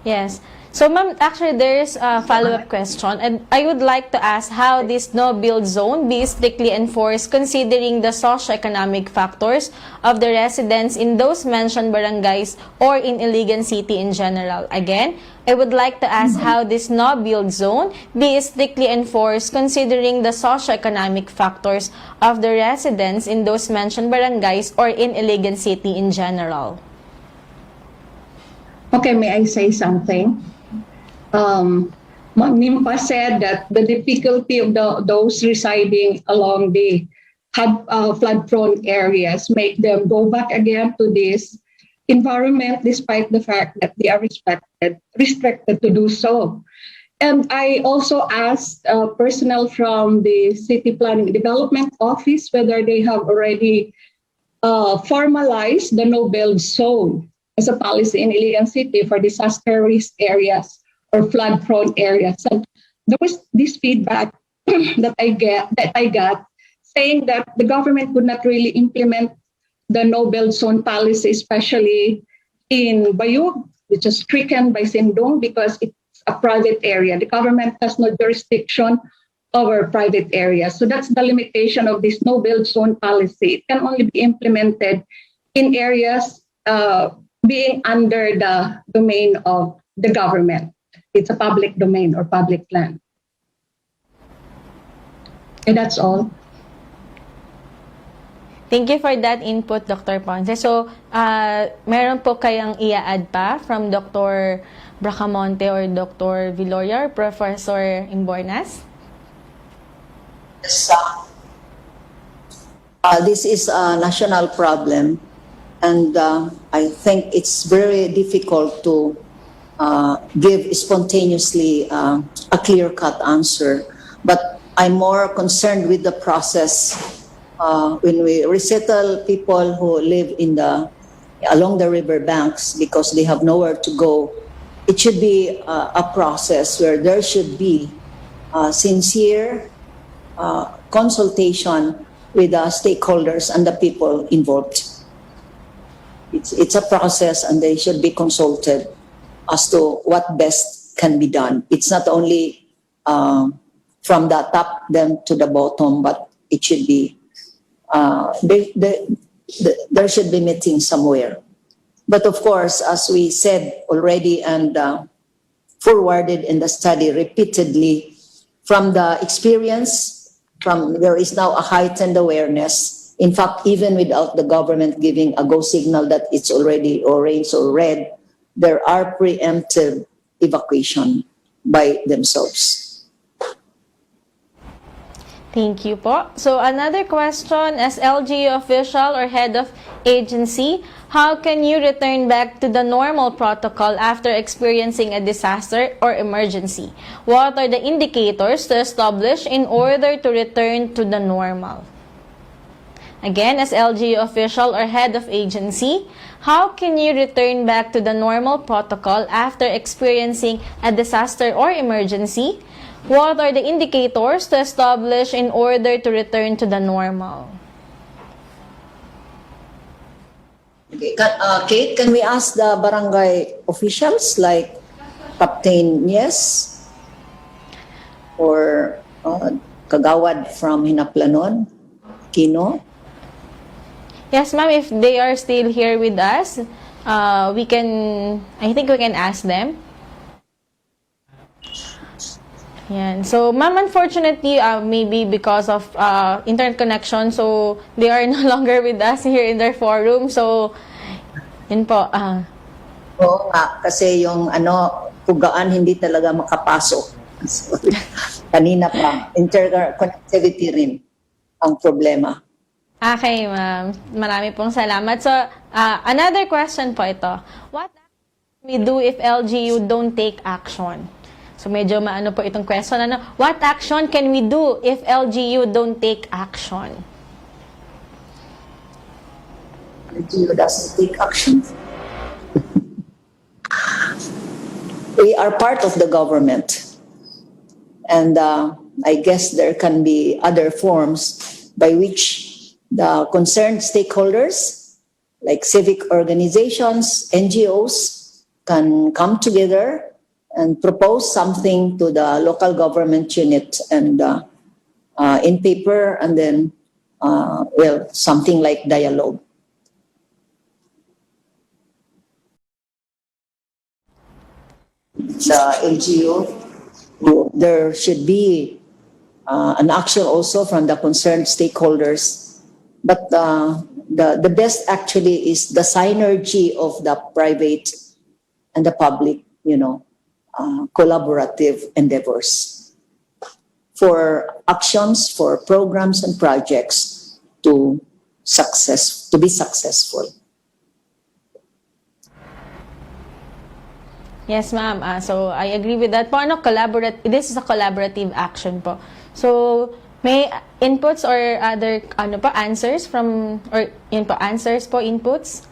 Yes. So, ma'am, actually, there's a follow-up question, and I would like to ask how this no-build zone be strictly enforced considering the socio-economic factors of the residents in those mentioned barangays or in Iligan City in general. Again, I would like to ask how this no-build zone be strictly enforced considering the socio-economic factors of the residents in those mentioned barangays or in Iligan City in general. Okay, may I say something? Ma'am Nimpa said that the difficulty of those residing along the flood-prone areas make them go back again to this environment despite the fact that they are restricted to do so. And I also asked personnel from the City Planning Development Office whether they have already formalized the no-build zone as a policy in Iligan City for disaster risk areas or flood-prone areas. And there was this feedback that I got saying that the government could not really implement the no-build zone policy, especially in Bayug, which is stricken by Sindong because it's a private area. The government has no jurisdiction over private areas. So that's the limitation of this no-build zone policy. It can only be implemented in areas being under the domain of the government. It's a public domain or public land. And that's all. Thank you for that input, Dr. Ponce. So, meron po kayang i-add pa from Dr. Bracamonte or Dr. Villoria or Professor Imbornas? Yes, this is a national problem, and I think it's very difficult to give spontaneously a clear-cut answer. But I'm more concerned with the process when we resettle people who live along the river banks because they have nowhere to go. It should be a process where there should be sincere consultation with the stakeholders and the people involved. It's a process, and they should be consulted as to what best can be done. It's not only from the top then to the bottom, but it should be there should be meeting somewhere. But of course, as we said already and forwarded in the study repeatedly, from the experience, there is now a heightened awareness. In fact, even without the government giving a go signal that it's already orange or red, there are preemptive evacuation by themselves. Thank you po. So another question, as LGU official or head of agency, how can you return back to the normal protocol after experiencing a disaster or emergency? What are the indicators to establish in order to return to the normal? Again, as LGU official or head of agency, how can you return back to the normal protocol after experiencing a disaster or emergency? What are the indicators to establish in order to return to the normal? Okay. Kate, can we ask the barangay officials like Captain Yes or Kagawad from Hinaplanon, Kino? Yes, ma'am, if they are still here with us, I think we can ask them. Yan. So, ma'am, unfortunately, maybe because of internet connection, so they are no longer with us here in their forum. So, yun po. Oo nga, kasi yung pugaan hindi talaga makapasok. So, kanina pa, interconnectivity rin ang problema. Okay, ma'am. Marami pong salamat. So, another question po ito. What can we do if LGU don't take action? So, medyo maano po itong question. What action can we do if LGU don't take action? LGU doesn't take action. We are part of the government. And I guess there can be other forms by which the concerned stakeholders, like civic organizations, NGOs, can come together and propose something to the local government unit and in paper, and then something like dialogue. The LGU, there should be an action also from the concerned stakeholders. But the best actually is the synergy of the private and the public, collaborative endeavors for actions, for programs and projects to be successful. Yes, ma'am. So I agree with that po. This is a collaborative action po. So may inputs or other answers from inputs.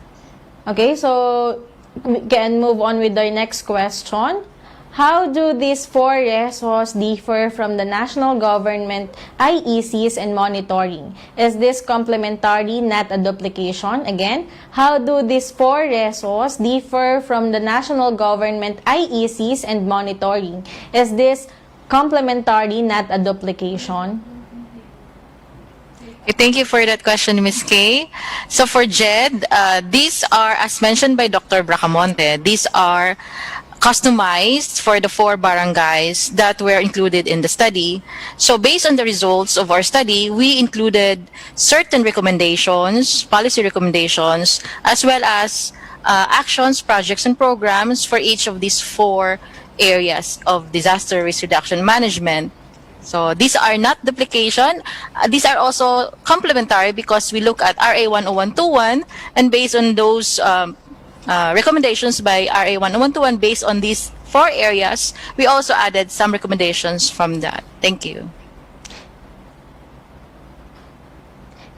Okay, so we can move on with our next question. How do these 4 resos differ from the national government IECs and monitoring? Is this complementary, not a duplication? Again, how do these 4 resos differ from the national government IECs and monitoring? Is this complementary, not a duplication? Thank you for that question, Ms. Kay. So for JED, these are, as mentioned by Dr. Bracamonte, these are customized for the 4 barangays that were included in the study. So based on the results of our study, we included certain recommendations, policy recommendations, as well as actions, projects, and programs for each of these 4 areas of disaster risk reduction management. So these are not duplication. These are also complementary because we look at RA 10121, and based on those recommendations by RA 10121 based on these 4 areas, we also added some recommendations from that. Thank you.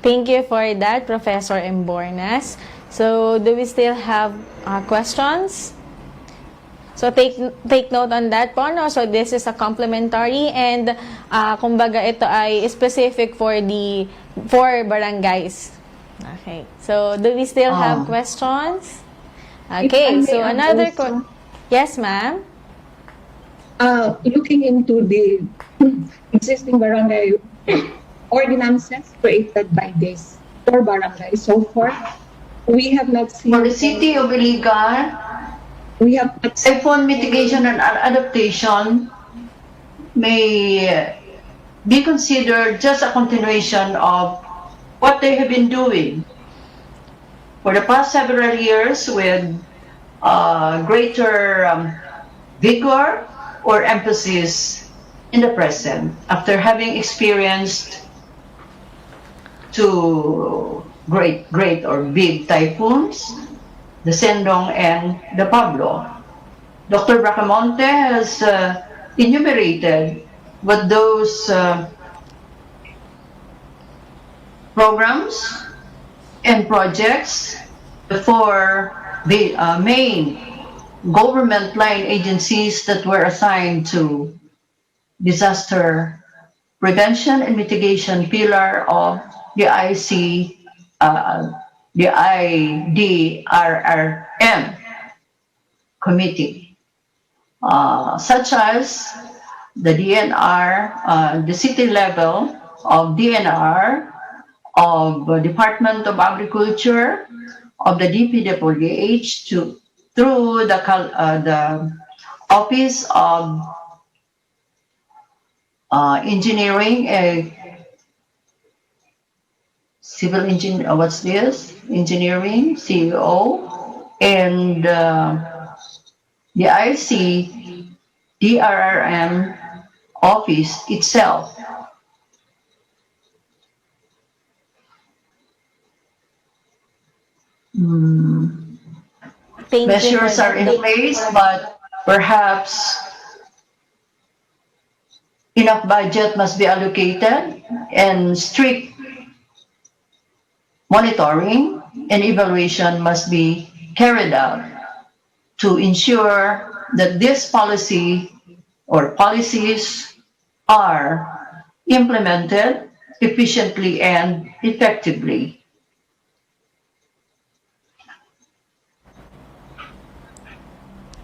Thank you for that, Professor Embornas. So do we still have questions? So take note on that po, no? So this is a complementary and kumbaga ito ay specific for the 4 barangays. Okay. So do we still have questions? Okay, so another yes, ma'am. Looking into the existing barangay ordinances created by these 4 barangays so far, we have not seen. For the city of Iligan, we have typhoon mitigation and adaptation may be considered just a continuation of what they have been doing for the past several years with greater vigor or emphasis in the present after having experienced 2 great or big typhoons, the Sendong and the Pablo. Dr. Bracamonte has enumerated what those programs and projects for the main government line agencies that were assigned to disaster prevention and mitigation pillar of the the IDRRM committee, such as the DNR, the city level of DNR, of the Department of Agriculture, of the DPWH through the Office of Engineering, civil engineer, what's this? Engineering, CEO, and the DRRM office itself. Measures are in place, but perhaps enough budget must be allocated and strict monitoring and evaluation must be carried out to ensure that this policy or policies are implemented efficiently and effectively.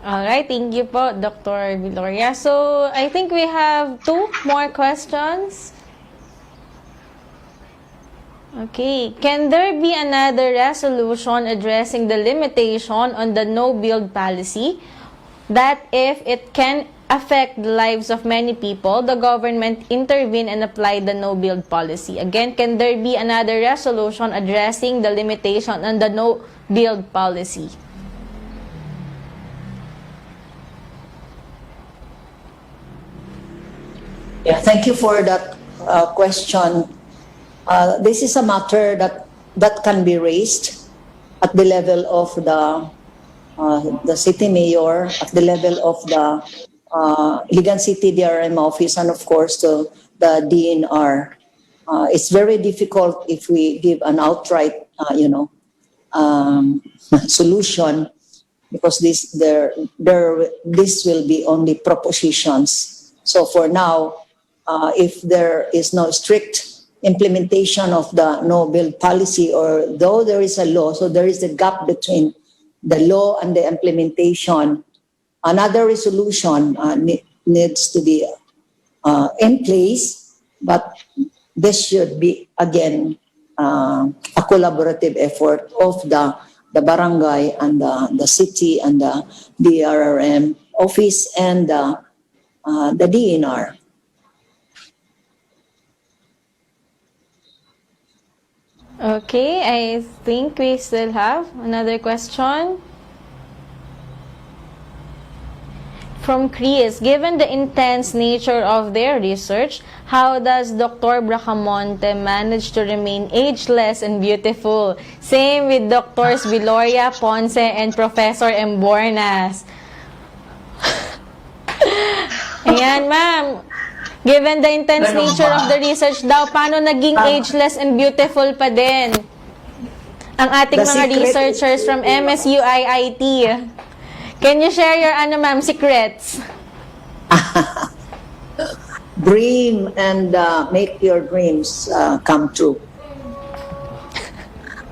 All right, thank you po, Dr. Viloria. So, I think we have 2 more questions. Okay, can there be another resolution addressing the limitation on the no-build policy that if it can affect the lives of many people, the government intervene and apply the no-build policy? Again, can there be another resolution addressing the limitation on the no-build policy? Yeah, thank you for that question. This is a matter that can be raised at the level of the city mayor, at the level of the Iligan City DRM office, and of course the DNR. It's very difficult if we give an outright, solution, because this will be only propositions. So for now, if there is no strict implementation of the no-build policy, or though there is a law, so there is a gap between the law and the implementation, another resolution needs to be in place, but this should be, again, a collaborative effort of the barangay and the city and the DRRM office and the DNR. Okay, I think we still have another question. From Chris, given the intense nature of their research, how does Dr. Bracamonte manage to remain ageless and beautiful? Same with Drs. Viloria, Ponce, and Professor Embornas. Ayan, ma'am. Given the intense nature of the research daw, paano naging ageless and beautiful pa din ang ating mga researchers from MSU IIT? Can you share your ma'am, secrets? Dream and make your dreams come true.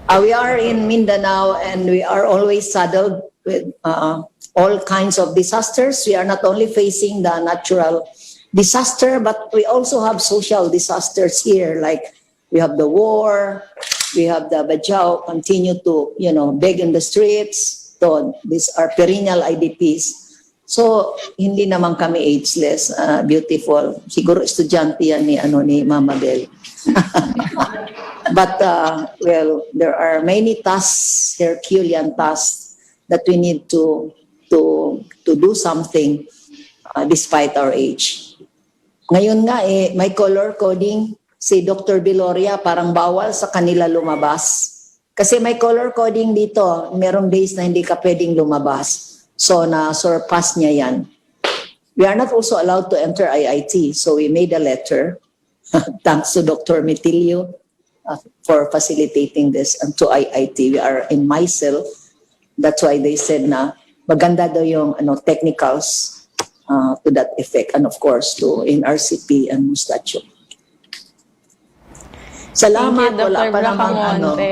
We are in Mindanao and we are always saddled with all kinds of disasters. We are not only facing the natural disaster, but we also have social disasters here, like we have the war, we have the Bajau continue to, beg in the streets. So these are perennial IDPs. So hindi naman kami ageless, beautiful. Siguro estudyante yan ni Mama Bel. But there are many tasks, Herculean tasks, that we need to do something despite our age. Ngayon nga may color coding si Dr. Viloria, parang bawal sa kanila lumabas. Kasi may color coding dito, merong days na hindi ka pwedeng lumabas. So na-surpass niya yan. We are not also allowed to enter IIT, so we made a letter. Thanks to Dr. Mitilio for facilitating this, and to IIT. We are in myself. That's why they said na maganda daw yung technicals to that effect, and of course to NRCP and Mustacho. Salamat. Thank you, Dr. Bracamonte.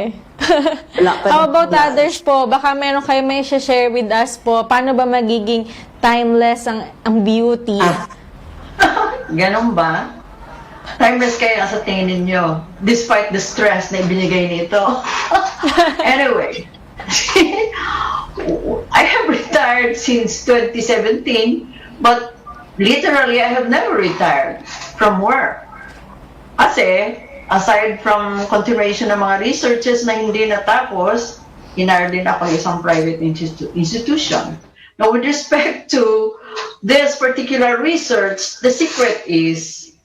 How about others po? Baka meron kayo may share with us po. Paano ba magiging timeless ang beauty? Ganon ba? Timeless kaya sa tingin ninyo, despite the stress na ibinigay nito. Anyway, I have retired since 2017. But literally, I have never retired from work. Kasi, aside from continuation ng mga researches na hindi natapos, hinar din ako isang private institution. Now, with respect to this particular research, the secret is,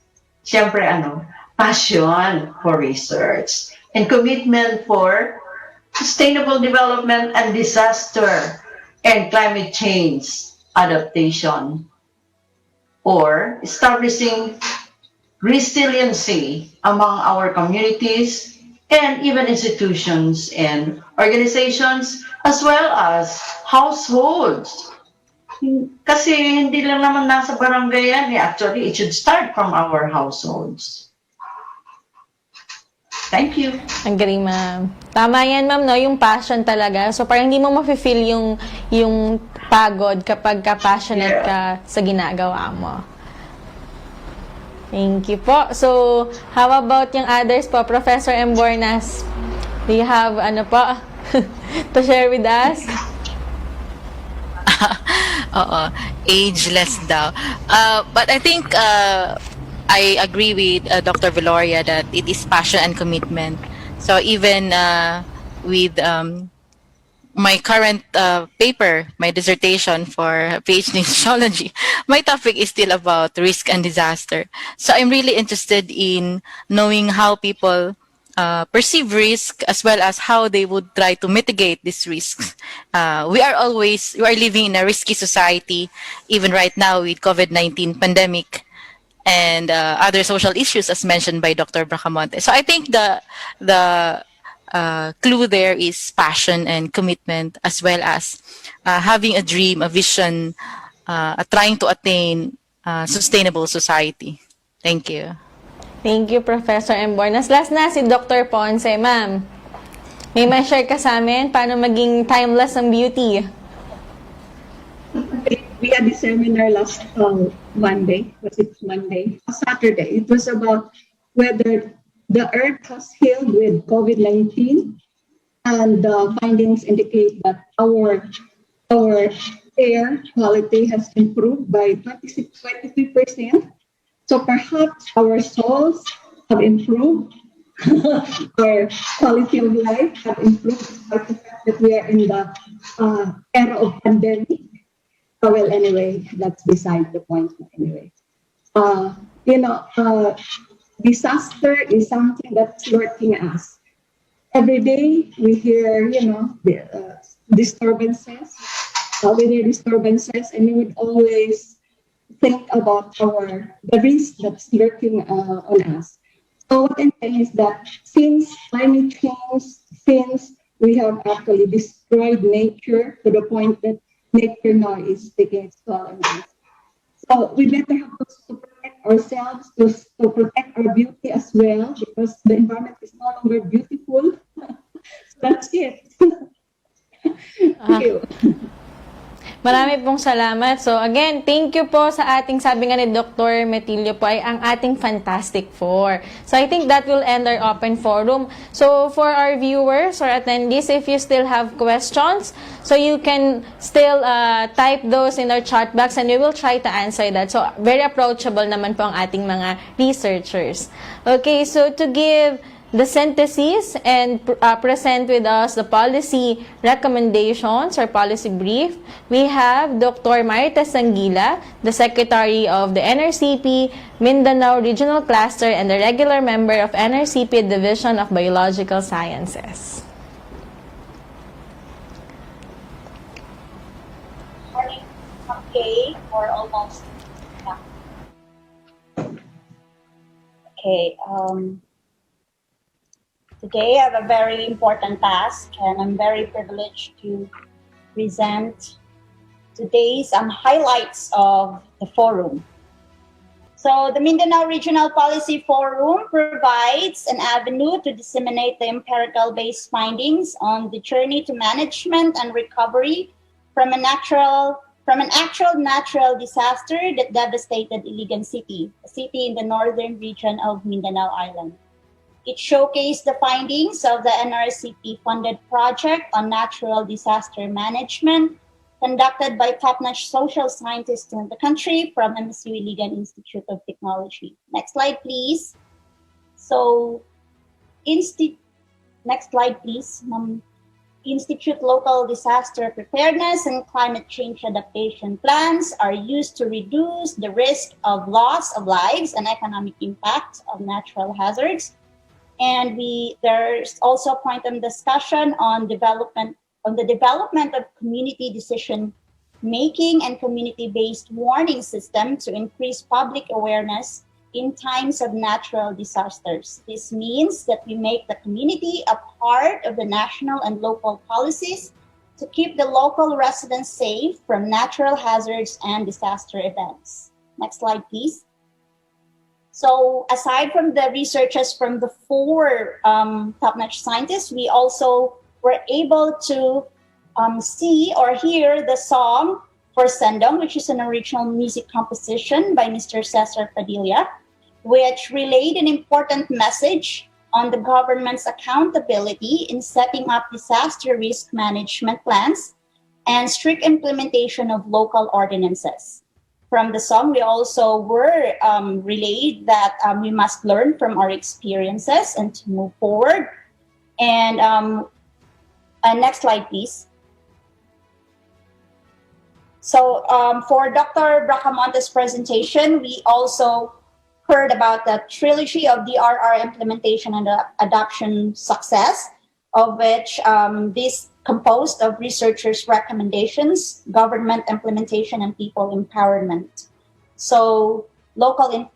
siyempre passion for research and commitment for sustainable development and disaster and climate change adaptation, or establishing resiliency among our communities and even institutions and organizations, as well as households. Kasi hindi lang naman nasa barangay yan. Actually, it should start from our households. Thank you. Ang galing, ma'am. Tama yan, ma'am, no? Yung passion talaga. So, parang hindi mo mafe-feel yung pagod kapag passionate ka sa ginagawa mo. Thank you po. So, how about yung others po? Professor Embornas, do you have, to share with us? Oo, ageless daw. But I think I agree with Dr. Veloria that it is passion and commitment. So even with my current paper, my dissertation for PhD in sociology, my topic is still about risk and disaster. So I'm really interested in knowing how people perceive risk as well as how they would try to mitigate these risks. We are living in a risky society, even right now with COVID-19 pandemic and other social issues as mentioned by Dr. Bracamonte. So I think the clue there is passion and commitment as well as having a dream, a vision, trying to attain a sustainable society. Thank you. Thank you, Professor Embornas. Last na, si Dr. Ponce. Ma'am, may ma-share ka sa amin paano maging timeless ang beauty? We had the seminar last Monday. Was it Monday? Saturday. It was about whether the Earth has healed with COVID-19, and the findings indicate that our air quality has improved by 23%. So perhaps our souls have improved, our quality of life have improved despite the fact that we are in the era of pandemic. Well, anyway, that's beside the point. Anyway, disaster is something that's lurking us. Every day we hear, disturbances. We hear disturbances, and we would always think about the risk that's lurking on us. So what I'm saying is that since climate change, since we have actually destroyed nature to the point that nature now is taking its toll on us. So we better have to protect ourselves, to protect our beauty as well, because the environment is no longer beautiful. So that's it. Thank you. Marami pong salamat. So again, thank you po sa ating, sabi nga ni Dr. Metilio po, ay ang ating Fantastic Four. So I think that will end our open forum. So for our viewers or attendees, if you still have questions, so you can still type those in our chat box and we will try to answer that. So very approachable naman po ang ating mga researchers. Okay, so to give the synthesis and present with us the policy recommendations or policy brief, we have Dr. Marites Sanguila, the Secretary of the NRCP Mindanao Regional Cluster and the regular member of NRCP Division of Biological Sciences. Morning. Okay, or almost. Okay. Today I have a very important task, and I'm very privileged to present today's highlights of the forum. So the Mindanao Regional Policy Forum provides an avenue to disseminate the empirical-based findings on the journey to management and recovery from an actual natural disaster that devastated Iligan City, a city in the northern region of Mindanao Island. It showcased the findings of the NRCP-funded project on natural disaster management conducted by top-notch social scientists in the country from MSU Iligan Institute of Technology. Next slide, please. So, next slide, please. Institute local disaster preparedness and climate change adaptation plans are used to reduce the risk of loss of lives and economic impact of natural hazards. And there's also a point of discussion on the development of community decision making and community-based warning system to increase public awareness in times of natural disasters. This means that we make the community a part of the national and local policies to keep the local residents safe from natural hazards and disaster events. Next slide, please. So aside from the researchers from the four top-notch scientists, we also were able to see or hear the song for Sendong, which is an original music composition by Mr. Cesar Padilla, which relayed an important message on the government's accountability in setting up disaster risk management plans and strict implementation of local ordinances. From the song, we also were relayed that we must learn from our experiences and to move forward. And next slide, please. So for Dr. Bracamonte's presentation, we also heard about the trilogy of DRR implementation and adoption success, of which this composed of researchers' recommendations, government implementation, and people empowerment. So local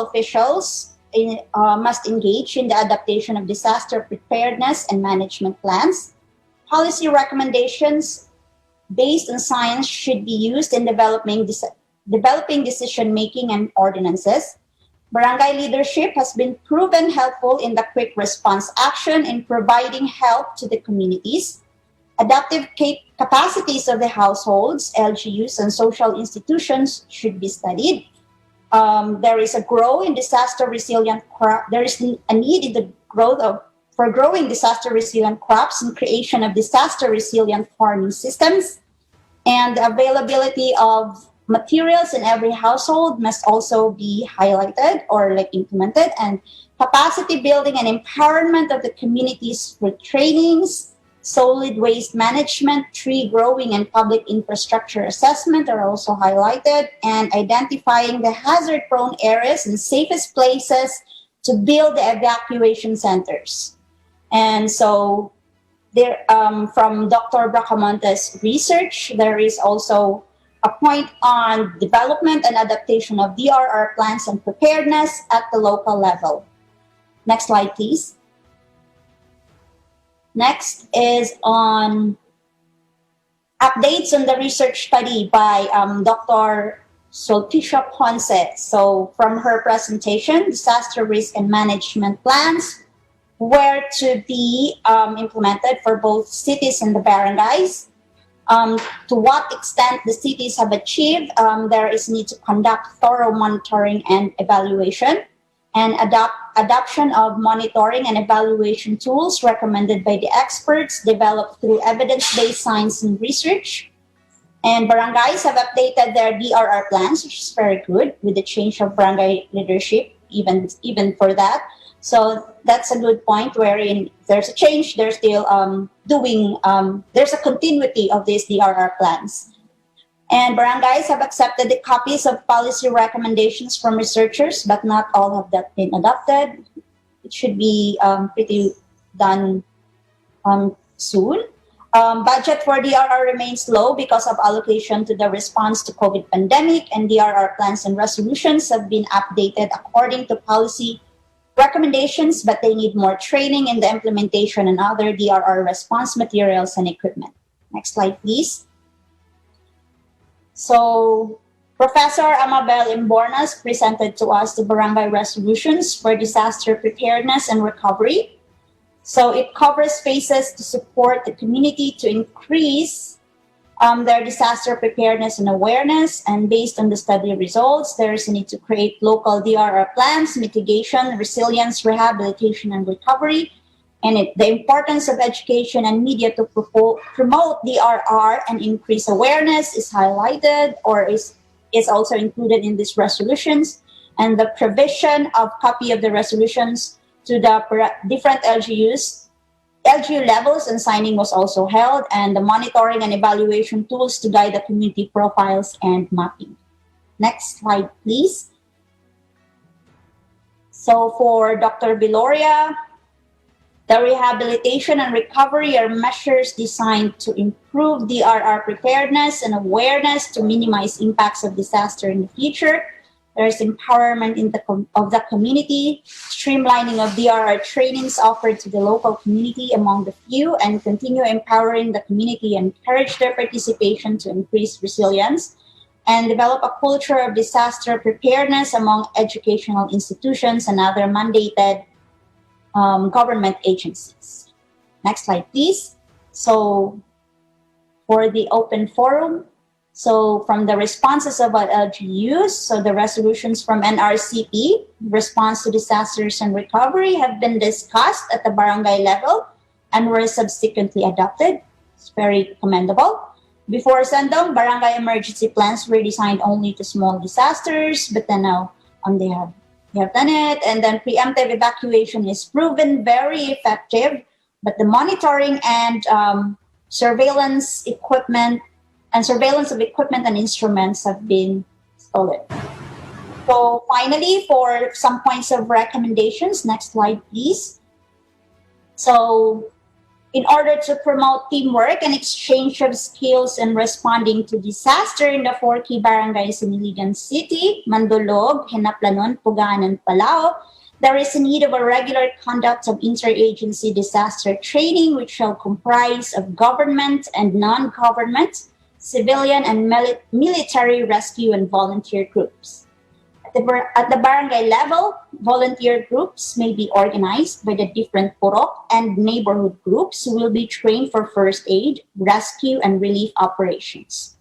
officials must engage in the adaptation of disaster preparedness and management plans. Policy recommendations based on science should be used in developing decision-making and ordinances. Barangay leadership has been proven helpful in the quick response action in providing help to the communities. Adaptive capacities of the households, LGUs, and social institutions should be studied. There is a growth in disaster resilient there is a need in the growth for growing disaster resilient crops and creation of disaster resilient farming systems. And the availability of materials in every household must also be highlighted or implemented, and capacity building and empowerment of the communities with trainings, solid waste management, tree growing, and public infrastructure assessment are also highlighted, and identifying the hazard-prone areas and safest places to build the evacuation centers. And so there, from Dr. Bracamonte's research, there is also a point on development and adaptation of DRR plans and preparedness at the local level. Next slide, please. Next is on updates on the research study by Dr. Sulpicia Ponce. So from her presentation, disaster risk and management plans were to be implemented for both cities and the barangays. To what extent the cities have achieved, there is need to conduct thorough monitoring and evaluation, and adoption of monitoring and evaluation tools recommended by the experts developed through evidence-based science and research. And barangays have updated their DRR plans, which is very good, with the change of barangay leadership, even for that. So that's a good point wherein there's a change, they're still there's a continuity of these DRR plans. And barangays have accepted the copies of policy recommendations from researchers, but not all have that been adopted. It should be pretty done soon. Budget for DRR remains low because of allocation to the response to COVID pandemic, and DRR plans and resolutions have been updated according to policy recommendations, but they need more training in the implementation and other DRR response materials and equipment. Next slide, please. So Professor Amabel Imbornas presented to us the barangay resolutions for disaster preparedness and recovery. So it covers phases to support the community to increase their disaster preparedness and awareness. And based on the study results, there is a need to create local DRR plans, mitigation, resilience, rehabilitation, and recovery. And the importance of education and media to promote DRR and increase awareness is highlighted or is also included in these resolutions. And the provision of copy of the resolutions to the different LGU levels and signing was also held, and the monitoring and evaluation tools to guide the community profiles and mapping. Next slide, please. So for Dr. Viloria, the rehabilitation and recovery are measures designed to improve DRR preparedness and awareness to minimize impacts of disaster in the future. There's empowerment of the community, streamlining of DRR trainings offered to the local community among the few, and continue empowering the community and encourage their participation to increase resilience, and develop a culture of disaster preparedness among educational institutions and other mandated government agencies. Next slide, please. So for the open forum, so from the responses of LGUs, so the resolutions from NRCP, response to disasters and recovery, have been discussed at the barangay level and were subsequently adopted. It's very commendable. Before sundown, barangay emergency plans were designed only to small disasters, but then now they have done it. And then preemptive evacuation is proven very effective, but the monitoring and surveillance of equipment and instruments have been stolen. So finally, for some points of recommendations, next slide, please. So in order to promote teamwork and exchange of skills in responding to disaster in the 4 key barangays in Iligan City, Mandulog, Henaplanon, Pugaan, and Palao, there is a need of a regular conduct of interagency disaster training, which shall comprise of government and non-government, civilian and military rescue and volunteer groups. At the barangay level, volunteer groups may be organized by the different purok and neighborhood groups who will be trained for first aid, rescue, and relief operations.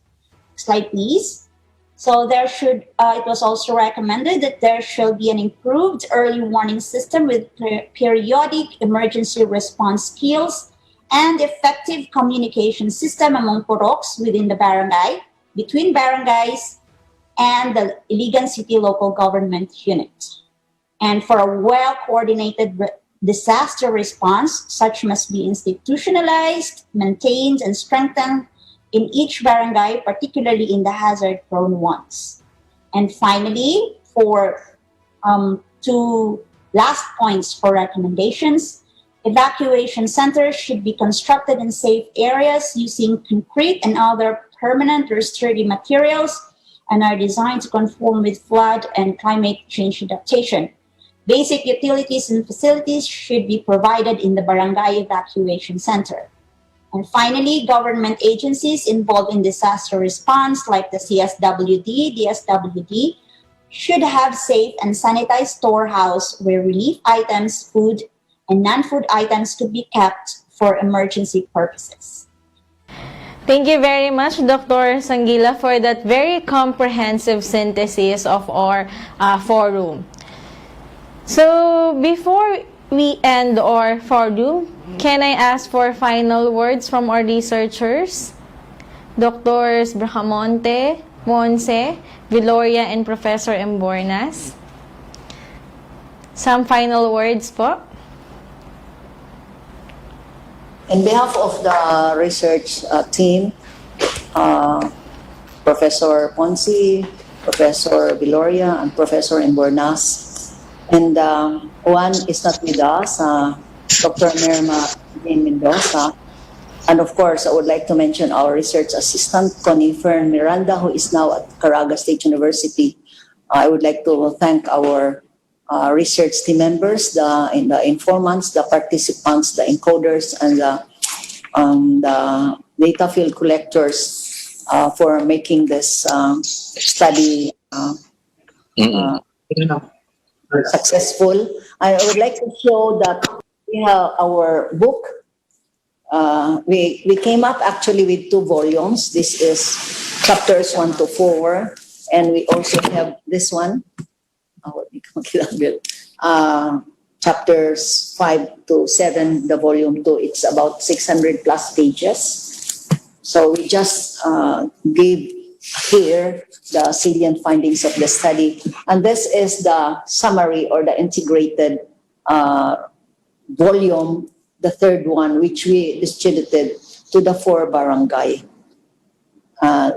Slide, please. So it was also recommended that there shall be an improved early warning system with periodic emergency response skills and effective communication system among puroks within the barangay, between barangays, and the Iligan City Local Government Unit. And for a well-coordinated disaster response, such must be institutionalized, maintained, and strengthened in each barangay, particularly in the hazard-prone ones. And finally, for 2 last points for recommendations, evacuation centers should be constructed in safe areas using concrete and other permanent or sturdy materials and are designed to conform with flood and climate change adaptation. Basic utilities and facilities should be provided in the barangay evacuation center. And finally, government agencies involved in disaster response, like the DSWD, should have safe and sanitized storehouse where relief items, food, and non-food items could be kept for emergency purposes. Thank you very much, Dr. Sanguila, for that very comprehensive synthesis of our forum. So, before we end our forum, can I ask for final words from our researchers? Drs. Bracamonte, Monse, Viloria, and Professor Embornas. Some final words po? In behalf of the research team, Professor Ponce, Professor Viloria, and Professor Embornas, and one is not with us, Dr. Merma Mendoza, and of course, I would like to mention our research assistant, Connie Fern Miranda, who is now at Caraga State University. I would like to thank our research team members, the informants, the participants, the encoders, and the data field collectors for making this study successful. I would like to show that we have our book. We came up actually with 2 volumes. This is chapters 1 to 4, and we also have this one. Chapters 5 to 7, the volume 2, it's about 600 plus pages. So we just gave here the salient findings of the study. And this is the summary or the integrated volume, the 3rd one, which we distributed to the 4 barangay,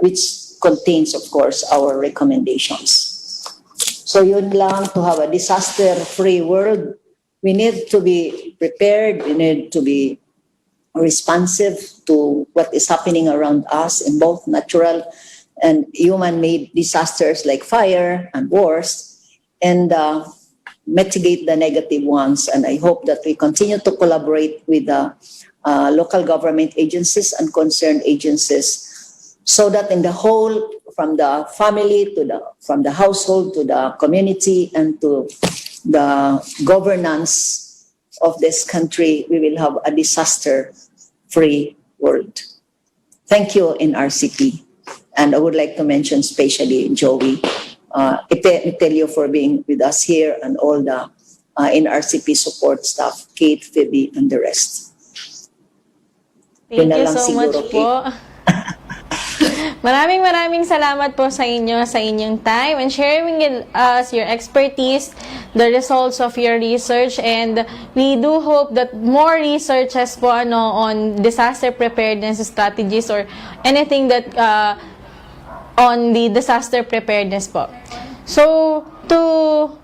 which contains, of course, our recommendations. So yun lang, to have a disaster-free world, we need to be prepared, we need to be responsive to what is happening around us in both natural and human-made disasters like fire and wars, and mitigate the negative ones. And I hope that we continue to collaborate with the local government agencies and concerned agencies, so that in the whole, from the family to from the household to the community and to the governance of this country, we will have a disaster-free world. Thank you, NRCP. And I would like to mention especially Joey, Itelio, for being with us here, and all the NRCP support staff, Kate, Phoebe, and the rest. Thank Yun na you lang so siguro, much po. Maraming salamat po sa inyo, sa inyong time, and sharing with us your expertise, the results of your research, and we do hope that more researches po on disaster preparedness strategies or anything that on the disaster preparedness po. So, to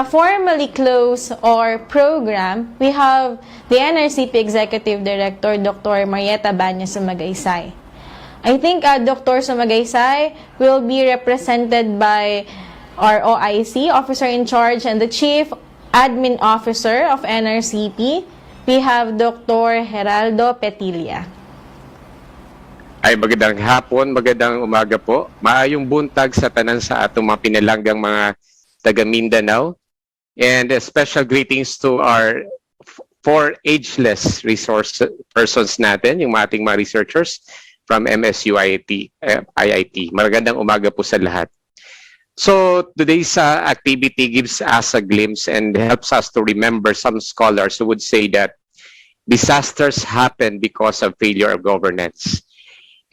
formally close our program, we have the NRCP Executive Director, Dr. Marieta Baños Sumagaysay. I think Dr. Sumagaysay will be represented by our OIC, Officer in Charge, and the Chief Admin Officer of NRCP. We have Dr. Geraldo Petilla. Ay magandang hapon, magandang umaga po. Maayong buntag sa tanan sa atong mga pinalanggang mga taga Mindanao. And special greetings to our 4 ageless resource persons natin, yung ating mga researchers from MSU IIT. Magandang umaga po sa lahat. So today's activity gives us a glimpse and helps us to remember some scholars who would say that disasters happen because of failure of governance.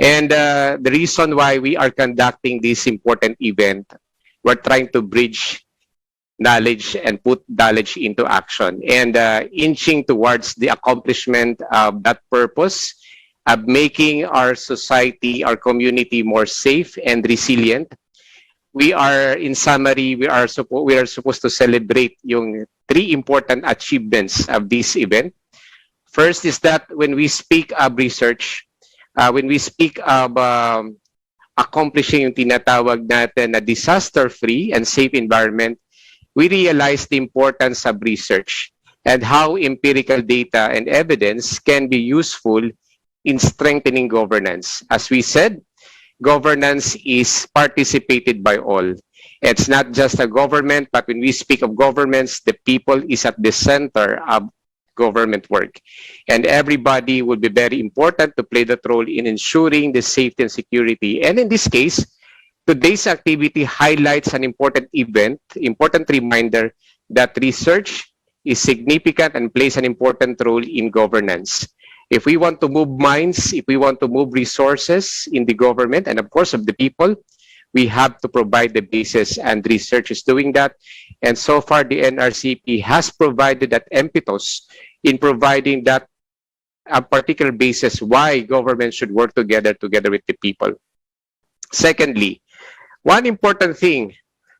And the reason why we are conducting this important event, we're trying to bridge knowledge and put knowledge into action, and inching towards the accomplishment of that purpose of making our society, our community more safe and resilient. We are, in summary, we are supposed to celebrate yung 3 important achievements of this event. First is that when we speak of research, when we speak of accomplishing yung tinatawag natin na disaster-free and safe environment, we realize the importance of research and how empirical data and evidence can be useful in strengthening governance. As we said, governance is participated by all. It's not just a government, but when we speak of governments, the people is at the center of government work. And everybody will be very important to play that role in ensuring the safety and security. And in this case, today's activity highlights an important event, important reminder that research is significant and plays an important role in governance. If we want to move minds, if we want to move resources in the government and of course of the people, we have to provide the basis, and research is doing that. And so far, the NRCP has provided that impetus in providing that a particular basis why government should work together with the people. Secondly, one important thing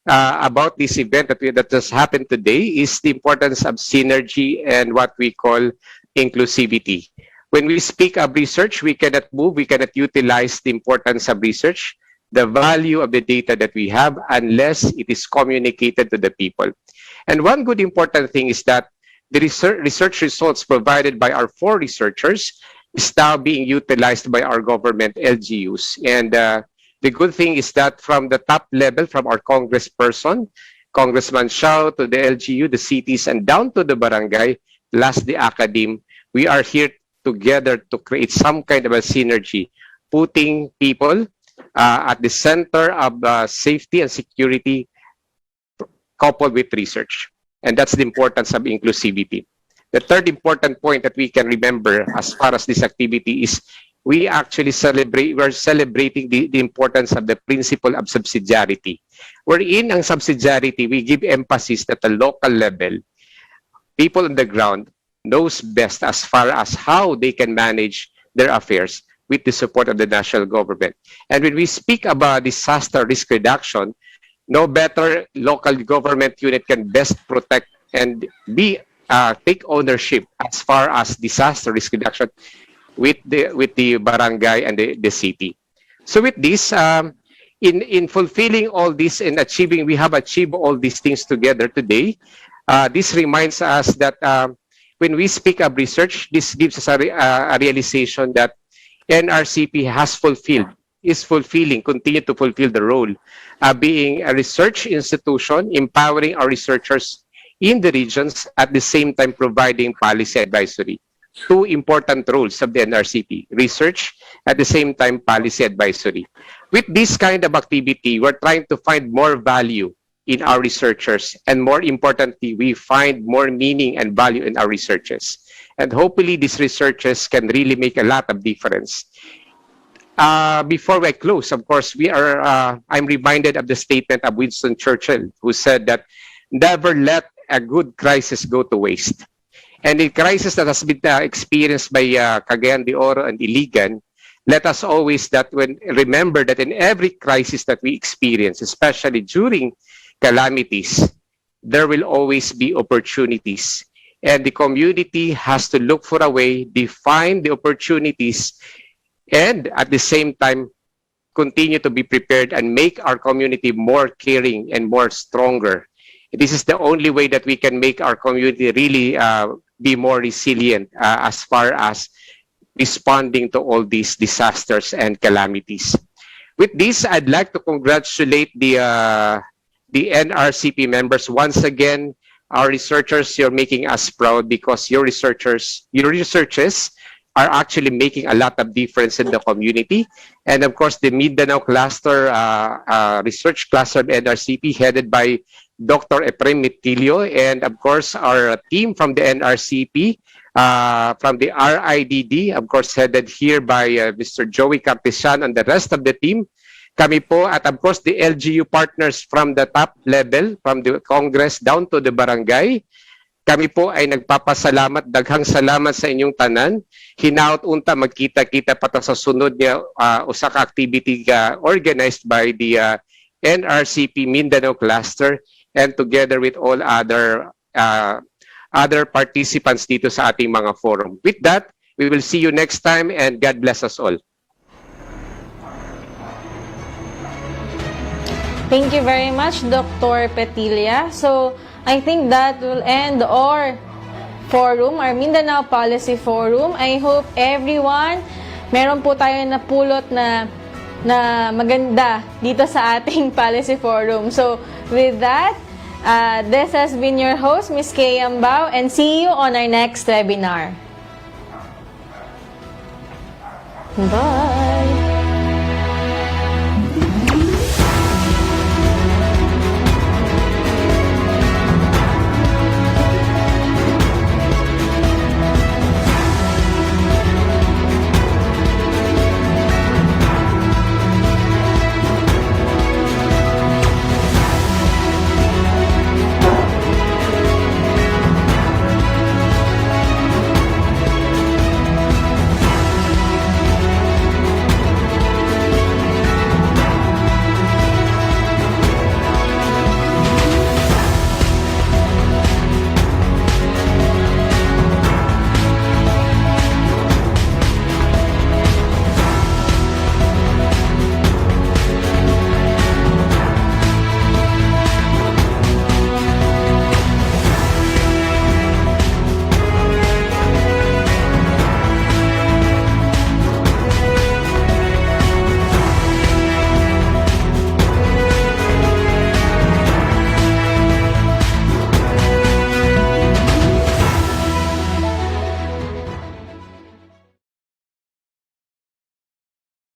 about this event that has happened today is the importance of synergy and what we call inclusivity. When we speak of research, we cannot utilize the importance of research, the value of the data that we have, unless it is communicated to the people. And one good important thing is that the research results provided by our 4 researchers is now being utilized by our government LGUs. And the good thing is that from the top level, from our congressperson, Congressman Shao, to the LGU, the cities, and down to the barangay, last the academe, we are here together to create some kind of a synergy, putting people at the center of safety and security coupled with research. And that's the importance of inclusivity. The third important point that we can remember as far as this activity is we're celebrating the importance of the principle of subsidiarity. Wherein ang subsidiarity, we give emphasis at the local level. People on the ground knows best as far as how they can manage their affairs with the support of the national government. And when we speak about disaster risk reduction, no better local government unit can best protect and take ownership as far as disaster risk reduction with the barangay and the city. So with this, in fulfilling all this and achieving, we have achieved all these things together today. This reminds us that when we speak of research, this gives us a realization that NRCP has fulfilled, is fulfilling, continue to fulfill the role, being a research institution, empowering our researchers in the regions, at the same time providing policy advisory. Two important roles of the NRCP, research, at the same time policy advisory. With this kind of activity, we're trying to find more value in our researchers, and more importantly, we find more meaning and value in our researches. And hopefully these researches can really make a lot of difference. Before we close, of course, I'm reminded of the statement of Winston Churchill, who said that never let a good crisis go to waste. And the crisis that has been experienced by Cagayan de Oro and Iligan, let us always remember that in every crisis that we experience, especially during calamities, there will always be opportunities. And the community has to look for a way, define the opportunities, and at the same time, continue to be prepared and make our community more caring and more stronger. This is the only way that we can make our community really be more resilient as far as responding to all these disasters and calamities. With this, I'd like to congratulate the NRCP members. Once again, our researchers, you're making us proud because your researches are actually making a lot of difference in the community. And of course, the Mindanao cluster, research cluster of NRCP, headed by Dr. Efrem Mitilio, and of course, our team from the NRCP, from the RIDD, of course, headed here by Mr. Joey Cartesian and the rest of the team. Kami po, at of course, the LGU partners from the top level, from the Congress down to the barangay. Kami po ay nagpapasalamat, daghang salamat sa inyong tanan. Hinaut unta magkita-kita pa ta sa sunod niya usa ka activity organized by the NRCP Mindanao cluster, and together with all other participants dito sa ating mga forum. With that, we will see you next time, and God bless us all. Thank you very much, Dr. Petilia. So, I think that will end our forum, our Mindanao Policy Forum. I hope everyone, meron po tayo napulot na maganda dito sa ating Policy Forum. So, with that, this has been your host, Ms. Kay Ambao, and see you on our next webinar. Bye!